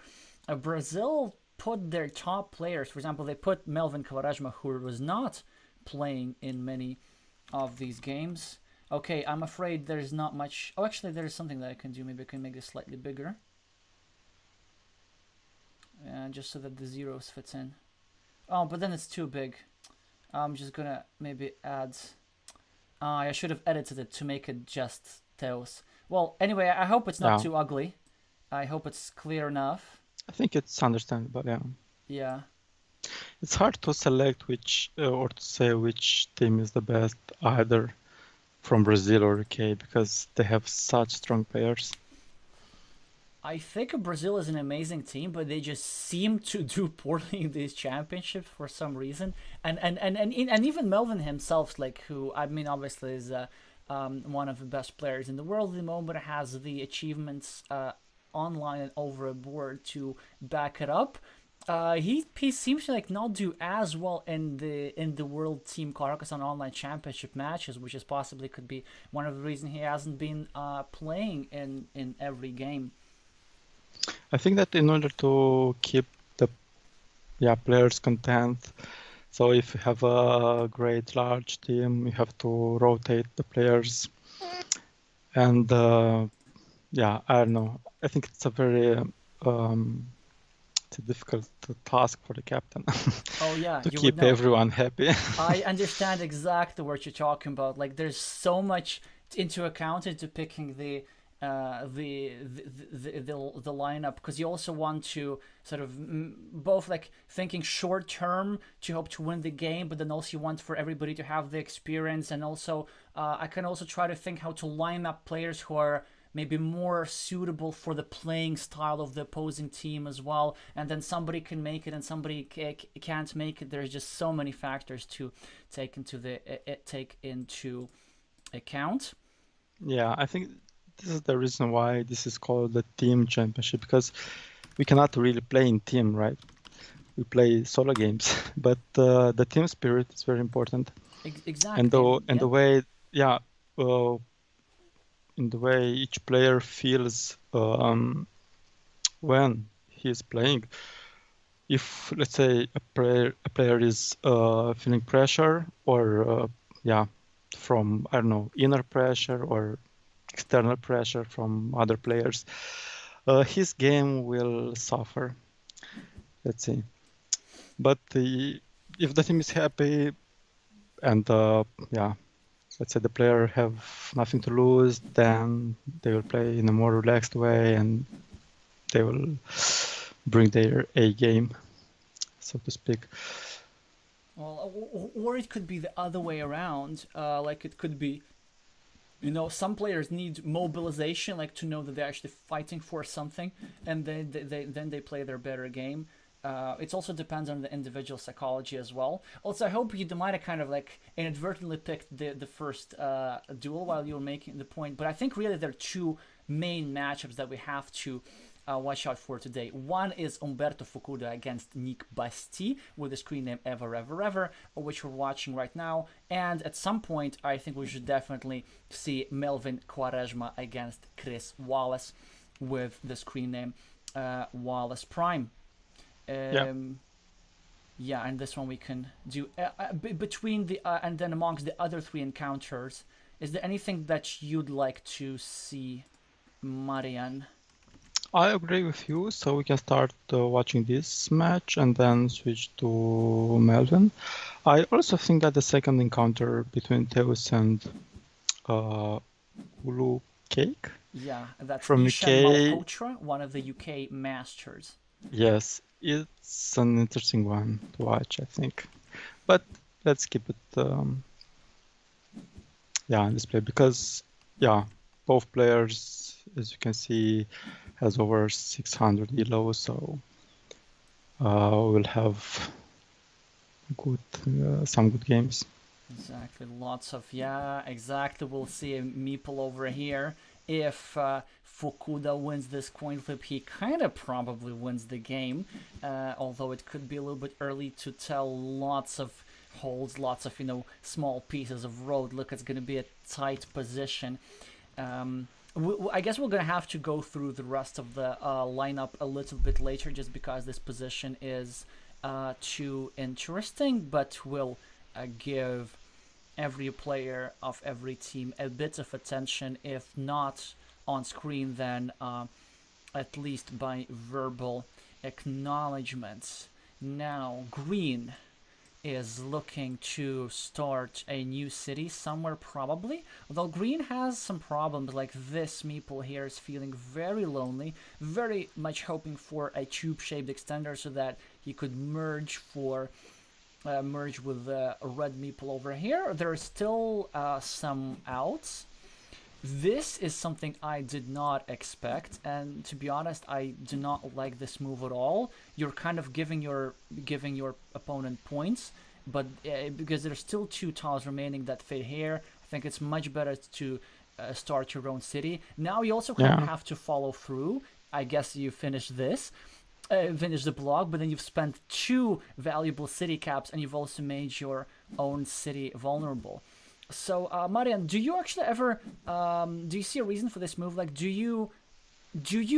Brazil put their top players, for example, they put Melvin Kvarajma, who was not playing in many of these games. Okay, I'm afraid there's not much. Oh, actually, there's something that I can do. Maybe I can make this slightly bigger. Just so that the zeros fits in. Oh, but then it's too big. I'm just gonna maybe add... I should have edited it to make it just Theos. Well, anyway, I hope it's not too ugly. I hope it's clear enough. I think it's understandable, yeah. Yeah. It's hard to select which, or to say which team is the best, either from Brazil or UK, because they have such strong players. I think Brazil is an amazing team, but they just seem to do poorly in these championships for some reason. And even Melvin himself, like, who, I mean, obviously is one of the best players in the world at the moment, has the achievements online and over a board to back it up. He seems to like not do as well in the World Team Carcassonne Online Championship matches, which is possibly could be one of the reasons he hasn't been playing in every game. I think that in order to keep the players content, so if you have a great large team, you have to rotate the players, and I don't know. I think it's a very it's a difficult task for the captain Oh yeah, to you would keep know. everyone happy. I understand exactly what you're talking about. Like, there's so much into account into picking the lineup, because you also want to sort of both like thinking short term to hope to win the game, but then also you want for everybody to have the experience, and also I can also try to think how to line up players who are maybe more suitable for the playing style of the opposing team as well, and then somebody can make it and somebody can't make it. There's just so many factors to take into account. Yeah, I think this is the reason why this is called the team championship, because we cannot really play in team, right? We play solo games, but the team spirit is very important. And Exactly, the and and yeah. the way, uh, in the way each player feels when he's playing. If let's say a player is feeling pressure, or from, I don't know, inner pressure or external pressure from other players, his game will suffer. Let's see. But if the team is happy, and yeah, let's say the player have nothing to lose, then they will play in a more relaxed way, and they will bring their A game, so to speak. Well, or it could be the other way around. Like, it could be, some players need mobilization, like to know that they're actually fighting for something, and then they play their better game. It also depends on the individual psychology as well. Also, I hope you might have kind of like inadvertently picked the first duel while you were making the point, but I think really there are two main matchups that we have to watch out for today. One is Umberto Fukuda against Nick Basti with the screen name Ever Ever Ever, which we're watching right now. And at some point, I think we should definitely see Melvin Quaresma against Chris Wallace with the screen name Wallace Prime. Yeah. Yeah, and this one we can do between the and then amongst the other three encounters. Is there anything that you'd like to see, Marian? I agree with you, so we can start watching this match and then switch to Melvin. I also think that the second encounter between Teus and Ulu Cake Yeah, that's from Ishan UK, Malhotra, one of the UK masters. yes, it's an interesting one to watch, I think. But let's keep it on display, because both players, as you can see, has over 600 elo, so we'll have some good games. Exactly, lots of, yeah, exactly. We'll see a meeple over here. If Fukuda wins this coin flip, he kind of probably wins the game. Although it could be a little bit early to tell. Lots of holes, lots of small pieces of road. Look, it's going to be a tight position. I guess we're gonna have to go through the rest of the lineup a little bit later, just because this position is too interesting. But we'll give every player of every team a bit of attention, if not on screen, then at least by verbal acknowledgments. Now, green is looking to start a new city somewhere, probably. Although green has some problems, like this meeple here is feeling very lonely, very much hoping for a tube-shaped extender so that he could merge with a red meeple over here. There are still some outs. This is something I did not expect, and to be honest, I do not like this move at all. You're kind of giving your opponent points, but because there's still two tiles remaining that fit here, I think it's much better to start your own city. Now you also kind of Yeah, have to follow through. I guess you finish this. finish the block, but then you've spent 2 valuable city caps, and you've also made your own city vulnerable. So, Marian, do you actually ever do you see a reason for this move? Like, do you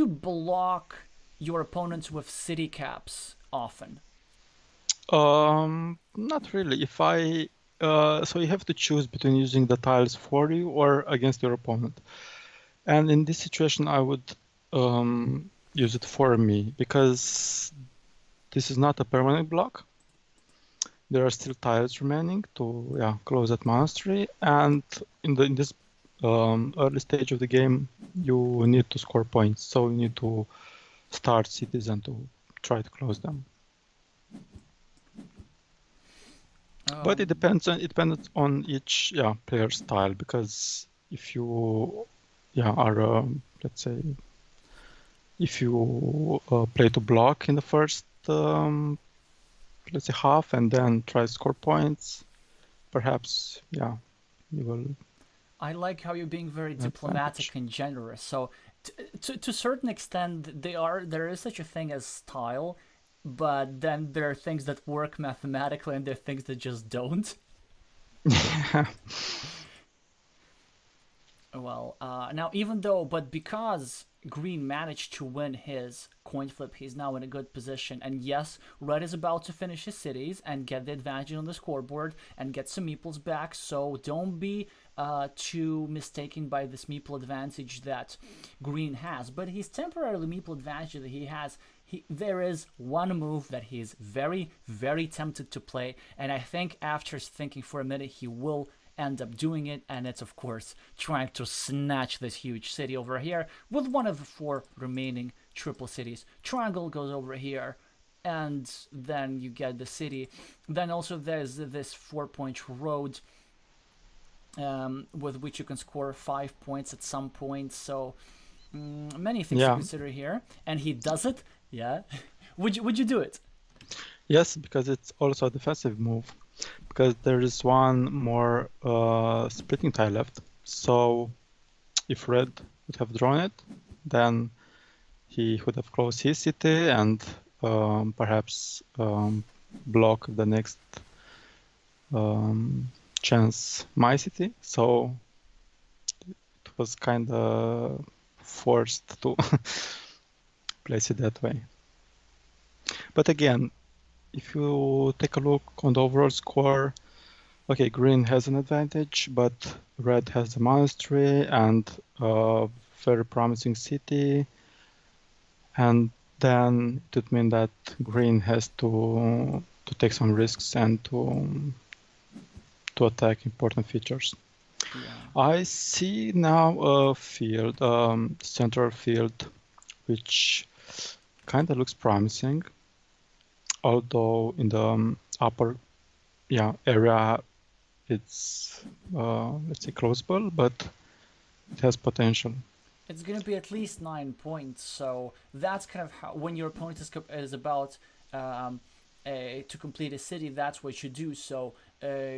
block your opponents with city caps often? Not really. If I so you have to choose between using the tiles for you or against your opponent. And in this situation, I would use it for me because this is not a permanent block. There are still tiles remaining to close that monastery, and in this early stage of the game, you need to score points. So you need to start cities and to try to close them. But it depends on each player's style, because if you are let's say if you play to block in the first let's say half and then try to score points, perhaps you will. I like how you're being very diplomatic and generous. So, to a certain extent, there is such a thing as style, but then there are things that work mathematically, and there are things that just don't. Well, now but because Green managed to win his coin flip, he's now in a good position. And yes, Red is about to finish his cities and get the advantage on the scoreboard and get some meeples back. So don't be too mistaken by this meeple advantage that Green has. But his temporarily meeple advantage that he has, there is one move that he's very, very tempted to play. And I think after thinking for a minute, he will end up doing it, and it's of course trying to snatch this huge city over here with one of the 4 remaining triple cities. Triangle goes over here, and then you get the city. Then also there's this 4-point road with which you can score 5 points at some point. So many things to consider here, and he does it. Yeah. Would you do it? Yes, because it's also a defensive move. Because there is one more splitting tile left. So if Red would have drawn it, then he would have closed his city and perhaps block the next chance my city. So it was kind of forced to place it that way. But again, if you take a look on the overall score, okay, Green has an advantage, but Red has a monastery and a very promising city. And then it would mean that Green has to take some risks and to attack important features. Yeah. I see now a field, central field, which kind of looks promising. Although in the upper area it's let's say closable, but it has potential. It's going to be at least 9 points, so that's kind of how, when your opponent is about to complete a city, that's what you do. So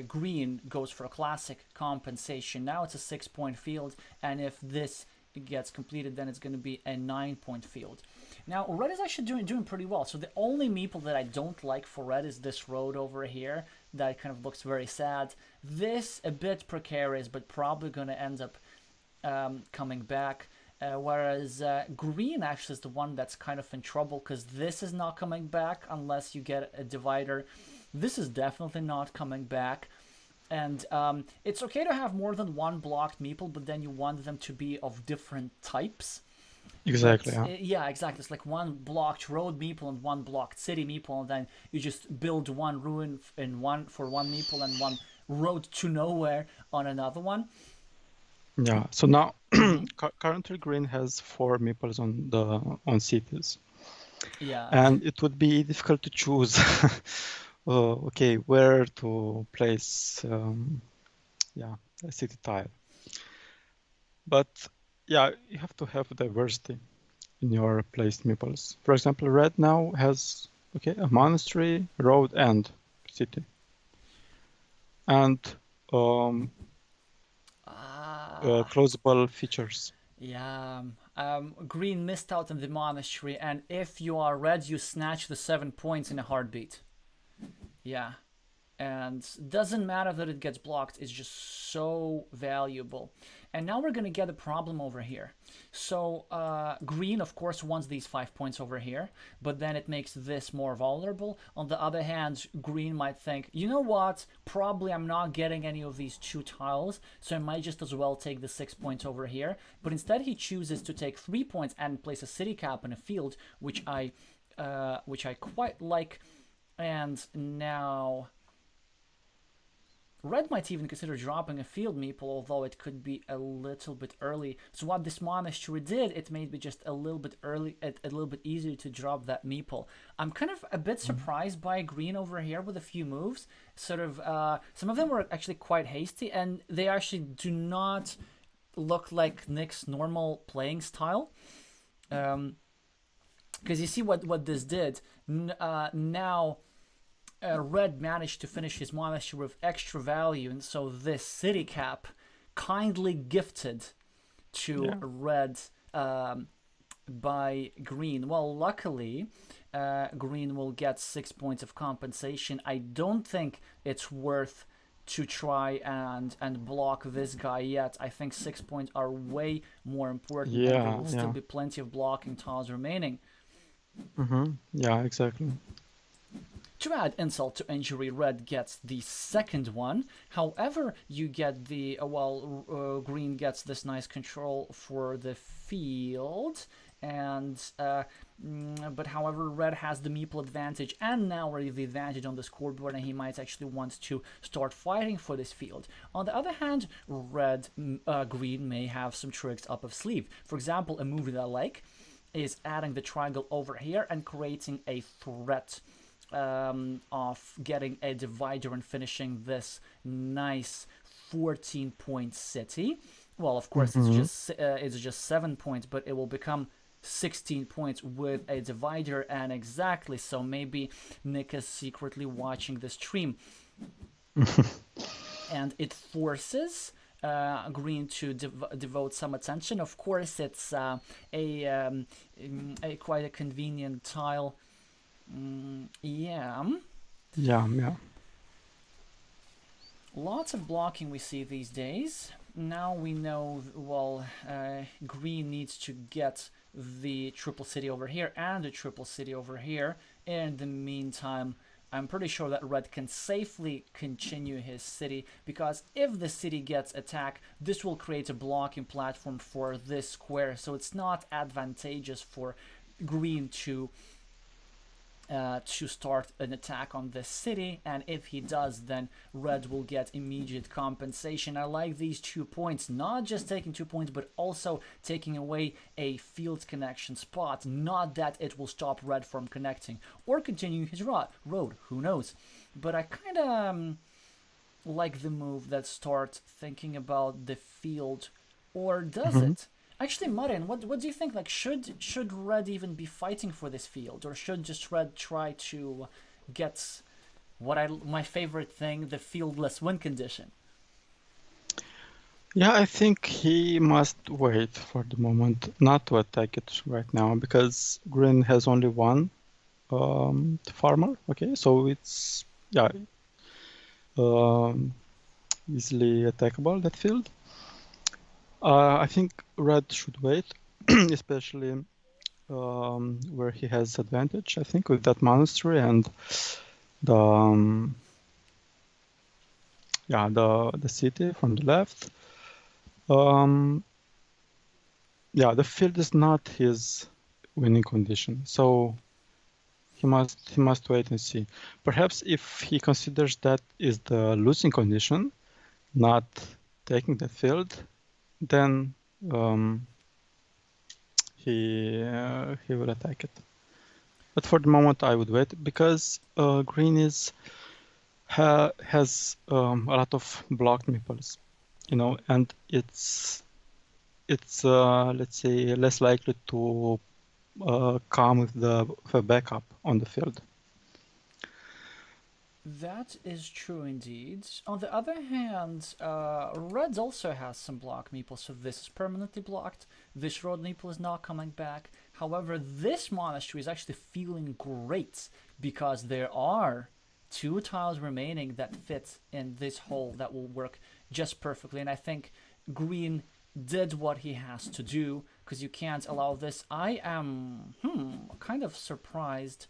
Green goes for a classic compensation. Now it's a 6-point field, and if this gets completed, then it's going to be a 9-point field. Now, Red is actually doing pretty well. So the only meeple that I don't like for Red is this road over here. That kind of looks very sad. This, a bit precarious, but probably going to end up coming back. Whereas Green actually is the one that's kind of in trouble, because this is not coming back unless you get a divider. This is definitely not coming back. And it's okay to have more than one blocked meeple, but then you want them to be of different types. Exactly. Yeah, exactly. It's like one blocked road meeple and one blocked city meeple, and then you just build one ruin for one meeple and one road to nowhere on another one. Yeah. So now, currently, Green has 4 meeples on cities. Yeah. And it would be difficult to choose. Okay, where to place a city tile. But yeah, you have to have diversity in your placed meeples. For example, Red now has a monastery, road, and city. And closable features. Yeah, green missed out on the monastery, and if you are red, you snatch the 7 points in a heartbeat. Yeah, and doesn't matter that it gets blocked, it's just so valuable. And now we're gonna get a problem over here. So green of course wants these 5 points over here, but then it makes this more vulnerable. On the other hand, green might think, you know what, probably I'm not getting any of these 2 tiles, so I might just as well take the 6 points over here. But instead he chooses to take 3 points and place a city cap in a field, which I quite like. And now red might even consider dropping a field meeple, although it could be a little bit early. So what this monastery did, it made me just a little bit early, a little bit easier to drop that meeple. I'm kind of a bit surprised by green over here with a few moves. Sort of, some of them were actually quite hasty, and they actually do not look like Nick's normal playing style. Because you see what this did. Now red managed to finish his monastery with extra value, and so this city cap kindly gifted to red by green. Well, luckily, green will get 6 points of compensation. I don't think it's worth to try and block this guy yet. I think 6 points are way more important, and there will still be plenty of blocking tiles remaining. Yeah, exactly. To add insult to injury, red gets the second one. However, you get the green gets this nice control for the field, and but however, red has the meeple advantage and now already the advantage on the scoreboard, and he might actually want to start fighting for this field. On the other hand, green may have some tricks up of sleeve. For example, a move that I like is adding the triangle over here and creating a threat of getting a divider and finishing this nice 14-point city. Well, of course, it's just 7 points, but it will become 16 points with a divider, and exactly so. Maybe Nick is secretly watching the stream, and it forces green to devote some attention. Of course, it's a quite a convenient tile. Yeah. Lots of blocking we see these days. Now we know, well, green needs to get the triple city over here and the triple city over here. In the meantime, I'm pretty sure that red can safely continue his city, because if the city gets attacked, this will create a blocking platform for this square, so it's not advantageous for green to start an attack on this city, and if he does, then red will get immediate compensation. I like these 2 points, not just taking 2 points, but also taking away a field connection spot. Not that it will stop red from connecting or continuing his road, who knows. But I kind of like the move that starts thinking about the field, or does it? Actually, Marian, what do you think? Like, should red even be fighting for this field, or should just red try to get my favorite thing, the fieldless win condition? Yeah, I think he must wait for the moment, not to attack it right now, because green has only one farmer. Okay, so it's easily attackable, that field. I think red should wait, especially where he has advantage, I think, with that monastery and the city from the left. The field is not his winning condition, so he must wait and see. Perhaps if he considers that is the losing condition, not taking the field, then he will attack it. But for the moment, I would wait, because green has a lot of blocked meeples, and it's let's say less likely to come with a backup on the field. That is true indeed. On the other hand, Red also has some block meeples, so this is permanently blocked. This road meeple is not coming back. However, this monastery is actually feeling great because there are two tiles remaining that fit in this hole that will work just perfectly. And I think Green did what he has to do because you can't allow this. I am kind of surprised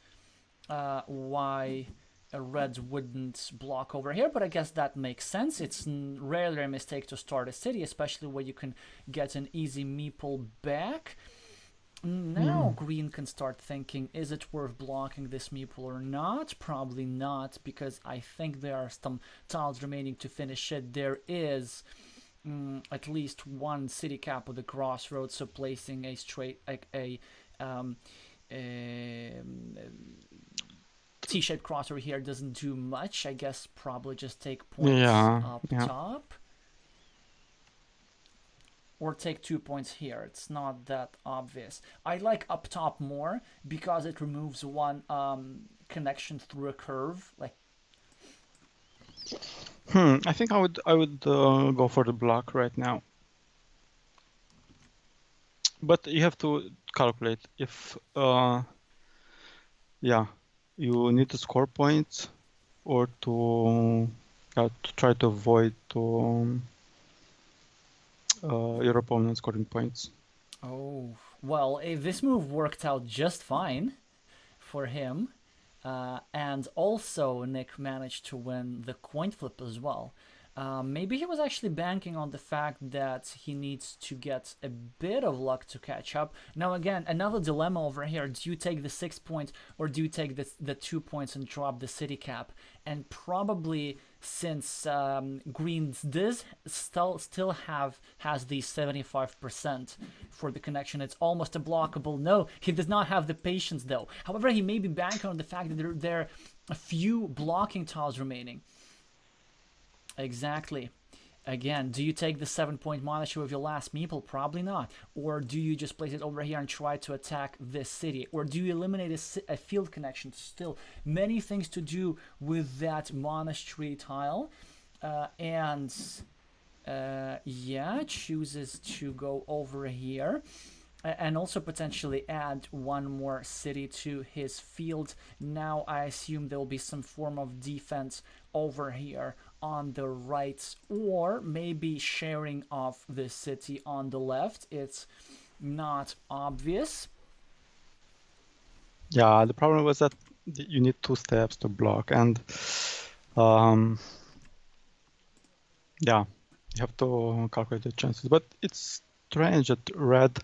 why a Red wouldn't block over here, but I guess that makes sense. It's rarely a mistake to start a city, especially where you can get an easy meeple back. Now Green can start thinking, is it worth blocking this meeple or not? Probably not, because I think there are some tiles remaining to finish it. There is at least one city cap with a crossroads, so placing a straight, like a T-shaped crossover here doesn't do much. I guess probably just take points up top. Or take 2 points here. It's not that obvious. I like up top more because it removes one connection through a curve. Like, I think I would go for the block right now. But you have to calculate if you need to score points or to try to avoid your opponent scoring points. oh, well, this move worked out just fine for him. And also, Nick managed to win the coin flip as well. Maybe he was actually banking on the fact that he needs to get a bit of luck to catch up. Now, again, another dilemma over here. Do you take the 6 points or do you take the 2 points and drop the city cap? And probably since Green's this still has the 75% for the connection, it's almost a blockable. No, he does not have the patience though. However, he may be banking on the fact that there are a few blocking tiles remaining. Exactly. Again, do you take the 7-point monastery with your last meeple? Probably not. Or do you just place it over here and try to attack this city? Or do you eliminate a field connection? Still, many things to do with that monastery tile. Chooses to go over here. And also potentially add one more city to his field. Now I assume there will be some form of defense over here on the right, or maybe sharing of the city on the left. It's not obvious. Yeah, the problem was that you need 2 steps to block, and you have to calculate the chances. But it's strange that Red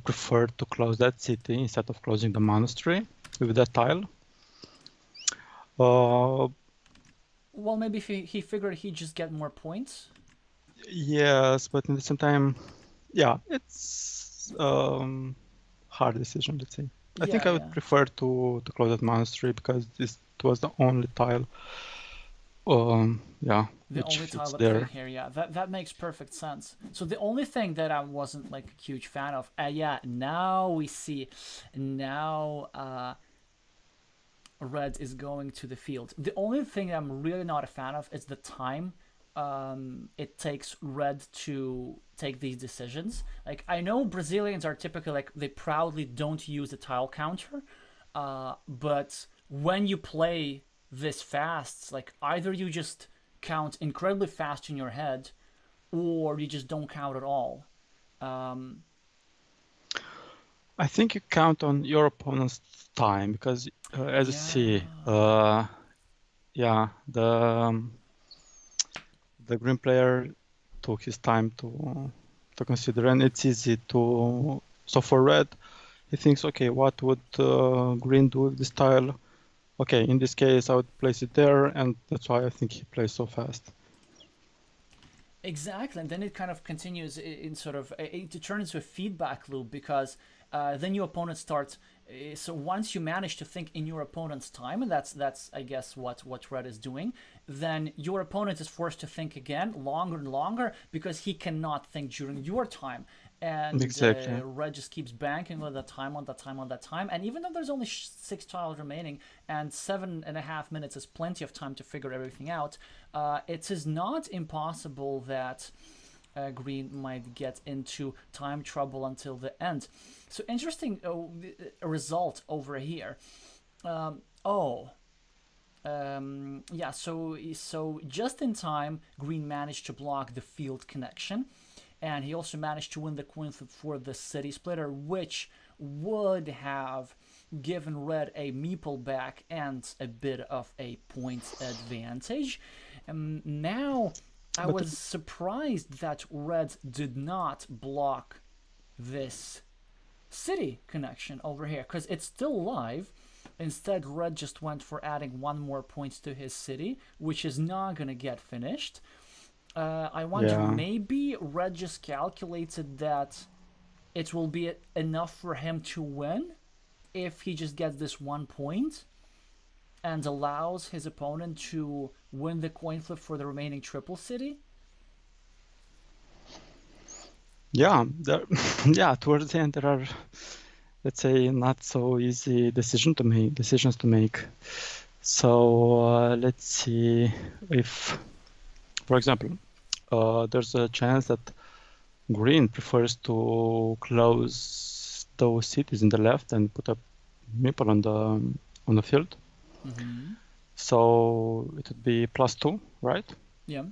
preferred to close that city instead of closing the monastery with that tile. Well, maybe if he figured he'd just get more points. Yes, but at the same time, it's hard decision, let's say. I think I would prefer to close that monastery because this was the only tile. The only tile that there. Here, that makes perfect sense. So the only thing that I wasn't like a huge fan of, now we see, Red is going to the field. The only thing I'm really not a fan of is the time it takes Red to take these decisions. Like, I know Brazilians are typically like, they proudly don't use the tile counter, but when you play this fast, like, either you just count incredibly fast in your head or you just don't count at all. I think you count on your opponent's time because as you see, the green player took his time to consider, and it's easy to. So for Red, he thinks, okay, what would Green do with this tile? Okay, in this case, I would place it there, and that's why I think he plays so fast. Exactly, and then it kind of continues in sort of to turn into a feedback loop because then your opponent starts. So once you manage to think in your opponent's time, and that's I guess what Red is doing, then your opponent is forced to think again longer and longer because he cannot think during your time. and Exactly. red just keeps banking on that time, on that time, on that time. And even though there's only 6 tiles remaining and 7.5 minutes is plenty of time to figure everything out, it is not impossible that green might get into time trouble until the end. So interesting result over here. Oh, yeah, so just in time, green managed to block the field connection, and he also managed to win the coin flip for the city splitter, which would have given red a meeple back and a bit of a points advantage. Now, I But was surprised that red did not block this city connection over here because it's still live. Instead, red just went for adding one more point to his city, which is not going to get finished. I wonder, yeah, maybe red just calculated that it will be enough for him to win if he just gets this 1 point and allows his opponent to win the coin flip for the remaining triple city. yeah, there, yeah. Towards the end, there are, let's say, not so easy decisions to make. So let's see if, for example, there's a chance that green prefers to close those cities in the left and put a meeple on the field. Mm-hmm. So it would be +2, right? Yeah.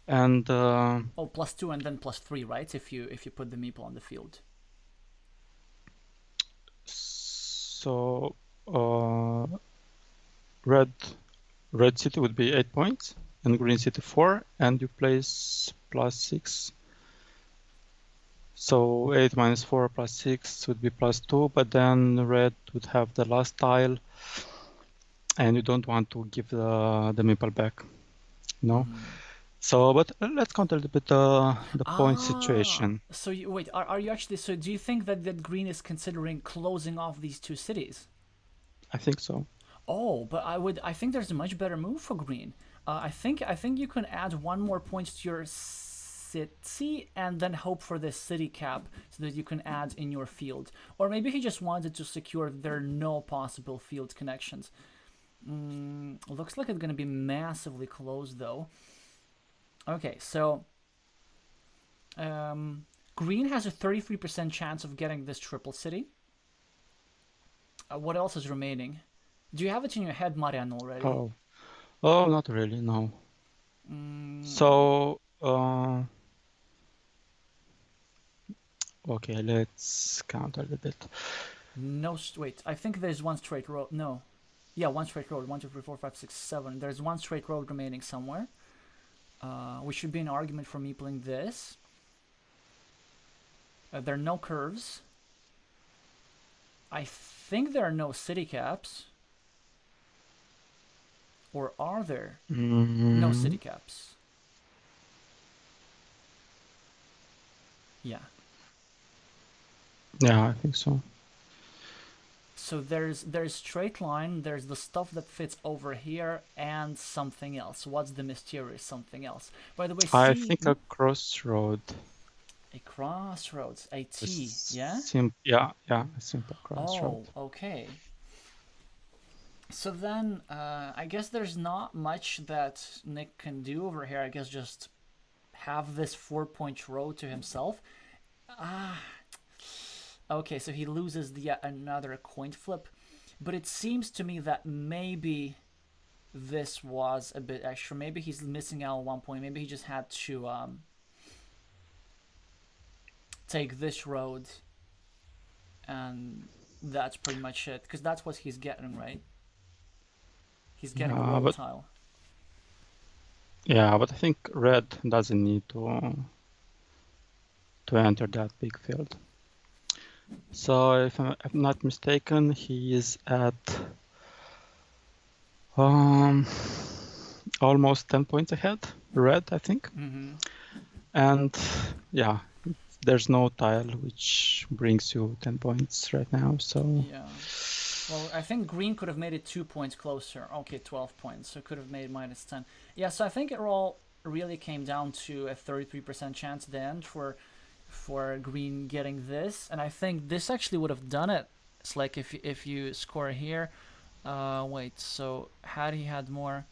And Oh, +2 and then +3, right? If you put the meeple on the field. so red city would be 8 points and green city 4, and you place +6. So 8 minus 4 plus 6 would be +2, but then red would have the last tile, and you don't want to give the meeple back, you know? Mm-hmm. So, but let's count a little bit the point situation. So wait, are you actually? So do you think that green is considering closing off these two cities? I think so. Oh, but I think there's a much better move for green. I think you can add one more point to your city and then hope for the city cap so that you can add in your field. Or maybe he just wanted to secure there are no possible field connections. Looks like it's gonna be massively close though. Okay, so green has a 33% chance of getting this triple city. What else is remaining? Do you have it in your head, Marian, already? Oh, not really, no. So, okay, let's count a little bit. No, wait. I think there's one straight road. No. Yeah, one straight road. 1, 2, 3, 4, 5, 6, 7. There's one straight road remaining somewhere. Which should be an argument for me playing this. There are no curves. I think there are no city caps. Or are there? No city caps. Yeah. Yeah, I think so. So there's straight line, there's the stuff that fits over here, and something else. What's the mysterious something else? By the way, I think a crossroad. A crossroads, a T, yeah? Yeah, a simple crossroad. Oh, okay. So then, I guess there's not much that Nick can do over here. I guess just have this 4-point road to himself. Okay, so he loses yet another coin flip. But it seems to me that maybe this was a bit extra. Maybe he's missing out on 1 point. Maybe he just had to take this road. And that's pretty much it. Because that's what he's getting, right? He's getting a road tile. Yeah, but I think red doesn't need to enter that big field. So if I'm not mistaken, he is at almost 10 points ahead, red, I think. And yeah, there's no tile which brings you 10 points right now, so... Yeah. Well, I think green could have made it 2 points closer. Okay, 12 points, so could have made -10. Yeah, so I think it all really came down to a 33% chance at the end for green getting this, and I think this actually would have done it. It's like if you score here, wait. So had he had more,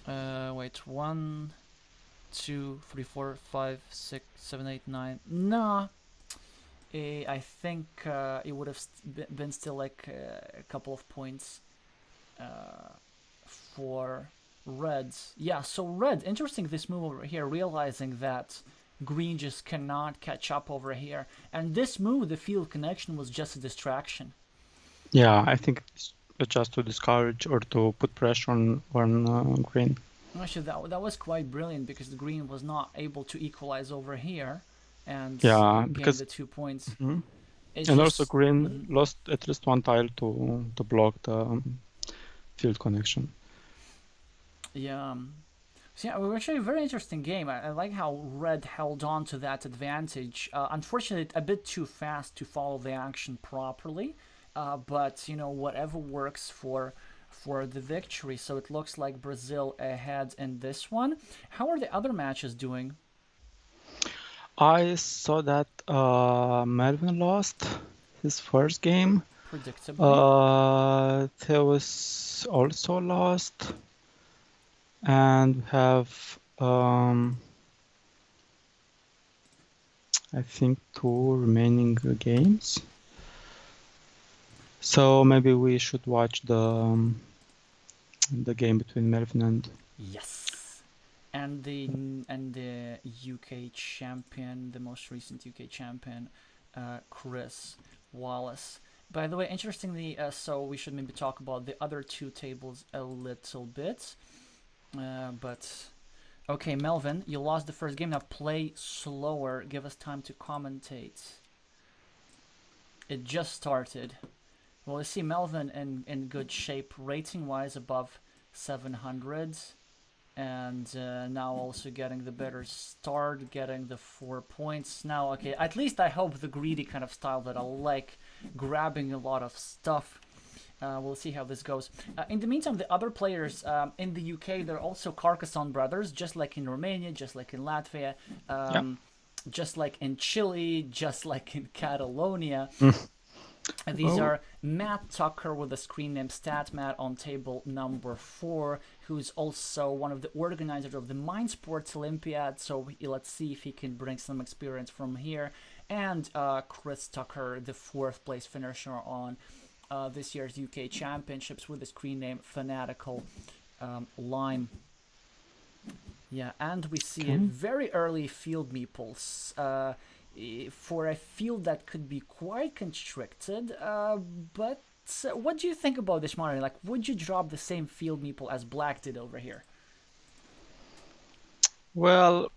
wait, 1, 2, 3, 4, 5, 6, 7, 8, 9. Nah, I think it would have been still like a couple of points for reds. Yeah, so red, interesting this move over here, realizing that green just cannot catch up over here. And this move, the field connection, was just a distraction. Yeah, I think it's just to discourage or to put pressure on green. Actually, that was quite brilliant because the green was not able to equalize over here and Yeah, gain because the 2 points. Mhm. It's and just also green lost at least one tile to block the field connection. yeah. So yeah, it was actually a very interesting game. I like how red held on to that advantage. Unfortunately, a bit too fast to follow the action properly. But you know, whatever works for the victory. So it looks like Brazil ahead in this one. How are the other matches doing? I saw that Melvin lost his first game. Predictably. There was also lost, and we have I think 2 remaining games. So maybe we should watch the game between Melvin and Yes. And the UK champion, the most recent UK champion, Chris Wallace. By the way, interestingly, so we should maybe talk about the other two tables a little bit. But okay, Melvin, you lost the first game. Now play slower. Give us time to commentate. It just started. Well, you see Melvin in good shape, rating-wise above 700, and now also getting the better start, getting the 4 points. Now, okay, at least I hope the greedy kind of style that I like, grabbing a lot of stuff. We'll see how this goes. In the meantime, the other players in the UK, they're also Carcassonne brothers, just like in Romania, just like in Latvia, just like in Chile, just like in Catalonia. And these are Matt Tucker with the screen name StatMatt on table number 4, who's also one of the organizers of the Mind Sports Olympiad. So let's see if he can bring some experience from here. And Chris Tucker, the 4th place finisher on this year's UK Championships with the screen name Fanatical Lime. Yeah, and we see a very early field meeples. For a field that could be quite constricted, but what do you think about this, Marian? Like, would you drop the same field meeple as Black did over here? Well,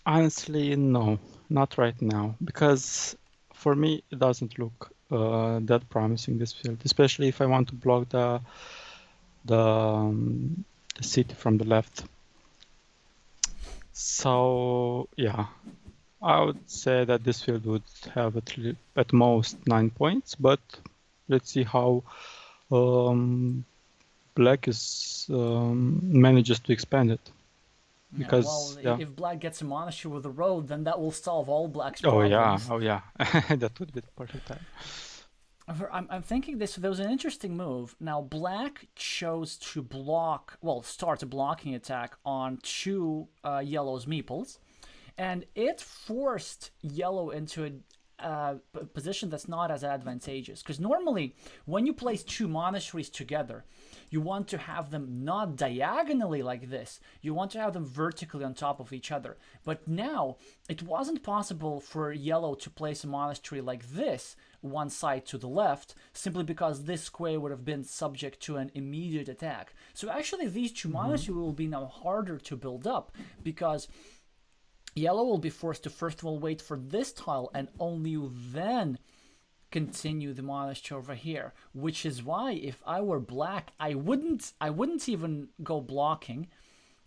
honestly, no, not right now, because for me it doesn't look that promising, this field, especially if I want to block the city from the left. So yeah, I would say that this field would have at most 9 points, but let's see how Black manages to expand it. Because if Black gets a monastery with a road, then that will solve all Black's problems. problems. Oh yeah, that would be the perfect time. I'm thinking this. There was an interesting move. Now Black chose to block, start a blocking attack on 2 Yellow's meeples, and it forced Yellow into a position that's not as advantageous. Because normally, when you place 2 monasteries together, you want to have them not diagonally like this. You want to have them vertically on top of each other. But now, it wasn't possible for Yellow to place a monastery like this, one side to the left, simply because this square would have been subject to an immediate attack. So actually, these 2 monasteries will be now harder to build up, because Yellow will be forced to first of all wait for this tile and only then continue the monastery over here, which is why if I were Black, I wouldn't even go blocking.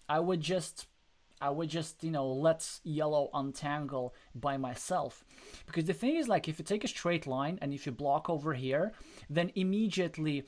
I would just let Yellow untangle by myself. Because the thing is, like, if you take a straight line and if you block over here, then immediately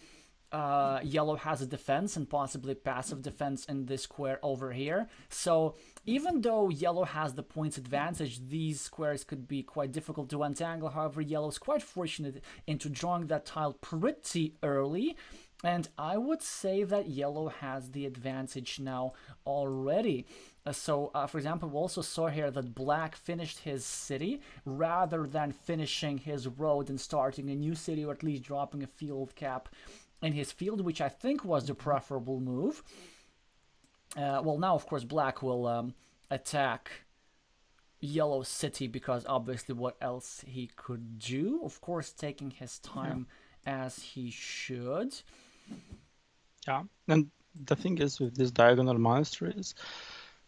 yellow has a defense and possibly passive defense in this square over here. So even though yellow has the points advantage, these squares could be quite difficult to untangle. However, yellow is quite fortunate into drawing that tile pretty early. And I would say that yellow has the advantage now already. For example, we also saw here that black finished his city rather than finishing his road and starting a new city, or at least dropping a field cap in his field, which I think was the preferable move. Well, now, of course, black will attack yellow city, because obviously what else he could do? Of course, taking his time as he should. Yeah, and the thing is with these diagonal monasteries,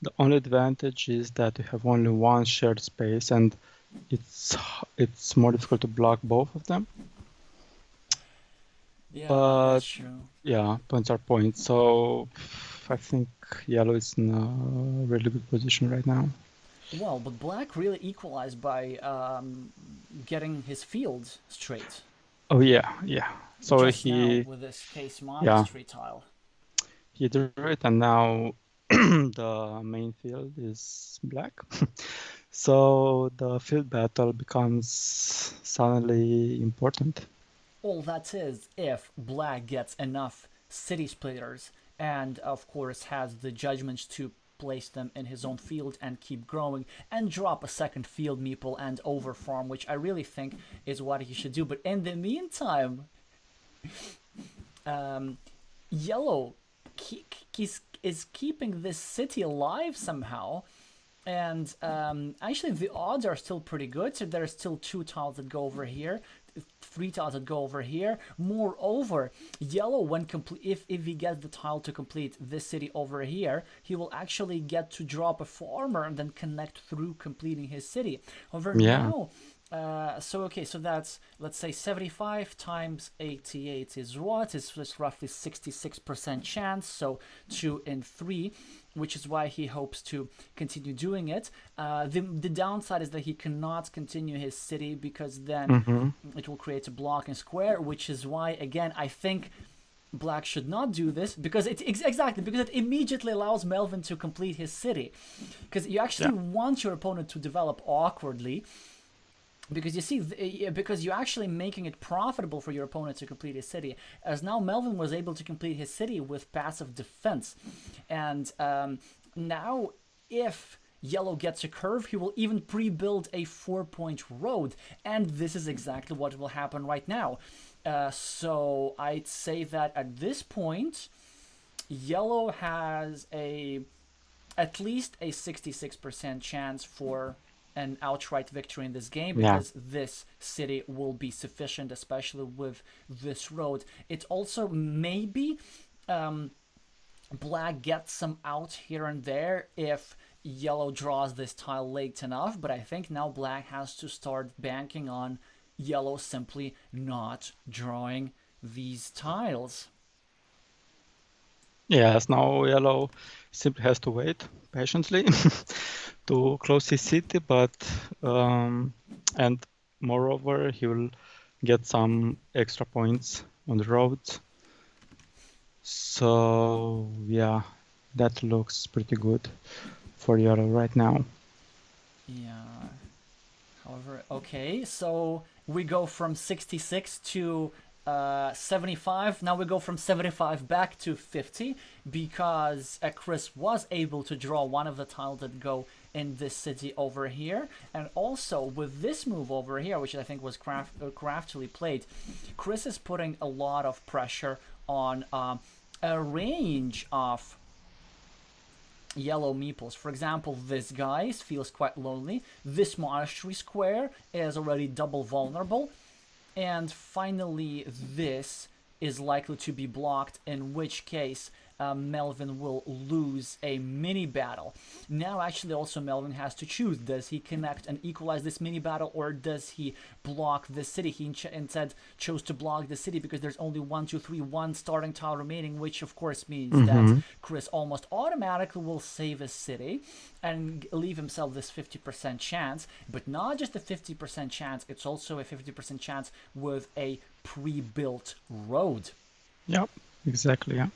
the only advantage is that you have only one shared space, and it's more difficult to block both of them. Yeah, But that's true. yeah, points are points. So I think yellow is in a really good position right now. Well, but black really equalized by getting his field straight. Oh yeah, yeah. So Just now with this case monastery tile. He drew it, and now the main field is black. So the field battle becomes suddenly important. All that is if black gets enough city splitters and, of course, has the judgments to place them in his own field and keep growing and drop a second field meeple and overfarm, which I really think is what he should do. But in the meantime, yellow is keeping this city alive somehow. And actually, the odds are still pretty good. So there are still 2 tiles that go over here, 3 tiles that go over here. Moreover, yellow, when if he gets the tile to complete this city over here, he will actually get to drop a farmer and then connect through completing his city. However, now. So that's, let's say 75 times 88 is what? It's roughly 66% chance, so 2 in 3, which is why he hopes to continue doing it. The downside is that he cannot continue his city, because then it will create a blocking square, which is why, again, I think black should not do this, because it immediately allows Melvin to complete his city, because you actually want your opponent to develop awkwardly. Because you see, because you're actually making it profitable for your opponent to complete his city. As now Melvin was able to complete his city with passive defense. And now if yellow gets a curve, he will even pre-build a 4-point road. And this is exactly what will happen right now. So I'd say that at this point, yellow has at least a 66% chance for an outright victory in this game, because this city will be sufficient, especially with this road. It's also maybe black gets some out here and there if yellow draws this tile late enough, but I think now black has to start banking on yellow simply not drawing these tiles. Yes, now yellow simply has to wait patiently to close his city, but and moreover he will get some extra points on the roads. So yeah, that looks pretty good for yellow right now. Yeah. However, okay, so we go from 66 to 75. Now we go from 75 back to 50, because Chris was able to draw one of the tiles that go in this city over here. And also with this move over here, which I think was craftily played, Chris is putting a lot of pressure on a range of yellow meeples. For example, this guy feels quite lonely. This monastery square is already double vulnerable. And finally, this is likely to be blocked, in which case Melvin will lose a mini battle. Now, actually, also Melvin has to choose. Does he connect and equalize this mini battle, or does he block the city? He instead chose to block the city, because there's only 1 starting tile remaining, which of course means that Chris almost automatically will save his city and leave himself this 50% chance. But not just a 50% chance, it's also a 50% chance with a pre-built road. Yeah, exactly. Yeah.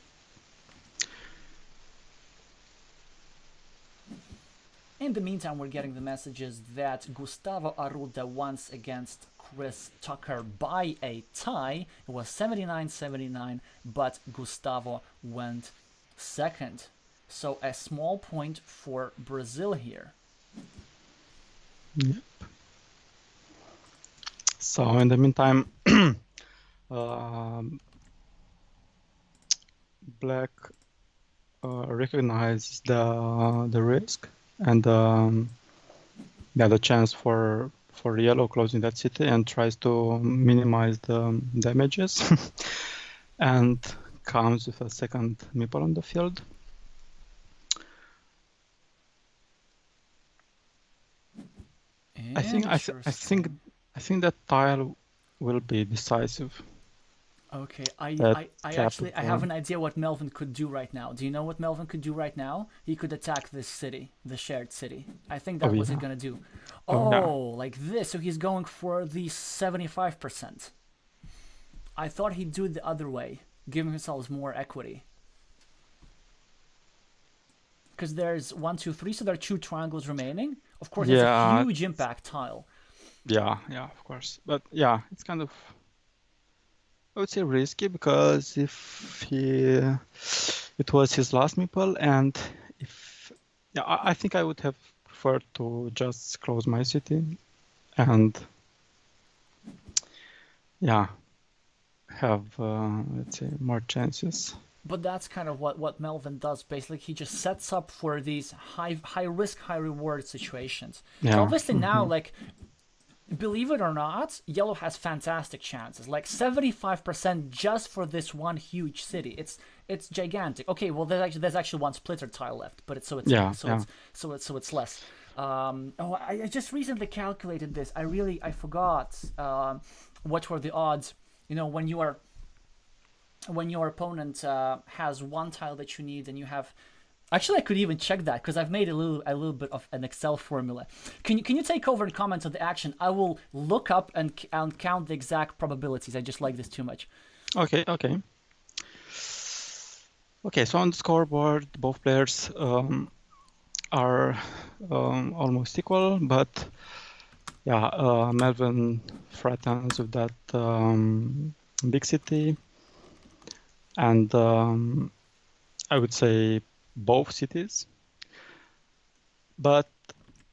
In the meantime, we're getting the messages that Gustavo Arruda won against Chris Tucker by a tie. It was 79-79, but Gustavo went second. So a small point for Brazil here. Yep. So in the meantime, Black recognizes the risk and the chance for Yellow closing that city and tries to minimize the damages and comes with a second meeple on the field. I think that tile will be decisive. Okay, I actually I have an idea what Melvin could do right now. Do you know what Melvin could do right now? He could attack this city, the shared city. I think that was he's gonna do. Like this. So he's going for the 75%. I thought he'd do it the other way, giving himself more equity. Because there's 1, 2, 3, so there are 2 triangles remaining. Of course, it's a huge impact tile. Yeah, of course. But yeah, it's kind of, I would say, risky because if it was his last meeple, and I think I would have preferred to just close my city and have let's say more chances. But that's kind of what Melvin does. Basically, he just sets up for these high risk, high reward situations. Yeah. Obviously now, like, believe it or not, Yellow has fantastic chances. Like 75% just for this one huge city. It's gigantic. Okay, well there's actually one splitter tile left, but it's less. I just recently calculated this. I forgot what were the odds. You know, when your opponent has one tile that you need, and you have. Actually, I could even check that because I've made a little bit of an Excel formula. Can you take over and comment on the action? I will look up and count the exact probabilities. I just like this too much. Okay. So on the scoreboard, both players are almost equal, but Melvin threatens with that big city, and I would say both cities. But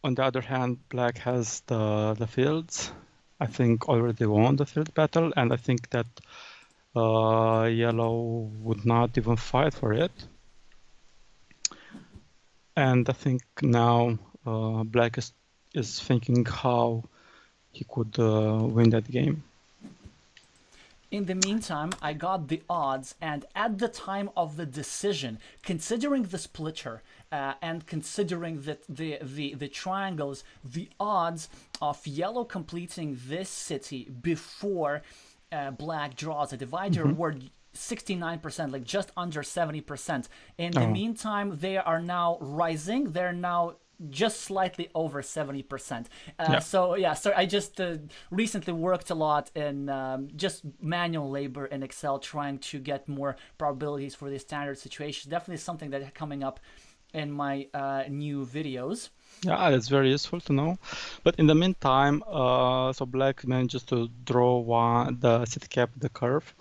on the other hand, Black has the fields. I think already won the field battle, and I think that Yellow would not even fight for it. And I think now Black is thinking how he could win that game. In the meantime, I got the odds, and at the time of the decision, considering the splitter and considering that the triangles, the odds of Yellow completing this city before Black draws a divider were 69%, like just under 70%. In the meantime, they are now rising. They're now just slightly over 70%. So I just recently worked a lot in just manual labor in Excel, trying to get more probabilities for the standard situation. Definitely something that is coming up in my new videos. Yeah, that's very useful to know. But in the meantime, so Black manages to draw the city cap, the curve,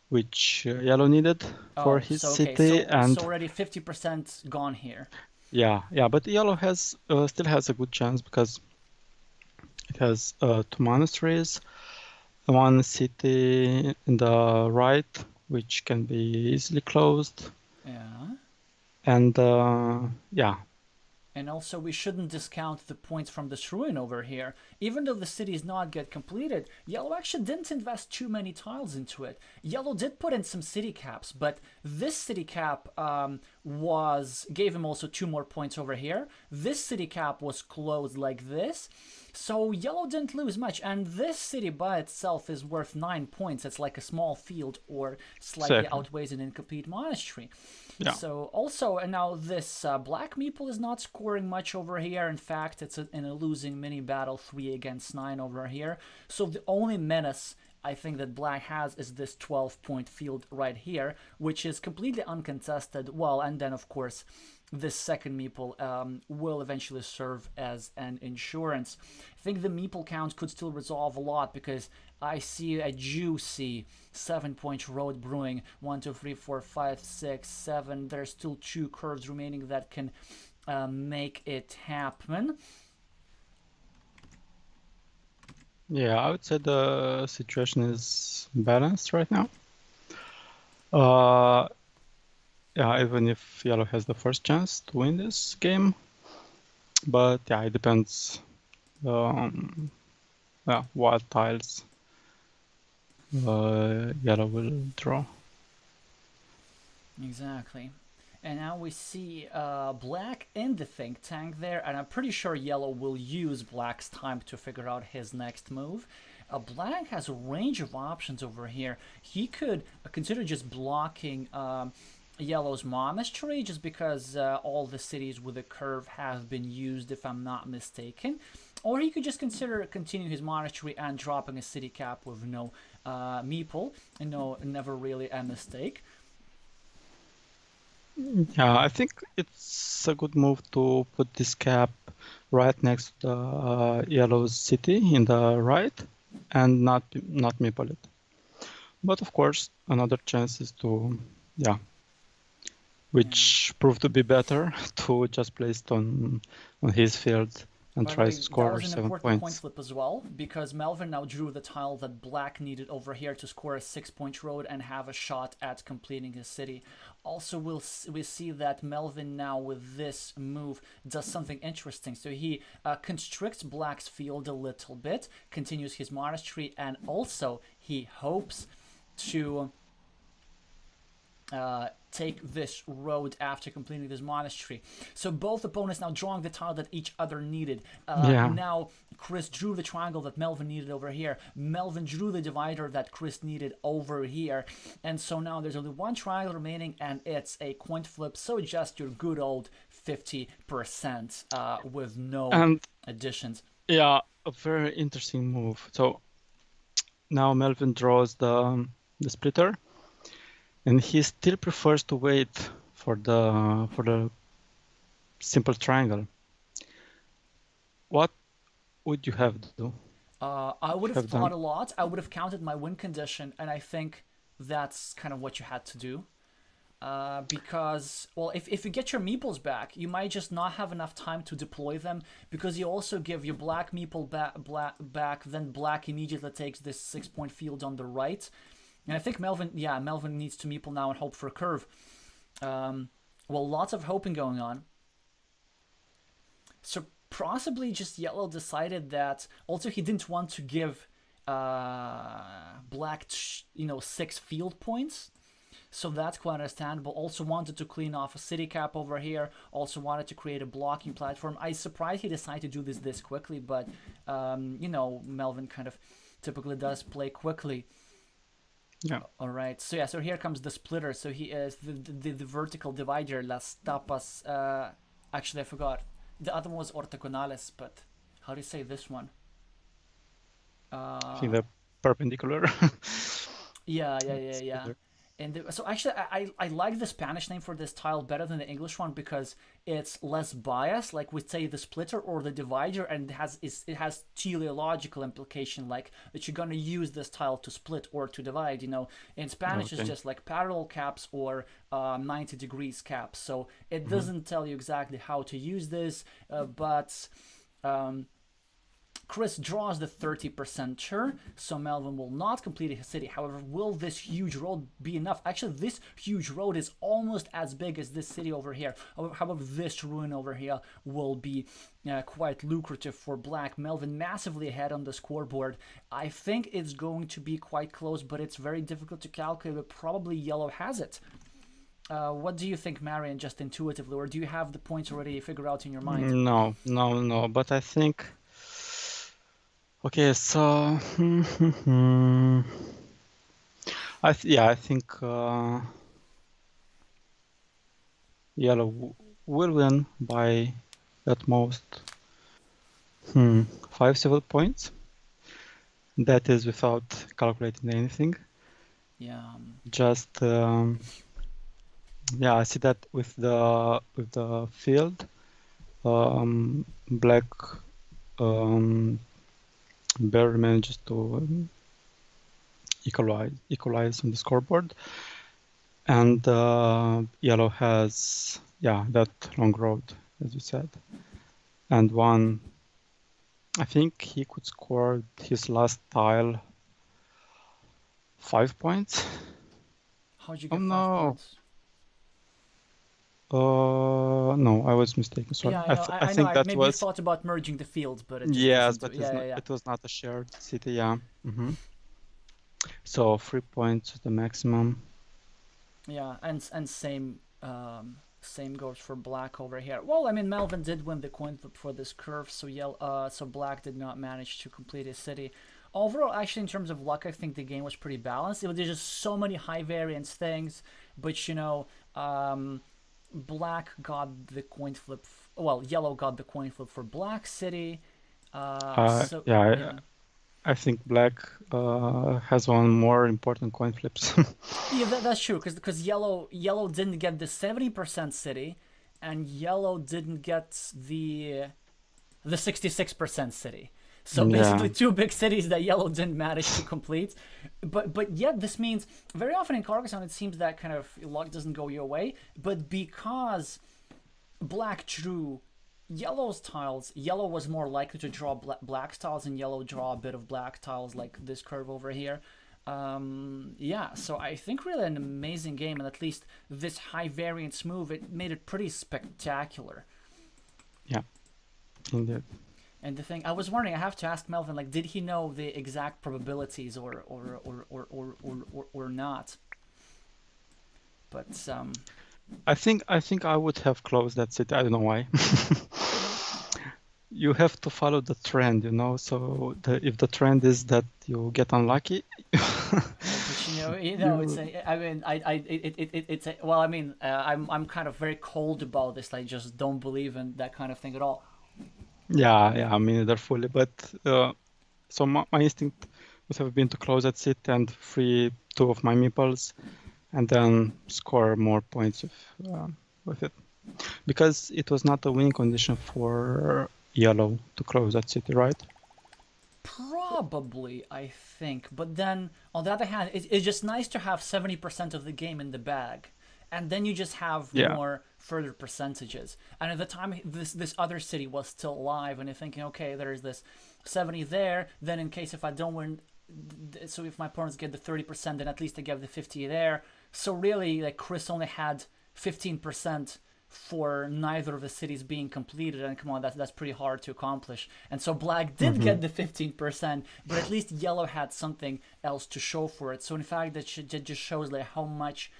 which Yellow needed for his city, and so already 50% gone here. Yeah, but Yellow has still has a good chance because it has 2 monasteries, one city in the right, which can be easily closed. Yeah. And And also, we shouldn't discount the points from this ruin over here. Even though the city is not yet completed, Yellow actually didn't invest too many tiles into it. Yellow did put in some city caps, but this city cap gave him also 2 more points over here. This city cap was closed like this. So Yellow didn't lose much, and this city by itself is worth 9 points. It's like a small field, or slightly outweighs an incomplete monastery. Yeah. So also, and now this Black Meeple is not scoring much over here. In fact, it's in a losing mini battle, 3 against 9 over here. So the only menace I think that black has is this 12-point field right here, which is completely uncontested. Well, and then of course this second meeple will eventually serve as an insurance. I think the meeple count could still resolve a lot because I see a juicy 7-point road brewing. 1, 2, 3, 4, 5, 6, 7. There's still 2 curves remaining that can make it happen. Yeah, I would say the situation is balanced right now. Yeah, even if yellow has the first chance to win this game, but yeah, it depends what tiles yellow will draw. Exactly. And now we see black in the think tank there, and I'm pretty sure yellow will use black's time to figure out his next move. Black has a range of options over here. He could consider just blocking yellow's monastery, just because all the cities with a curve have been used, if I'm not mistaken. Or he could just consider continuing his monastery and dropping a city cap with no meeple, and no, never really a mistake. Yeah, I think it's a good move to put this cap right next to the yellow's city in the right and not meeple it. But of course, another chance is to, which proved to be better, to just place it on his field and By the try way, to that score was an 7 important coin points. flip as well, because Melvin now drew the tile that black needed over here to score a 6-point road and have a shot at completing his city. Also, we see that Melvin now with this move does something interesting. So he constricts black's field a little bit, continues his monastery, and also he hopes to take this road after completing this monastery. So both opponents now drawing the tile that each other needed. Now Chris drew the triangle that Melvin needed over here. Melvin drew the divider that Chris needed over here. And so now there's only one triangle remaining, and it's a coin flip. So just your good old 50% with no additions. Yeah, a very interesting move. So now Melvin draws the splitter, and he still prefers to wait for the simple triangle. What would you have to do? I would have thought a lot. I would have counted my win condition, and I think that's kind of what you had to do. Because, well, if you get your meeples back, you might just not have enough time to deploy them, because you also give your black meeple back, then black immediately takes this 6-point field on the right. And I think Melvin needs to meeple now and hope for a curve. Well, lots of hoping going on. So possibly just yellow decided that also he didn't want to give black 6 field points. So that's quite understandable. Also wanted to clean off a city cap over here. Also wanted to create a blocking platform. I'm surprised he decided to do this quickly, but Melvin kind of typically does play quickly. Yeah. All right. So so here comes the splitter. So he is the vertical divider. Las tapas. Actually, I forgot. The other one was ortogonales, but how do you say this one? I think the perpendicular. Yeah. And so actually, I like the Spanish name for this tile better than the English one, because it's less biased. Like we say the splitter or the divider, and it has teleological implication, like that you're gonna use this tile to split or to divide. In Spanish it's just like parallel caps or 90 degrees caps. So it doesn't tell you exactly how to use this, but. Chris draws the 30% sure, so Melvin will not complete his city. However, will this huge road be enough? Actually, this huge road is almost as big as this city over here. However, this ruin over here will be quite lucrative for black. Melvin massively ahead on the scoreboard. I think it's going to be quite close, but it's very difficult to calculate, but probably yellow has it. What do you think, Marian, just intuitively, or do you have the points already figured out in your mind? No, but I think... Okay, so I think yellow will win by at most 5 civil points. That is without calculating anything. Yeah. Just yeah, I see that with the field, black barely manages to equalize on the scoreboard, and yellow has that long road, as you said, and I think he could score his last tile 5 points. How'd you Oh get 5 points? no, I was mistaken. Sorry. Yeah, I know. I I know. think that Maybe you was thought about merging the fields, but it just yes, doesn't do. but Yeah, yeah, yeah. it was not a shared city. Yeah. So 3 points is the maximum. Yeah, and same goes for black over here. Well, I mean, Melvin did win the coin flip for this curve, so black did not manage to complete his city. Overall, actually, in terms of luck, I think the game was pretty balanced. There's just so many high variance things, but black got the coin flip. Well, yellow got the coin flip for black city. So Yeah, yeah. I think black has one more important coin flips. Yeah, that's true. Because yellow didn't get the 70% city, and yellow didn't get the 66% city. So Yeah. basically, two big cities that yellow didn't manage to complete. But yet this means very often in Carcassonne it seems that kind of luck doesn't go your way. But because black drew yellow's tiles, yellow was more likely to draw black's tiles, and yellow draw a bit of black tiles like this curve over here. Yeah, so I think really an amazing game, and at least this high variance move, it made it pretty spectacular. Yeah, indeed. And the thing I was wondering, I have to ask Melvin, like, did he know the exact probabilities or not? But I think I would have closed that city. I don't know why. You have to follow the trend, So if the trend is that you get unlucky, but it's I mean, it's well, I mean, I'm kind of very cold about this. I just don't believe in that kind of thing at all. yeah, I mean they're fully. But so my instinct would have been to close that sit and free two of my meeples, and then score more points with it, because it was not a winning condition for yellow to close that city, right? Probably, I think. But then, on the other hand, it's just nice to have 70% of the game in the bag. And then you just have Yeah. more further percentages. And at the time, this other city was still alive, and you're thinking, okay, there's this 70 there. Then, in case if I don't win, so if my opponents get the 30%, then at least I get the 50 there. So really, like Chris only had 15% for neither of the cities being completed, and come on, that's pretty hard to accomplish. And so black did get the 15%, but at least yellow had something else to show for it. So in fact, that just shows like how much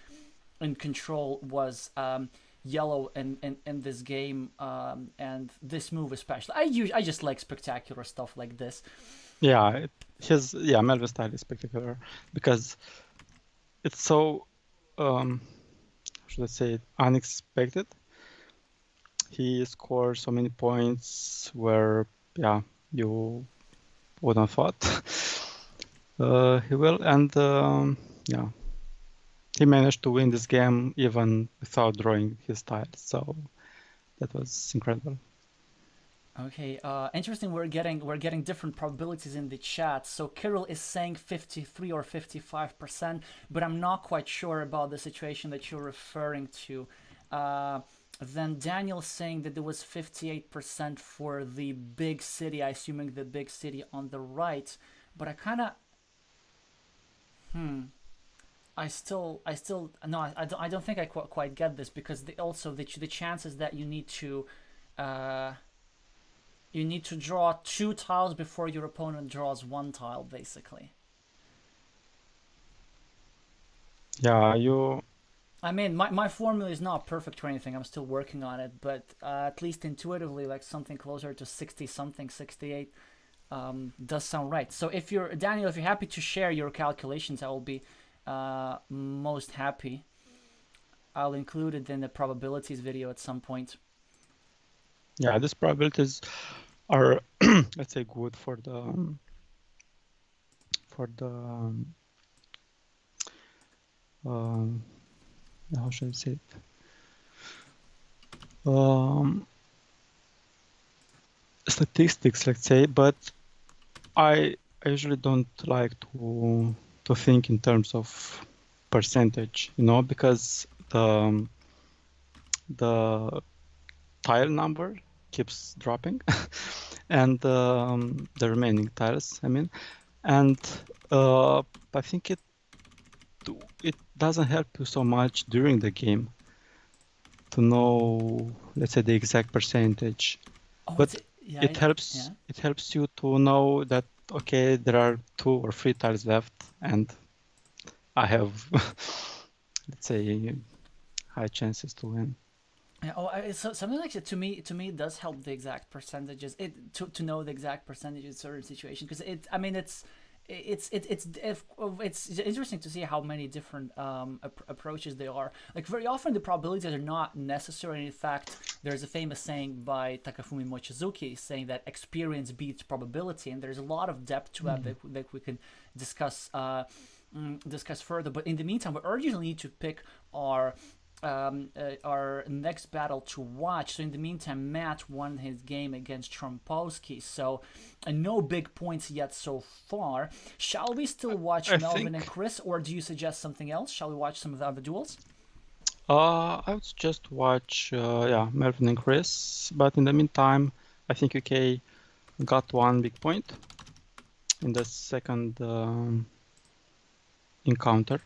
in control was yellow in this game, and this move especially. I just like spectacular stuff like this. Yeah, Melvin's style is spectacular because it's so should I say it, unexpected. He scores so many points where you wouldn't thought he will, and he managed to win this game even without drawing his tiles. So that was incredible. Okay, interesting. We're getting different probabilities in the chat. So Kirill is saying 53 or 55%, but I'm not quite sure about the situation that you're referring to. Then Daniel's saying that there was 58% for the big city, I assuming the big city on the right. But I kind of, no, I don't think I quite get this, because also the chances that uh, you need to draw two tiles before your opponent draws one tile, basically. Yeah, I mean, my formula is not perfect or anything. I'm still working on it, but at least intuitively, like something closer to 60 something, 68 does sound right. So if you're Daniel, if you're happy to share your calculations, I will be most happy. I'll include it in the probabilities video at some point. Yeah, these probabilities are let's say good for the for the how should I say it? Statistics, let's say, but I usually don't like to think in terms of percentage, because the tile number keeps dropping, and the remaining tiles, I mean, and I think it doesn't help you so much during the game to know, let's say, the exact percentage, but it helps you to know that, okay, there are 2 or 3 tiles left, and I have, let's say, high chances to win. Yeah, so something like that to me it does help the exact percentages. To know the exact percentages in certain situations, because it's interesting to see how many different approaches there are. Like, very often the probabilities are not necessary. In fact, there's a famous saying by Takafumi Mochizuki saying that experience beats probability, and there's a lot of depth to that that we can discuss further. But in the meantime, we urgently need to pick our next battle to watch. So in the meantime, Matt won his game against Trompowski, so no big points yet so far. Shall we still watch Melvin and Chris, or do you suggest something else? Shall we watch some of the other duels? I would suggest watch Melvin and Chris, but in the meantime, I think UK got 1 big point in the second encounter.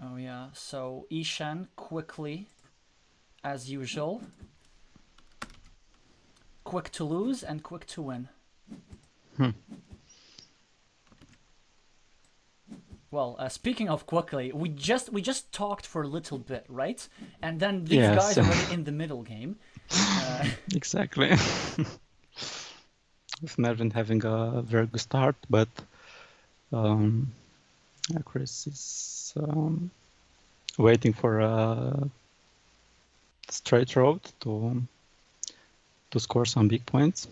Oh yeah, so Ishan quickly, as usual. Quick to lose and quick to win. Well, speaking of quickly, we just talked for a little bit, right? And then these guys are already in the middle game. Exactly. With Melvin having a very good start, but Chris is waiting for a straight road to score some big points.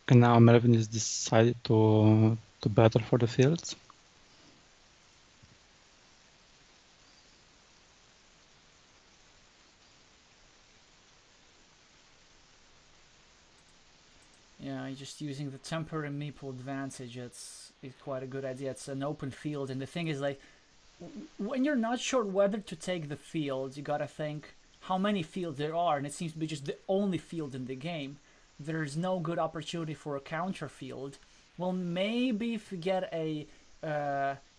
And now Melvin is decided to battle for the fields. Yeah, just using the temporary meeple advantage, it's quite a good idea. It's an open field, and the thing is, like, when you're not sure whether to take the field, you gotta think how many fields there are, and it seems to be just the only field in the game. There's no good opportunity for a counter field. Well, maybe if you get a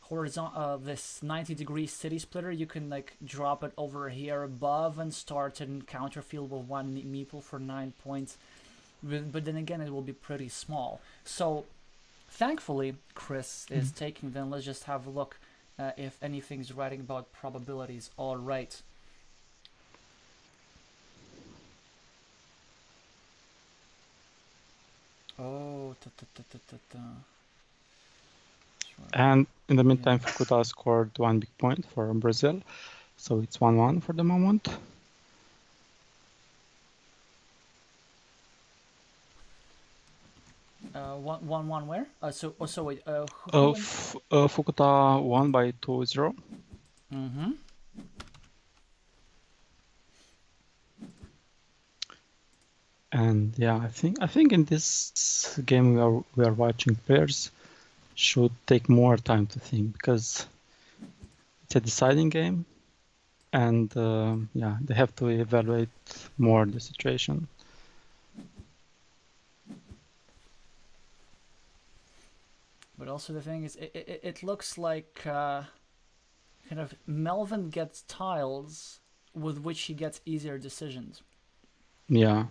horizontal this 90-degree city splitter, you can like drop it over here above and start a counter field with 1 meeple for 9 points. But then again, it will be pretty small. So thankfully, Chris is taking them. Let's just have a look if anything's writing about probabilities. All right. Oh, And in the meantime, Fukuda scored 1 big point for Brazil, so it's 1-1 for the moment. 1-1 where? So wait. Fukuda won by 2-0. Mm-hmm. And yeah, I think in this game we are watching, players should take more time to think, because it's a deciding game, and they have to evaluate more the situation. But also the thing is, it looks like kind of Melvin gets tiles with which he gets easier decisions. Yeah.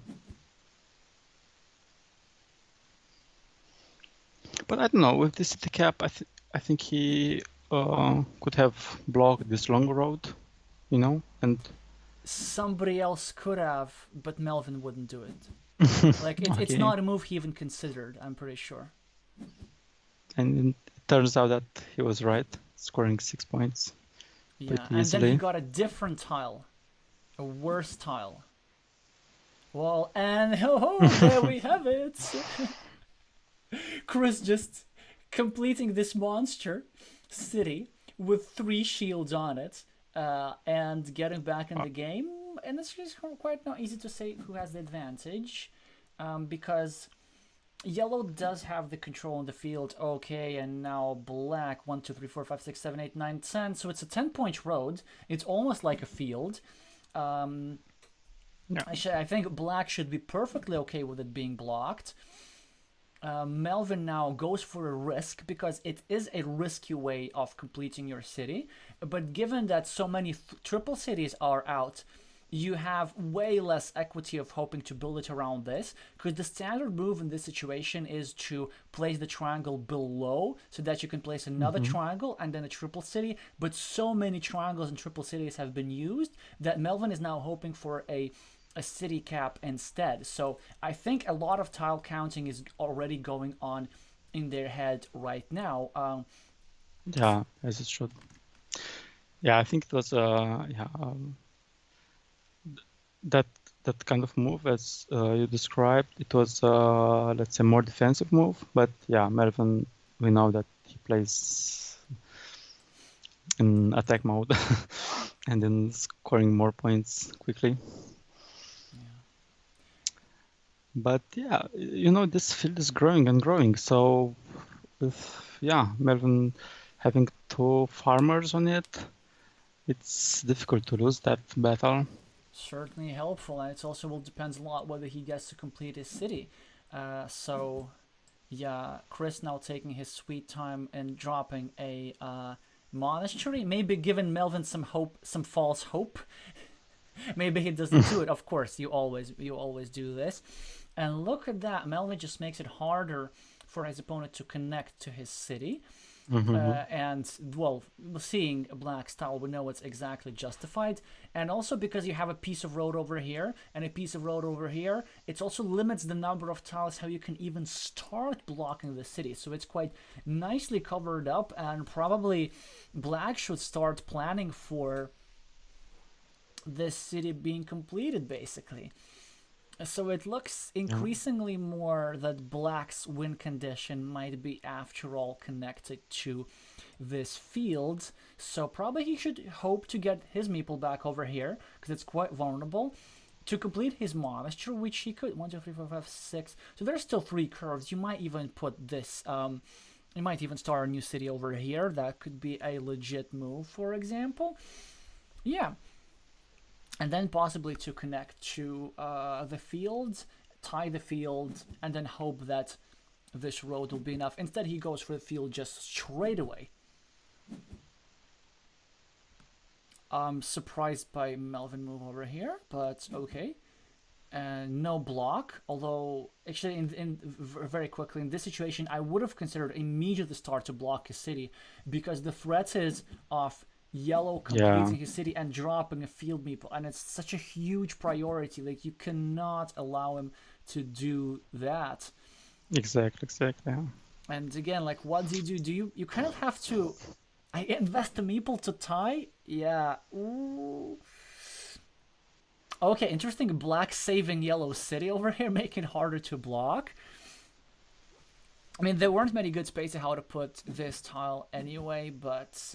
But I don't know, with this city cap, I think he could have blocked this long road, and somebody else could have, but Melvin wouldn't do it. Like it's not a move he even considered, I'm pretty sure. And it turns out that he was right, scoring 6 points. Yeah, pretty and then he easily. got a different tile, a worse tile. Well, and oh, there we have it. Chris just completing this monster city with 3 shields on it, and getting back in Uh, the game. And it's just quite not easy to say who has the advantage, because yellow does have the control in the field. Okay, and now black 1, 2, 3, 4, 5, 6, 7, 8, 9, 10. So it's a 10-point road. It's almost like a field. Um, yeah. I think black should be perfectly okay with it being blocked. Melvin now goes for a risk because it is a risky way of completing your city. But given that so many triple cities are out, you have way less equity of hoping to build it around this, because the standard move in this situation is to place the triangle below so that you can place another Hmm. triangle and then a triple city. But so many triangles and triple cities have been used that Melvin is now hoping for a city cap instead. So I think a lot of tile counting is already going on in their head right now. Yeah, as it should. Yeah, I think it was that that kind of move as you described. It was let's say more defensive move, but yeah, Melvin, we know that he plays in attack mode and then scoring more points quickly. Yeah. But yeah, this field is growing and growing. So with Melvin having 2 farmers on it, it's difficult to lose that battle. Certainly helpful, and it also will depends a lot whether he gets to complete his city. So yeah, Chris now taking his sweet time and dropping a monastery, maybe giving Melvin some hope, some false hope. Maybe he doesn't do it. Of course, you always do this. And look at that, Melvin just makes it harder for his opponent to connect to his city. Hmm. And well, seeing a black style, we know it's exactly justified. And also because you have a piece of road over here and a piece of road over here, it also limits the number of tiles how you can even start blocking the city. So it's quite nicely covered up, and probably black should start planning for this city being completed, basically. So it looks Yeah. increasingly more that black's win condition might be, after all, connected to this field. So probably he should hope to get his meeple back over here, because it's quite vulnerable, to complete his monastery, which he could. 1, 2, 3, 4, 5, 6. So there's still 3 curves. You might even put this. You might even start a new city over here. That could be a legit move, for example. Yeah, and then possibly to connect to the fields, tie the field, and then hope that this road will be enough. Instead, he goes for the field just straight away. I'm surprised by Melvin move over here, but okay. No block, although actually very quickly in this situation I would have considered immediately start to block his city, because the threat is of yellow Yeah, completing his city and dropping a field meeple, and it's such a huge priority. Like, you cannot allow him to do that. exactly. Yeah. And again, like, what do? You kind of have to, I invest the meeple to tie? Yeah. Ooh. Okay, interesting. Black saving yellow city over here, making it harder to block. I mean, there weren't many good spaces how to put this tile anyway, but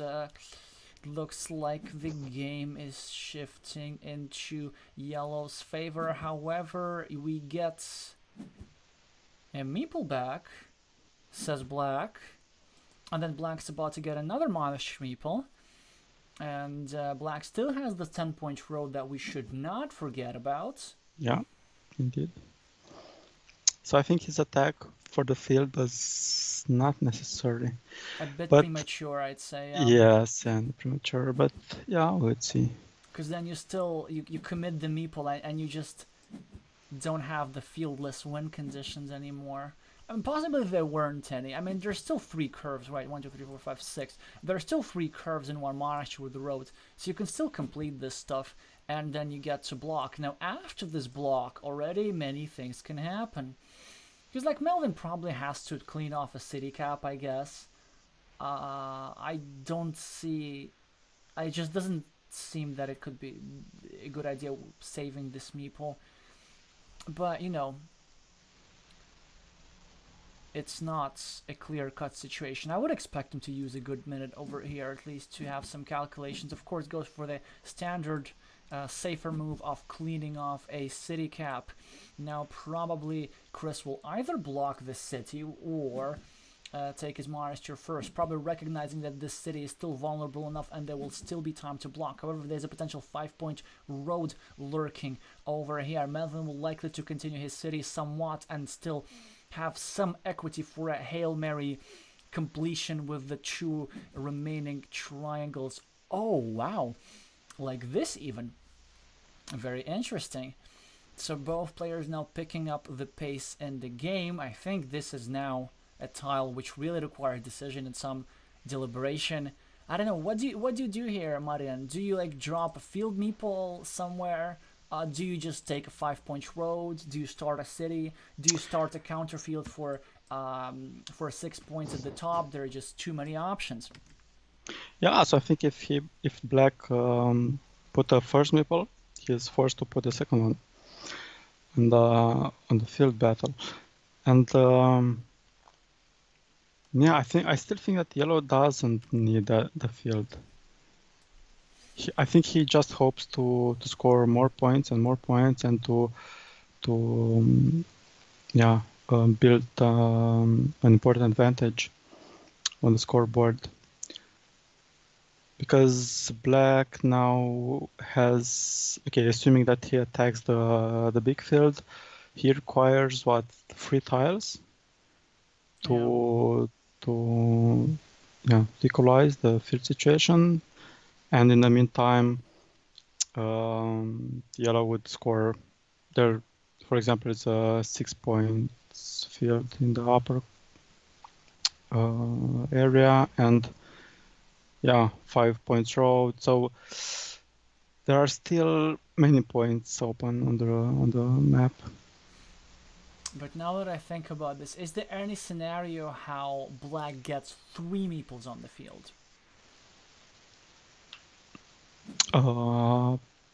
looks like the game is shifting into yellow's favor. However, we get a meeple back, says black, and then black's about to get another Monash meeple. And black still has the 10-point road that we should not forget about. Yeah, indeed. So I think his attack for the field was not necessary, A bit but premature, I'd say. yes, and premature. But yeah, let's see. Because then you still you commit the meeple, and you just don't have the fieldless win conditions anymore. I mean, possibly there weren't any. I mean, there's still 3 curves, right? 1, 2, 3, 4, 5, 6. There are still 3 curves in one monastery with the roads, so you can still complete this stuff, and then you get to block. Now, after this block, already many things can happen. Because, like, Melvin probably has to clean off a city cap, I guess. I don't see it just doesn't seem that it could be a good idea saving this meeple. But it's not a clear-cut situation. I would expect him to use a good minute over here, at least to have some calculations. Of course, goes for the standard safer move of cleaning off a city cap. Now probably Chris will either block the city or take his monastery first, probably recognizing that this city is still vulnerable enough and there will still be time to block. However, there's a potential 5-point road lurking over here. Melvin will likely to continue his city somewhat and still have some equity for a Hail Mary completion with the 2 remaining triangles. Oh, wow. Like this even. Very interesting. So both players now picking up the pace in the game. I think this is now a tile which really requires decision and some deliberation. I don't know. What do you do here, Marian? Do you like drop a field meeple somewhere? Do you just take a 5-point road? Do you start a city? Do you start a counter field for 6 points at the top? There are just too many options. Yeah, so I think if black put the first meeple, he is forced to put the second one on the field battle. And yeah, I still think that yellow doesn't need the field. I think he just hopes to score more points and to build an important advantage on the scoreboard. Because black now has, okay, assuming that he attacks the big field, he requires 3 tiles to equalize the field situation. And in the meantime, yellow would score there. For example, it's a 6 points field in the upper area, and 5 points road. So there are still many points open on the map. But now that I think about this, is there any scenario how black gets 3 meeples on the field?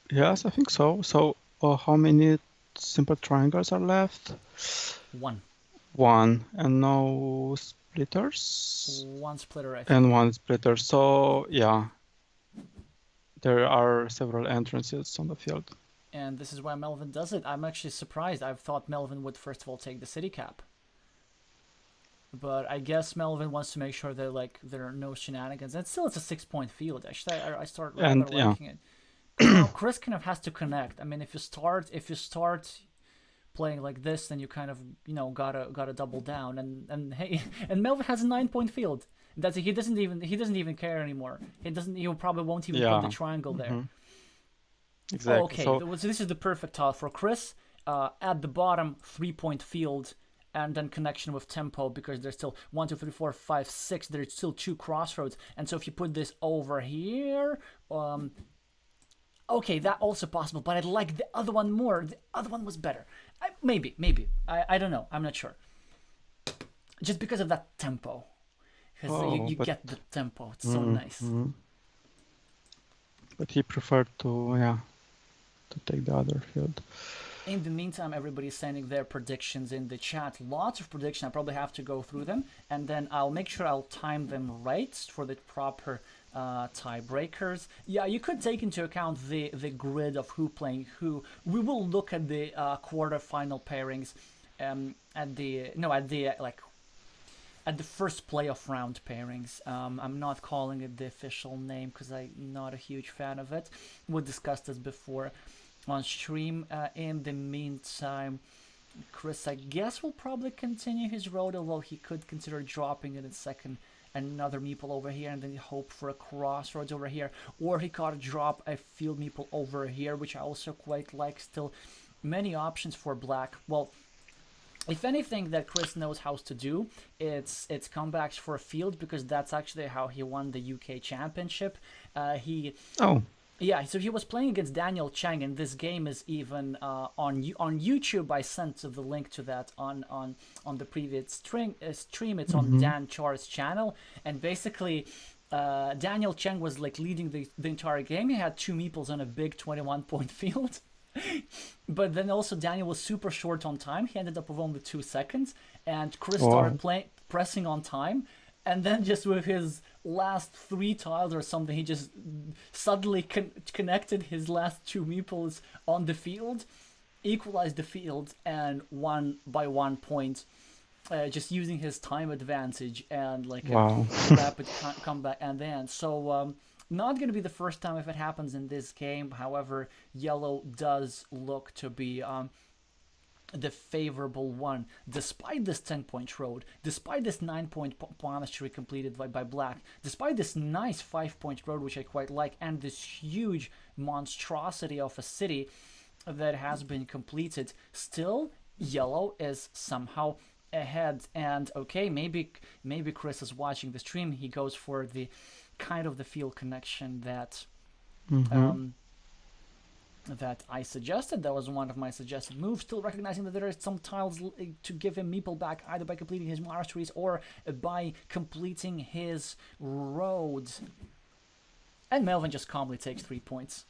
Yes, I think so. So how many simple triangles are left? 1. 1, and no splitters? 1 splitter, I think. And 1 splitter. So yeah, there are several entrances on the field. And this is why Melvin does it. I'm actually surprised. I thought Melvin would first of all take the city cap. But I guess Melvin wants to make sure that there are no shenanigans. And still, it's a 6-point field. Actually, I start rather liking it. Now, Chris kind of has to connect. I mean, if you start playing like this, then you kind of gotta double down. And hey, and Melvin has a 9-point field. He doesn't even care anymore. He probably won't even put the triangle there. Exactly. Okay, so this is the perfect tile for Chris. At the bottom, 3-point field, and then connection with tempo, because there's still 1, 2, 3, 4, 5, 6. There's still 2 crossroads, and so if you put this over here, okay, that also possible. But I like the other one more. The other one was better. Maybe. I don't know. I'm not sure. Just because of that tempo, because you get the tempo. It's so nice. But he preferred to take the other field. In the meantime, everybody's sending their predictions in the chat. Lots of predictions. I probably have to go through them, and then I'll make sure I'll time them right for the proper tiebreakers. Yeah, you could take into account the grid of who playing who. We will look at the quarterfinal pairings at the first playoff round pairings. I'm not calling it the official name because I'm not a huge fan of it. We discussed this before on stream. In the meantime, Chris, I guess, will probably continue his road, although he could consider dropping it in second, another meeple over here, and then hope for a crossroads over here. Or he could drop a field meeple over here, which I also quite like. Still many options for black. Well, if anything that Chris knows how to do, it's comebacks for a field, because that's actually how he won the UK Championship. Yeah, so he was playing against Daniel Chang, and this game is even on YouTube. I sent the link to that on the previous stream. It's on Dan Char's channel, and basically Daniel Cheng was like leading the entire game. He had two meeples on a big 21-point field. But then also Daniel was super short on time. He ended up with only 2 seconds, and Chris started Wow. pressing on time, and then just with his last 3 tiles or something, he just suddenly connected his last two meeples on the field, equalized the field, and won by 1 point. Just using his time advantage and like a Wow. rapid comeback and then not going to be the first time if it happens in this game. However, yellow does look to be the favorable one, despite this 10-point road, despite this 9-point monastery completed by black, despite this nice 5-point road, which I quite like, and this huge monstrosity of a city that has been completed. Still, yellow is somehow ahead. And okay, maybe Chris is watching the stream. He goes for the kind of the field connection that Mm-hmm. um, that I suggested. That was one of my suggested moves. Still recognizing that there are some tiles to give him meeple back, either by completing his monasteries or by completing his roads. And Melvin just calmly takes 3 points.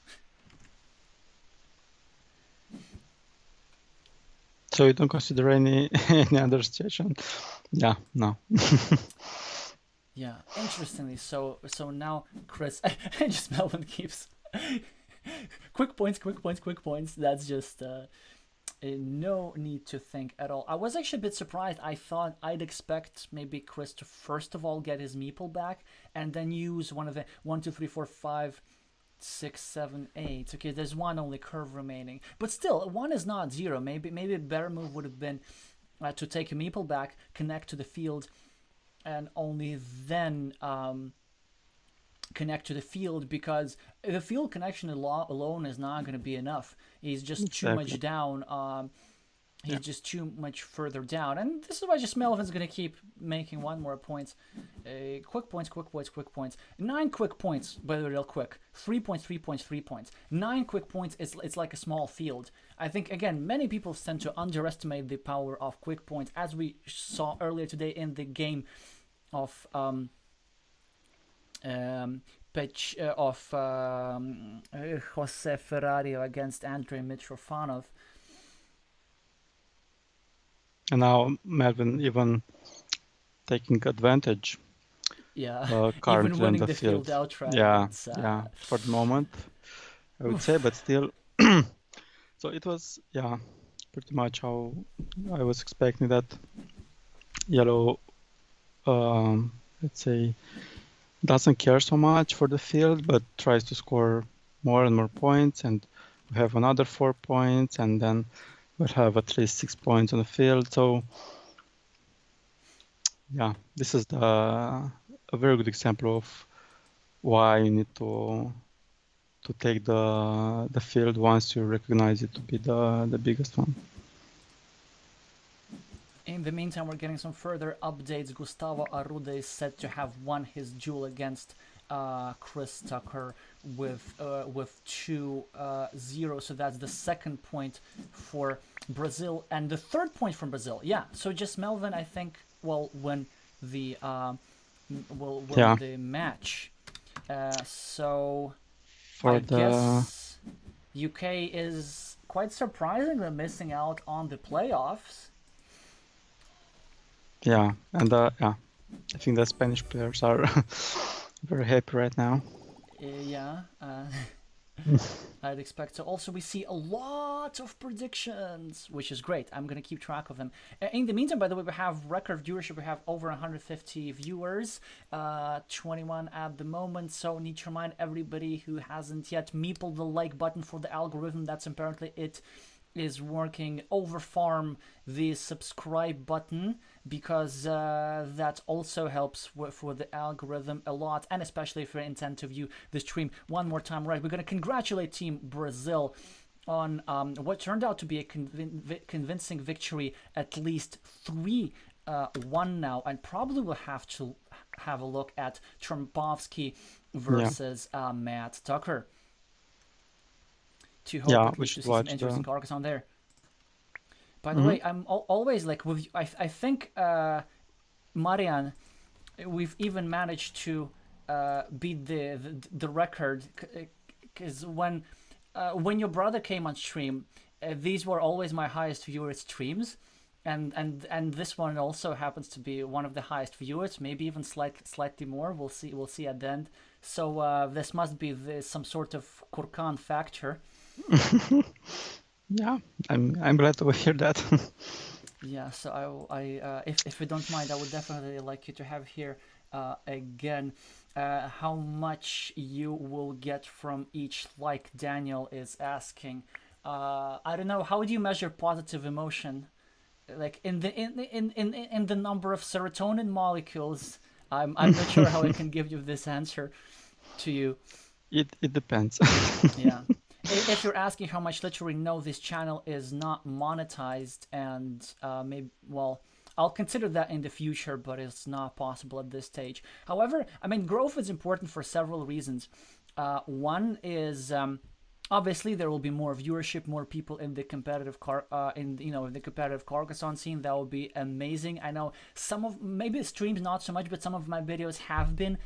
So you don't consider any any other situation? Yeah, no. Yeah, interestingly, so now Chris, just Melvin keeps quick points. That's just no need to think at all. I was actually a bit surprised. I thought I'd expect maybe Chris to first of all get his meeple back and then use one of the 1, 2, 3, 4, 5, 6, 7, 8. Okay, there's one only curve remaining, but still, one is not zero. Maybe a better move would have been to take a meeple back, connect to the field, and only then connect to the field, because the field connection alone is not going to be enough. He's just too Exactly. much down. He's Yeah. just too much further down, and this is why just Melvin's going to keep making one more points. Quick points. 9 quick points, but real quick. 3 points, 3 points, 3 points. 9 quick points. It's like a small field. I think again, many people tend to underestimate the power of quick points, as we saw earlier today in the game of Jose Ferrario against Andrei Mitrofanov. And now Melvin even taking advantage Yeah, even currently on winning the the field field. outright. Yeah, It's yeah, for the moment, I would say, oof. but still. So it was, yeah, pretty much how I was expecting that yellow, let's say, doesn't care so much for the field, but tries to score more and more points. And we have another 4 points, and then we'll have at least 6 points on the field. So, yeah, this is a very good example of why you need to take the field once you recognize it to be the biggest one. In the meantime, we're getting some further updates. Gustavo Arruda is said to have won his duel against Chris Tucker with 2-0. So that's the second point for Brazil and the third point from Brazil. Yeah. So just Melvin, I think, will win the Yeah, match. So I for the guess UK is quite surprisingly missing out on the playoffs. yeah, and yeah, I think the Spanish players are very happy right now. Yeah, I'd expect so. Also, we see a lot of predictions, which is great. I'm going to keep track of them. In the meantime, by the way, we have record viewership. We have over 150 viewers, 21 at the moment. So, need to remind everybody who hasn't yet meepled the like button for the algorithm. That's apparently it is working. Overfarm the subscribe button, because that also helps for the algorithm a lot, and especially if you intend to view the stream one more time. Right, we're going to congratulate Team Brazil on what turned out to be a convincing victory, at least 3-1 now, and probably we'll have to have a look at Trompovsky Yeah, versus Matt Tucker to hope yeah, at we least to should see some watch interesting the. Carcassonne there. By the Mhm. way, I'm always like with I think Marian, we've even managed to beat the record, because when your brother came on stream, these were always my highest viewer streams, and this one also happens to be one of the highest viewers, maybe even slightly more. We'll see at the end. So this must be some sort of Curcan factor. Yeah, I'm glad to hear that. Yeah, so if you don't mind, I would definitely like you to have here again how much you will get from each like. Daniel is asking. I don't know. How do you measure positive emotion? Like in the number of serotonin molecules. I'm not sure how I can give you this answer to you. It depends. Yeah. If you're asking how much, literally, no, this channel is not monetized, and maybe, well, I'll consider that in the future, but it's not possible at this stage. However, I mean, growth is important for several reasons. One is obviously there will be more viewership, more people in the competitive in the competitive Carcassonne scene. That will be amazing. I know some of, maybe streams not so much, but some of my videos have been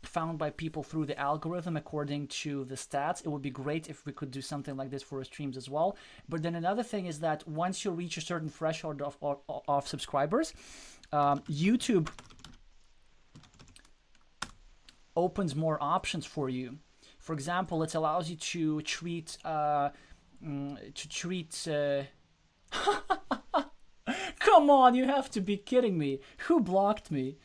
found by people through the algorithm according to the stats. It would be great if we could do something like this for our streams as well. But then another thing is that once you reach a certain threshold of subscribers, YouTube opens more options for you. For example, it allows you to treat Come on, you have to be kidding me. Who blocked me?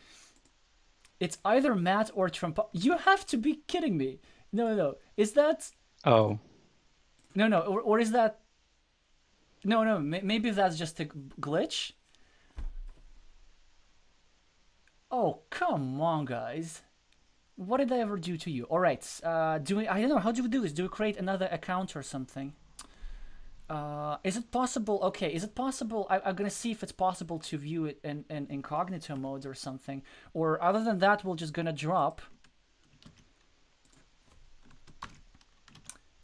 It's either Matt or Trump. You have to be kidding me. No. Is that... Oh. No. Or is that... No. Maybe that's just a glitch. Oh, come on, guys. What did I ever do to you? All right. I don't know. How do we do this? Do we create another account or something? Is it possible? Okay, is it possible? I'm gonna see if it's possible to view it in incognito mode or something. Or other than that, we're just gonna drop.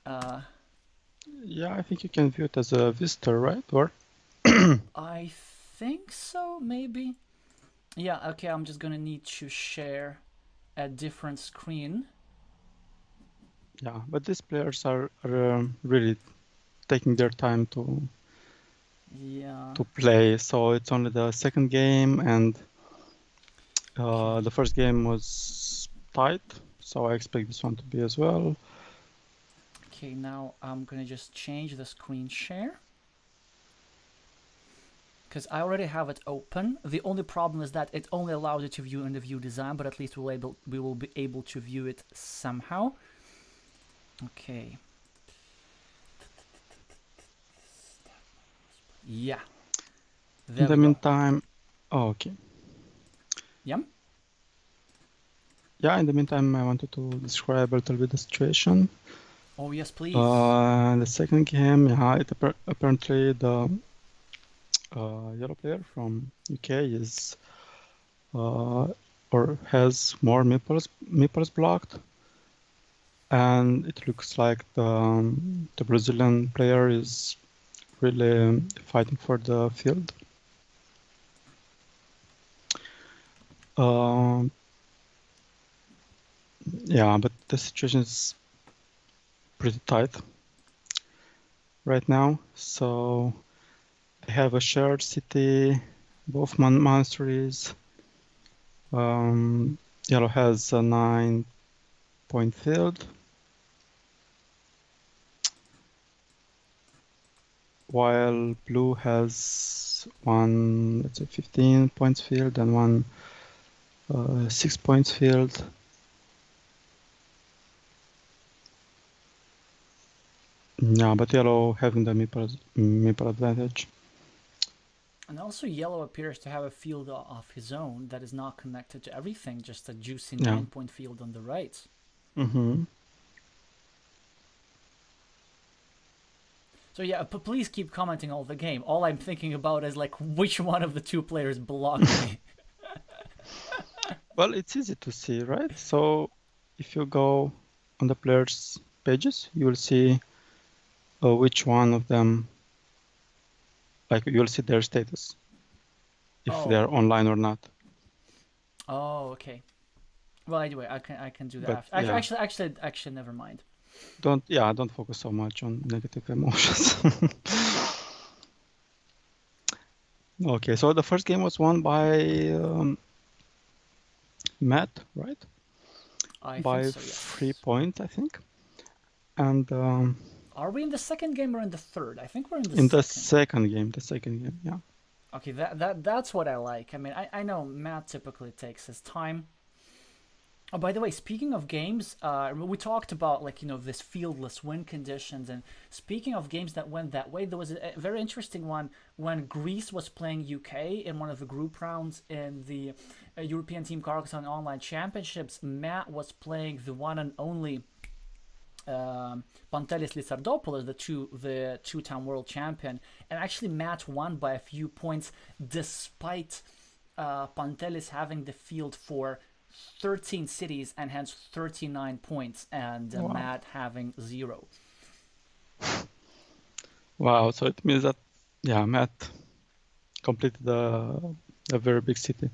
Yeah, I think you can view it as a visitor, right? Or I think so, maybe. Yeah. Okay. I'm just gonna need to share a different screen. yeah, but these players are really taking their time to play. So it's only the second game, and the first game was tight. So I expect this one to be as well. Okay, now I'm gonna just change the screen share because I already have it open. The only problem is that it only allows you to view in the view design, but at least we will be able to view it somehow. Okay. Yeah. In the meantime, okay. Yeah. Yeah, in the meantime, I wanted to describe a little bit the situation. Oh yes, please. The second game, yeah, apparently the yellow player from UK is or has more meeples blocked, and it looks like the Brazilian player is really fighting for the field. Yeah, but the situation is pretty tight right now. So they have a shared city, both monasteries. Yellow has a 9-point field, while blue has one, let's say, 15 points field and one 6 points field. Yeah, but yellow having the meeple advantage. And also yellow appears to have a field of his own that is not connected to everything, just a juicy 9-point field on the right. Mm-hmm. So yeah, please keep commenting all the game. All I'm thinking about is like which one of the two players blocked me. Well, it's easy to see, right? So if you go on the players' pages, you will see which one of them, like you'll see their status, if they're online or not. Oh, okay. Well, anyway, I can do that But after. yeah, Actually, never mind. don't focus so much on negative emotions. Okay, so the first game was won by Matt, right? I think By so. 3 Yes. points, I think. And Are we in the second game or in the third? I think we're in the in the second. second game, yeah. Okay, that's what I like. I mean, I know Matt typically takes his time. Oh, by the way, speaking of games, we talked about like this fieldless win conditions, and speaking of games that went that way, there was a very interesting one when Greece was playing UK in one of the group rounds in the European Team Carcassonne Online Championships. Matt was playing the one and only Pantelis Litsardopoulos, the two-time world champion, and actually Matt won by a few points despite Pantelis having the field for 13 cities and hence 39 points, and Wow. Matt having 0. Wow, so it means that, yeah, Matt completed a very big city.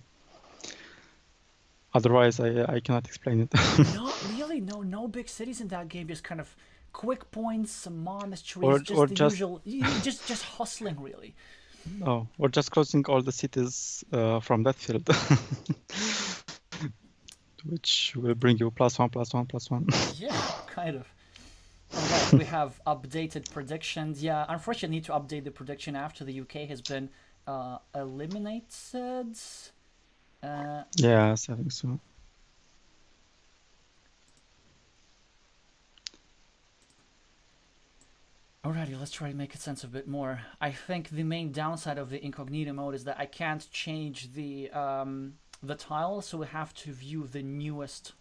Otherwise, I cannot explain it. No, really, no big cities in that game. Just kind of quick points, some or monasteries, or just the just usual, just hustling, really. or just closing all the cities from that field, which will bring you +1, +1, +1. Yeah, kind of. All right, we have updated predictions. Yeah, unfortunately, I need to update the prediction after the UK has been eliminated. Yes, I think so. Alrighty, let's try to make sense of a bit more. I think the main downside of the incognito mode is that I can't change the tile, so we have to view the newest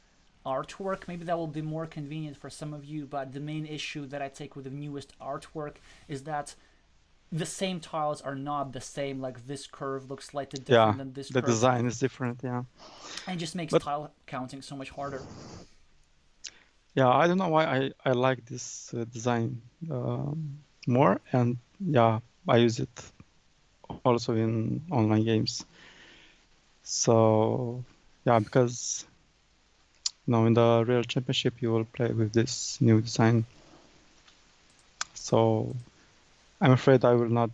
artwork. Maybe that will be more convenient for some of you, but the main issue that I take with the newest artwork is that the same tiles are not the same. Like this curve looks slightly different than this The curve, design is different, yeah. and it just makes But tile counting so much harder. yeah, I don't know why I like this design more, and yeah, I use it also in online games. So yeah, because in the real championship you will play with this new design. So I'm afraid I will not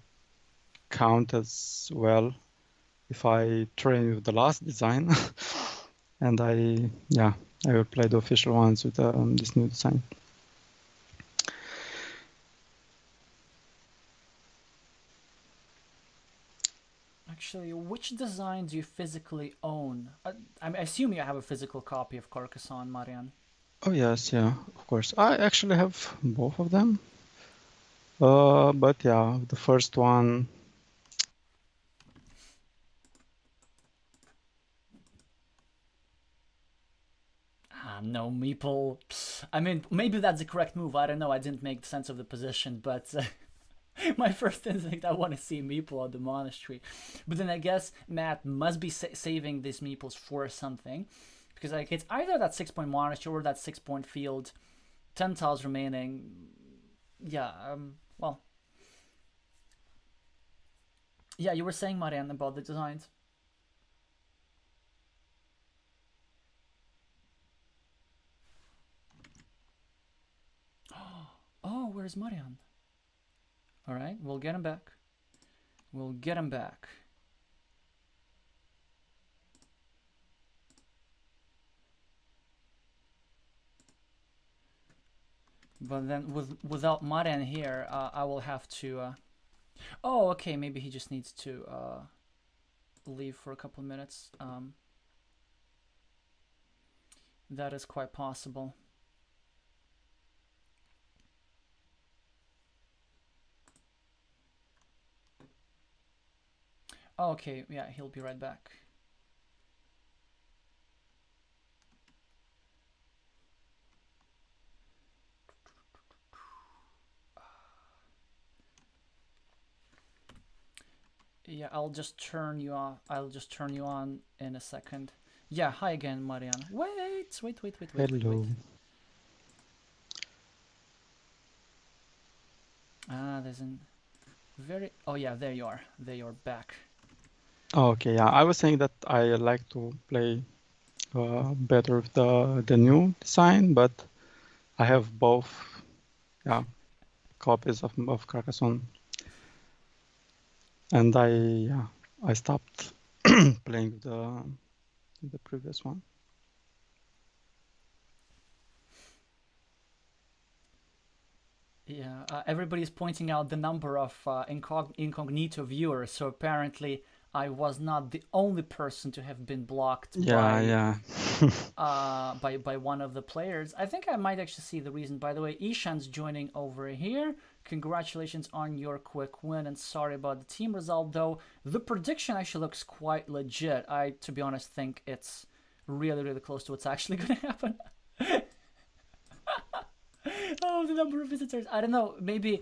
count as well if I train with the last design, and I will play the official ones with this new design. Actually, which design do you physically own? I assume you have a physical copy of Carcassonne, Marian. Oh yes, yeah, of course. I actually have both of them. But yeah, the first one. No, Meeple. I mean, maybe that's the correct move. I don't know. I didn't make sense of the position, but my first instinct, I want to see Meeple at the monastery. But then I guess Matt must be saving these Meeples for something. Because like it's either that 6-point monastery or that 6-point field. 10 tiles remaining. Yeah, well. Yeah, you were saying, Marianne, about the designs. Oh, where's Marianne? Alright, we'll get him back. We'll get him back. But then without Marian here, I will have to... Oh, okay, maybe he just needs to leave for a couple of minutes. That is quite possible. Oh, okay, yeah, he'll be right back. Yeah, I'll just turn you on. I'll just turn you on in a second. Yeah, hi again, Marian. Wait. Hello. There's an very... Oh yeah, there you are. There you're back. Okay, yeah. I was saying that I like to play better with the new design, but I have both, yeah, copies of Carcassonne, and I stopped playing with the previous one. Yeah, everybody's pointing out the number of incognito viewers. So apparently, I was not the only person to have been blocked Yeah, yeah. by one of the players. I think I might actually see the reason. By the way, Ishan's joining over here. Congratulations on your quick win, and sorry about the team result. Though the prediction actually looks quite legit. I, to be honest, think it's really close to what's actually going to happen. Oh, the number of visitors. I don't know. Maybe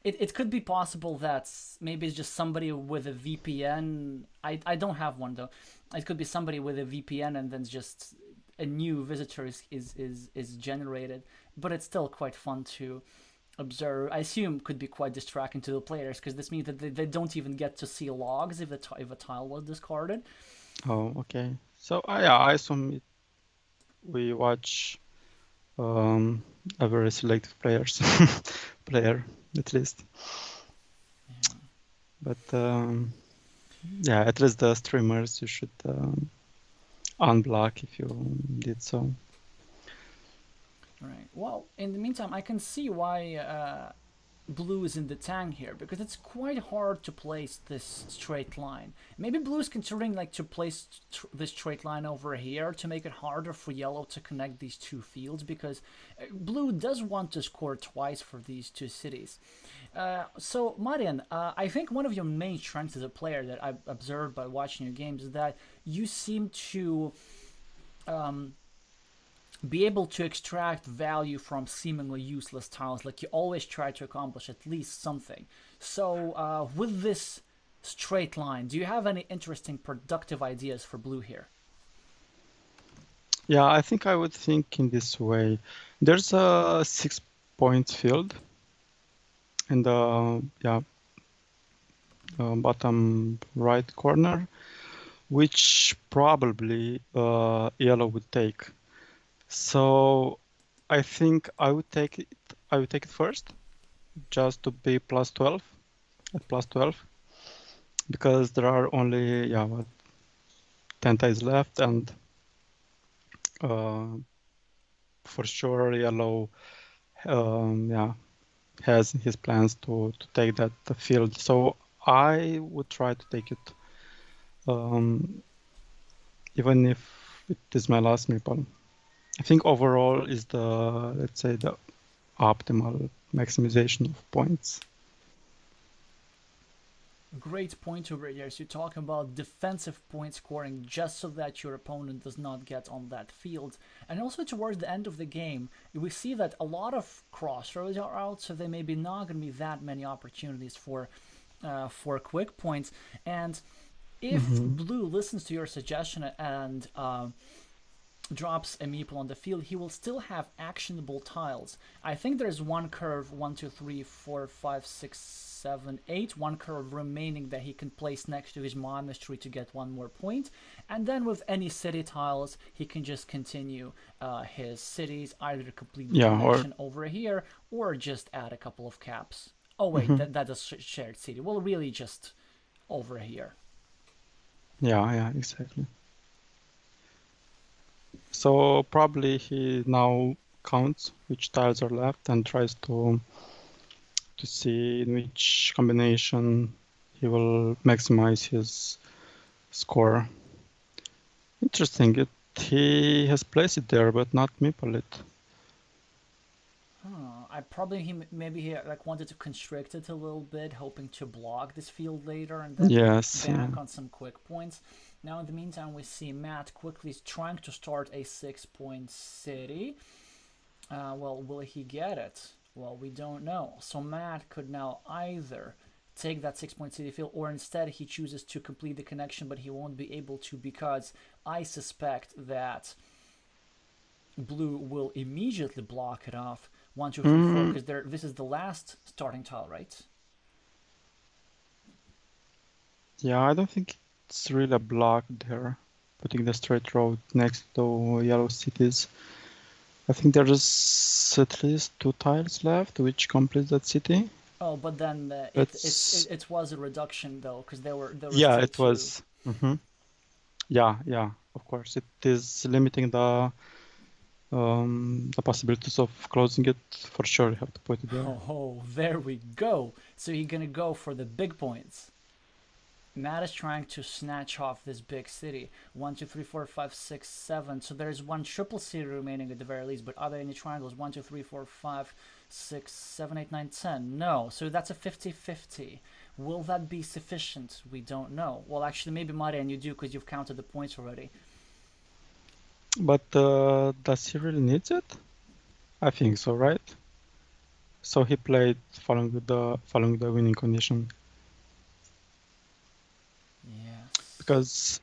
it could be possible that maybe it's just somebody with a VPN. I don't have one though. It could be somebody with a VPN and then just a new visitor is generated. But it's still quite fun to observe. I assume could be quite distracting to the players because this means that they don't even get to see logs if if a tile was discarded. Oh, okay. So yeah, I assume we watch a very selective player at least. Yeah. But yeah, at least the streamers you should unblock if you did so. Right. Well, in the meantime, I can see why blue is in the tank here because it's quite hard to place this straight line. Maybe blue is considering like to place this straight line over here to make it harder for yellow to connect these two fields because blue does want to score twice for these two cities. So Marian, I think one of your main strengths as a player that I've observed by watching your games is that you seem to be able to extract value from seemingly useless tiles. Like you always try to accomplish at least something. So with this straight line, do you have any interesting productive ideas for blue here? Yeah, I think I would think in this way. There's a 6-point field in the bottom right corner, which probably yellow would take. So I think I would take it. I would take it first, just to be plus 12 at plus 12, because there are only 10 tiles left, and for sure yellow has his plans to take that field. So I would try to take it, even if it is my last meeple. I think overall is let's say the optimal maximization of points. Great point over here. So you talk about defensive point scoring just so that your opponent does not get on that field. And also towards the end of the game, we see that a lot of crossroads are out, so there may be not going to be that many opportunities for quick points. And if blue listens to your suggestion and drops a meeple on the field, he will still have actionable tiles. I think there's one curve, 1, 2, 3, 4, 5, 6, 7, 8, one curve remaining that he can place next to his monastery to get one more point. And then with any city tiles, he can just continue his cities, either complete the connection over here or just add a couple of caps. Oh wait, that's a shared city. Well, really just over here. Yeah, exactly. So probably he now counts which tiles are left and tries to see in which combination he will maximize his score. Interesting. He has placed it there, but not meeple it. Maybe he like wanted to constrict it a little bit, hoping to block this field later and then bank on some quick points. Now in the meantime, we see Matt quickly trying to start a 6-point city. Well, will he get it? Well, we don't know. So Matt could now either take that 6-point city field, or instead he chooses to complete the connection, but he won't be able to because I suspect that blue will immediately block it off. 1, 2, 3, 4, because this is the last starting tile, right? Yeah, I don't think it's really a block there, putting the straight road next to yellow cities. I think there's at least 2 tiles left which complete that city. Oh, but then it was a reduction though, because there were Yeah, still it two. was. Yeah, of course. It is limiting the possibilities of closing it. For sure, you have to put it there. Oh, there we go. So you're gonna go for the big points. Matt is trying to snatch off this big city. 1, 2, 3, 4, 5, 6, 7. So there's one triple city remaining at the very least, but are there any triangles? 1, 2, 3, 4, 5, 6, 7, 8, 9, 10. No. So that's a 50-50. Will that be sufficient? We don't know. Well, actually, maybe Marian, you do because you've counted the points already. But does he really need it? I think so, right? So he played following the winning condition. Yes. Because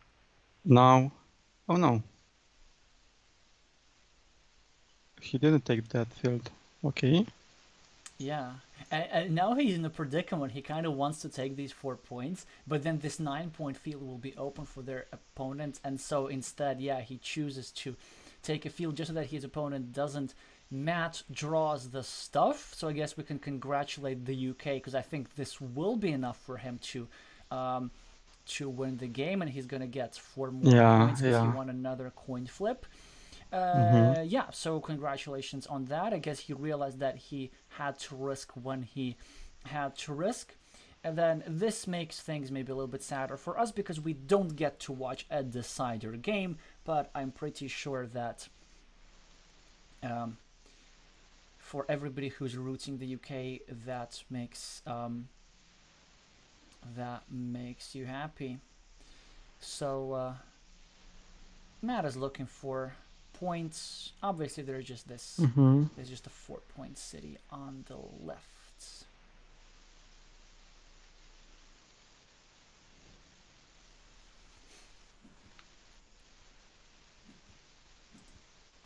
now, oh no, he didn't take that field. Okay. Yeah. And now he's in a predicament. He kind of wants to take these 4 points, but then this 9-point field will be open for their opponent. And so instead, yeah, he chooses to take a field just so that his opponent doesn't. Matt draws the stuff. So I guess we can congratulate the UK because I think this will be enough for him to win the game. And he's going to get 4 more points because he won another coin flip. Yeah, so congratulations on that. I guess he realized that he had to risk when he had to risk. And then this makes things maybe a little bit sadder for us because we don't get to watch a decider game, but I'm pretty sure that for everybody who's rooting the UK, that makes you happy. So Matt is looking for points. Obviously, there's just this. There's just a 4-point city on the left.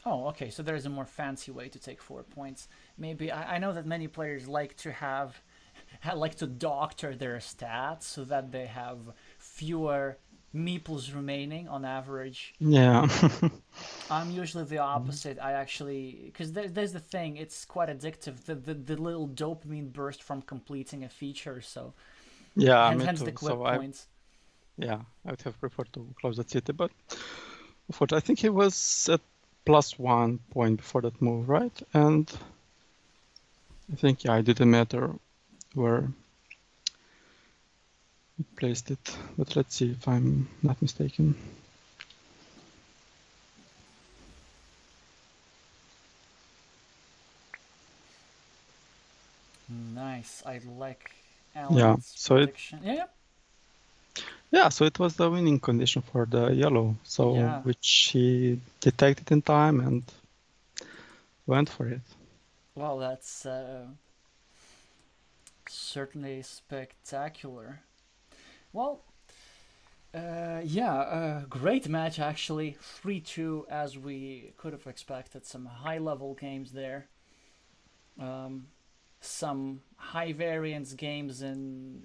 Oh, okay. So there's a more fancy way to take 4 points. Maybe I know that many players like to like to doctor their stats so that they have fewer meeples remaining on average. Yeah. I'm usually the opposite. I actually, because there's the thing, it's quite addictive. The little dopamine burst from completing a feature. So Yeah, hence, me hence too. the quip So points. I would have preferred to close that city, but unfortunately, I think he was at +1 point before that move, right? And I think it didn't matter where he placed it, but let's see if I'm not mistaken. Nice. I like Alan's prediction. Yeah, so it was the winning condition for the yellow, so which he detected in time and went for it. Well, that's certainly spectacular. Well, great match actually. 3-2 as we could have expected. Some high-level games there. Some high variance games in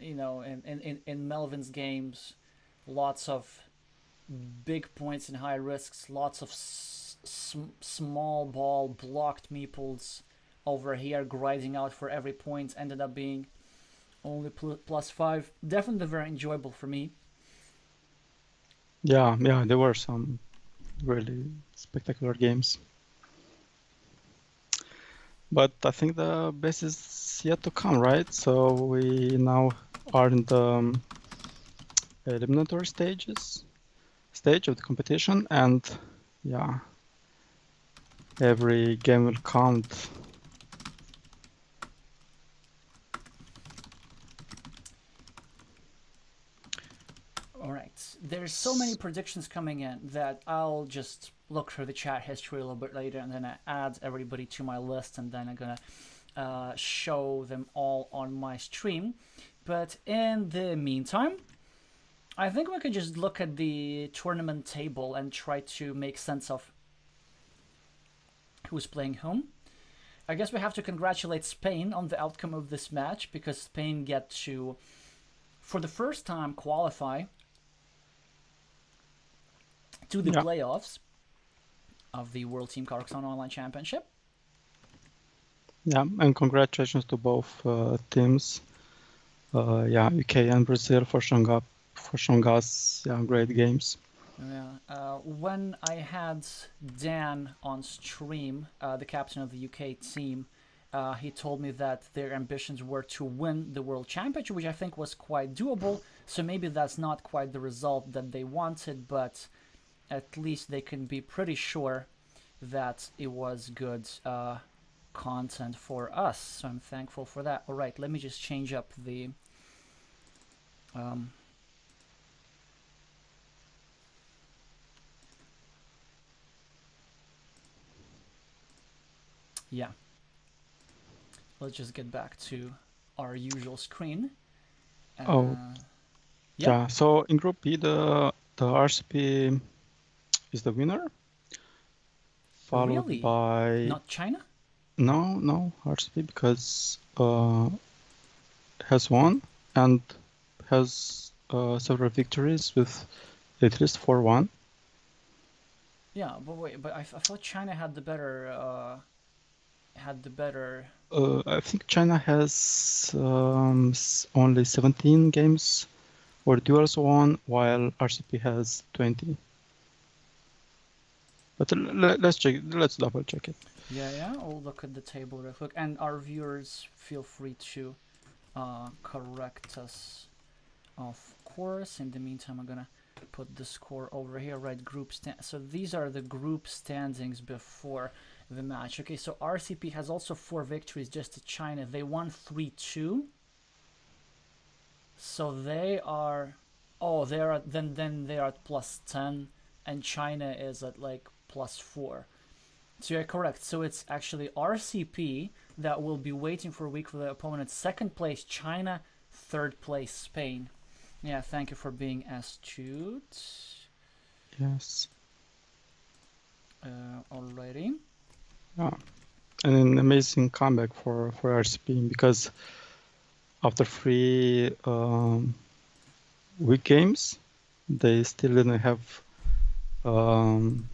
Melvin's games. Lots of big points and high risks. Lots of small ball blocked meeples over here grinding out for every point. Ended up being only +5. Definitely very enjoyable for me. Yeah, there were some really spectacular games. But I think the best is yet to come, right? So we now are in the eliminatory stage of the competition, and every game will count. All right, there's so many predictions coming in that I'll just look through the chat history a little bit later, and then I add everybody to my list, and then I'm gonna show them all on my stream. But in the meantime, I think we could just look at the tournament table and try to make sense of who's playing whom. I guess we have to congratulate Spain on the outcome of this match because Spain get to, for the first time, qualify to the Yeah. playoffs of the World Team Carcassonne Online Championship. Yeah, and congratulations to both teams. Yeah, UK and Brazil for showing us great games. Yeah. When I had Dan on stream, the captain of the UK team, he told me that their ambitions were to win the World Championship, which I think was quite doable. So maybe that's not quite the result that they wanted, but at least they can be pretty sure that it was good content for us. So I'm thankful for that. All right, let me just change up the. Um, yeah, let's just get back to our usual screen. Oh, Yeah, yeah. So in Group B, the RCP is the winner, followed really? by Not China? no RCP because has won and has several victories with at least 4-1. Yeah, but wait, but I thought China had the better. I think China has only 17 games or duels won, while RCP has 20. But let's check. Let's double check it. Yeah. I'll look at the table real quick, and our viewers feel free to correct us, of course. In the meantime, I'm gonna put the score over here. Right, so these are the group standings before the match. Okay, so RCP has also 4 victories just to China. They won 3-2. So they are. Oh, they're at, then they are at +10, and China is at like +4. So you're correct. So it's actually RCP that will be waiting for a week for the opponent. Second place China, third place Spain. Yeah, thank you for being astute. Yes. Alrighty. Yeah. And an amazing comeback for RCP because after 3 weak games, they still didn't have one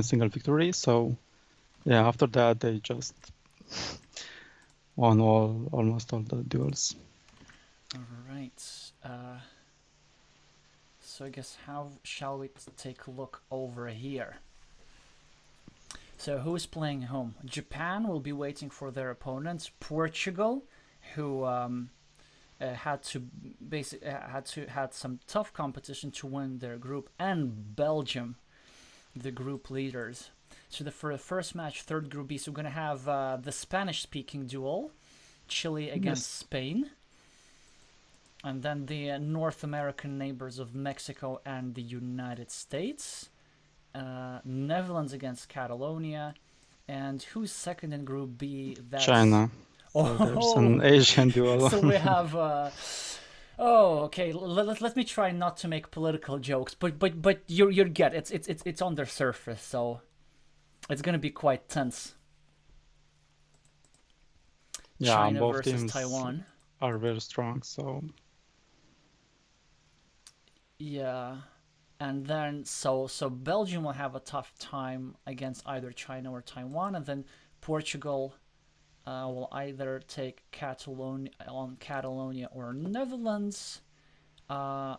single victory. So yeah, after that they just won almost all the duels. All right. So I guess how shall we take a look over here? So who is playing home? Japan will be waiting for their opponents. Portugal, who had to basically had some tough competition to win their group, and Belgium, the group leaders. So for the first match, third group B, so we're gonna have the Spanish-speaking duel, Chile against Spain, and then the North American neighbors of Mexico and the United States. Netherlands against Catalonia, and who's second in Group B? That's China. So there's an Asian duel. So we have. Oh, okay. Let me try not to make political jokes, but you're get it's on their surface, so it's gonna be quite tense. Yeah, China both versus teams Taiwan. are very strong. So Yeah, and then so Belgium will have a tough time against either China or Taiwan, and then Portugal will either take Catalonia or Netherlands.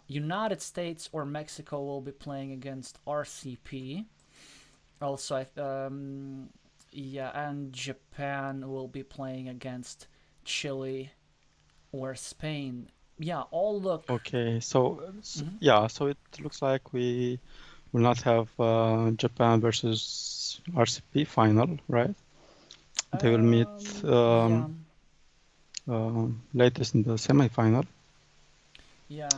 United States or Mexico will be playing against RCP. Also, and Japan will be playing against Chile or Spain. Yeah, all look. okay. So yeah, so it looks like we will not have Japan versus RCP final, right? They will meet Yeah. latest in the semifinal. Yeah.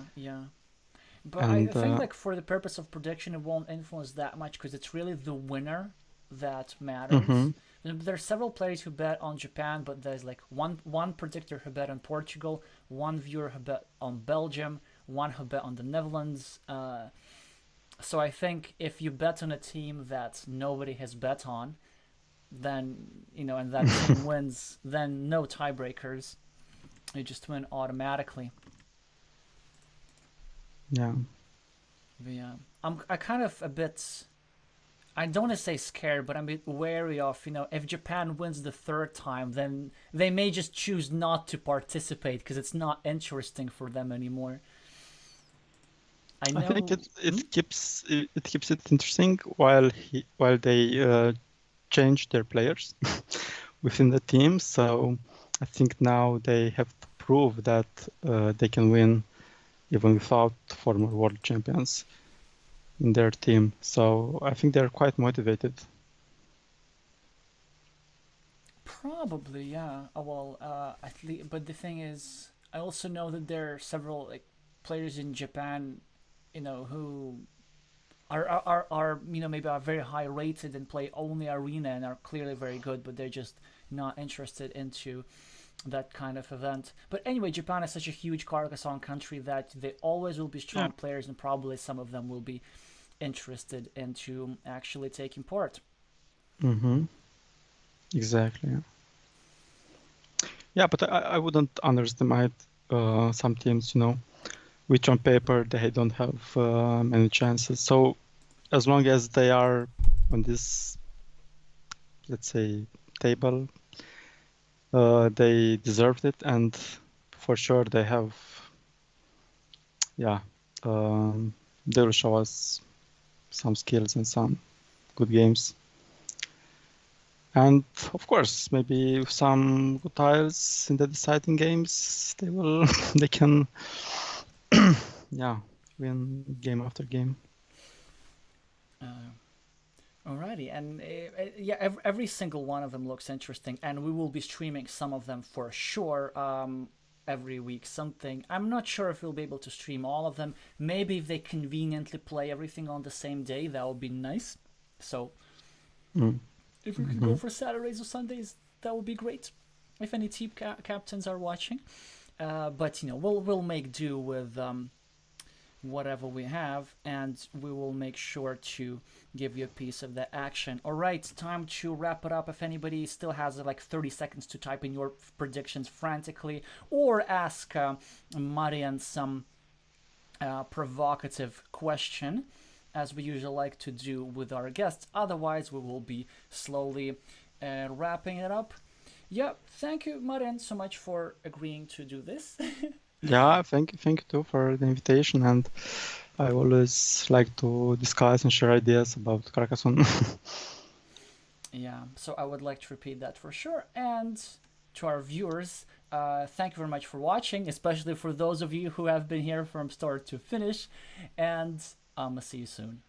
But I And think like for the purpose of prediction, it won't influence that much because it's really the winner that matters. There's several players who bet on Japan, but there's like one predictor who bet on Portugal, one viewer who bet on Belgium, one who bet on the Netherlands. So I think if you bet on a team that nobody has bet on, then and that team wins, then no tiebreakers. You just win automatically. yeah. Yeah, I kind of a bit. I don't want to say scared, but I'm a bit wary of, if Japan wins the third time, then they may just choose not to participate because it's not interesting for them anymore. I I think know. it keeps it interesting while they change their players within the team. So I think now they have to prove that they can win even without former world champions in their team. So I think they're quite motivated. Probably, yeah. Well, at least, but the thing is, I also know that there are several like players in Japan, who are maybe are very high rated and play only arena and are clearly very good, but they're just not interested into that kind of event. But anyway, Japan is such a huge Carcassonne country that they always will be Yeah. strong players, and probably some of them will be interested into actually taking part. Mm-hmm. Exactly. Yeah, but I wouldn't underestimate some teams, which on paper they don't have many chances. So as long as they are on this, let's say, table, they deserved it, and for sure they have, yeah, um, they will show us some skills and some good games. And of course, maybe with some good tiles in the deciding games, they can, yeah, win game after game. Uh, Alrighty, and yeah, every single one of them looks interesting, and we will be streaming some of them for sure. Every week, something. I'm not sure if we'll be able to stream all of them. Maybe if they conveniently play everything on the same day, that would be nice. So Mm. if we could go Mhm. for Saturdays or Sundays, that would be great. If any team captains are watching, but we'll make do with whatever we have, and we will make sure to give you a piece of the action. All right, time to wrap it up. If anybody still has like 30 seconds to type in your predictions frantically or ask Marian some provocative question, as we usually like to do with our guests. Otherwise, we will be slowly wrapping it up. Yeah, thank you, Marian, so much for agreeing to do this. Yeah, thank you too for the invitation, and I always like to discuss and share ideas about Carcassonne. Yeah, so I would like to repeat that for sure. And to our viewers, thank you very much for watching, especially for those of you who have been here from start to finish. And I'm gonna see you soon.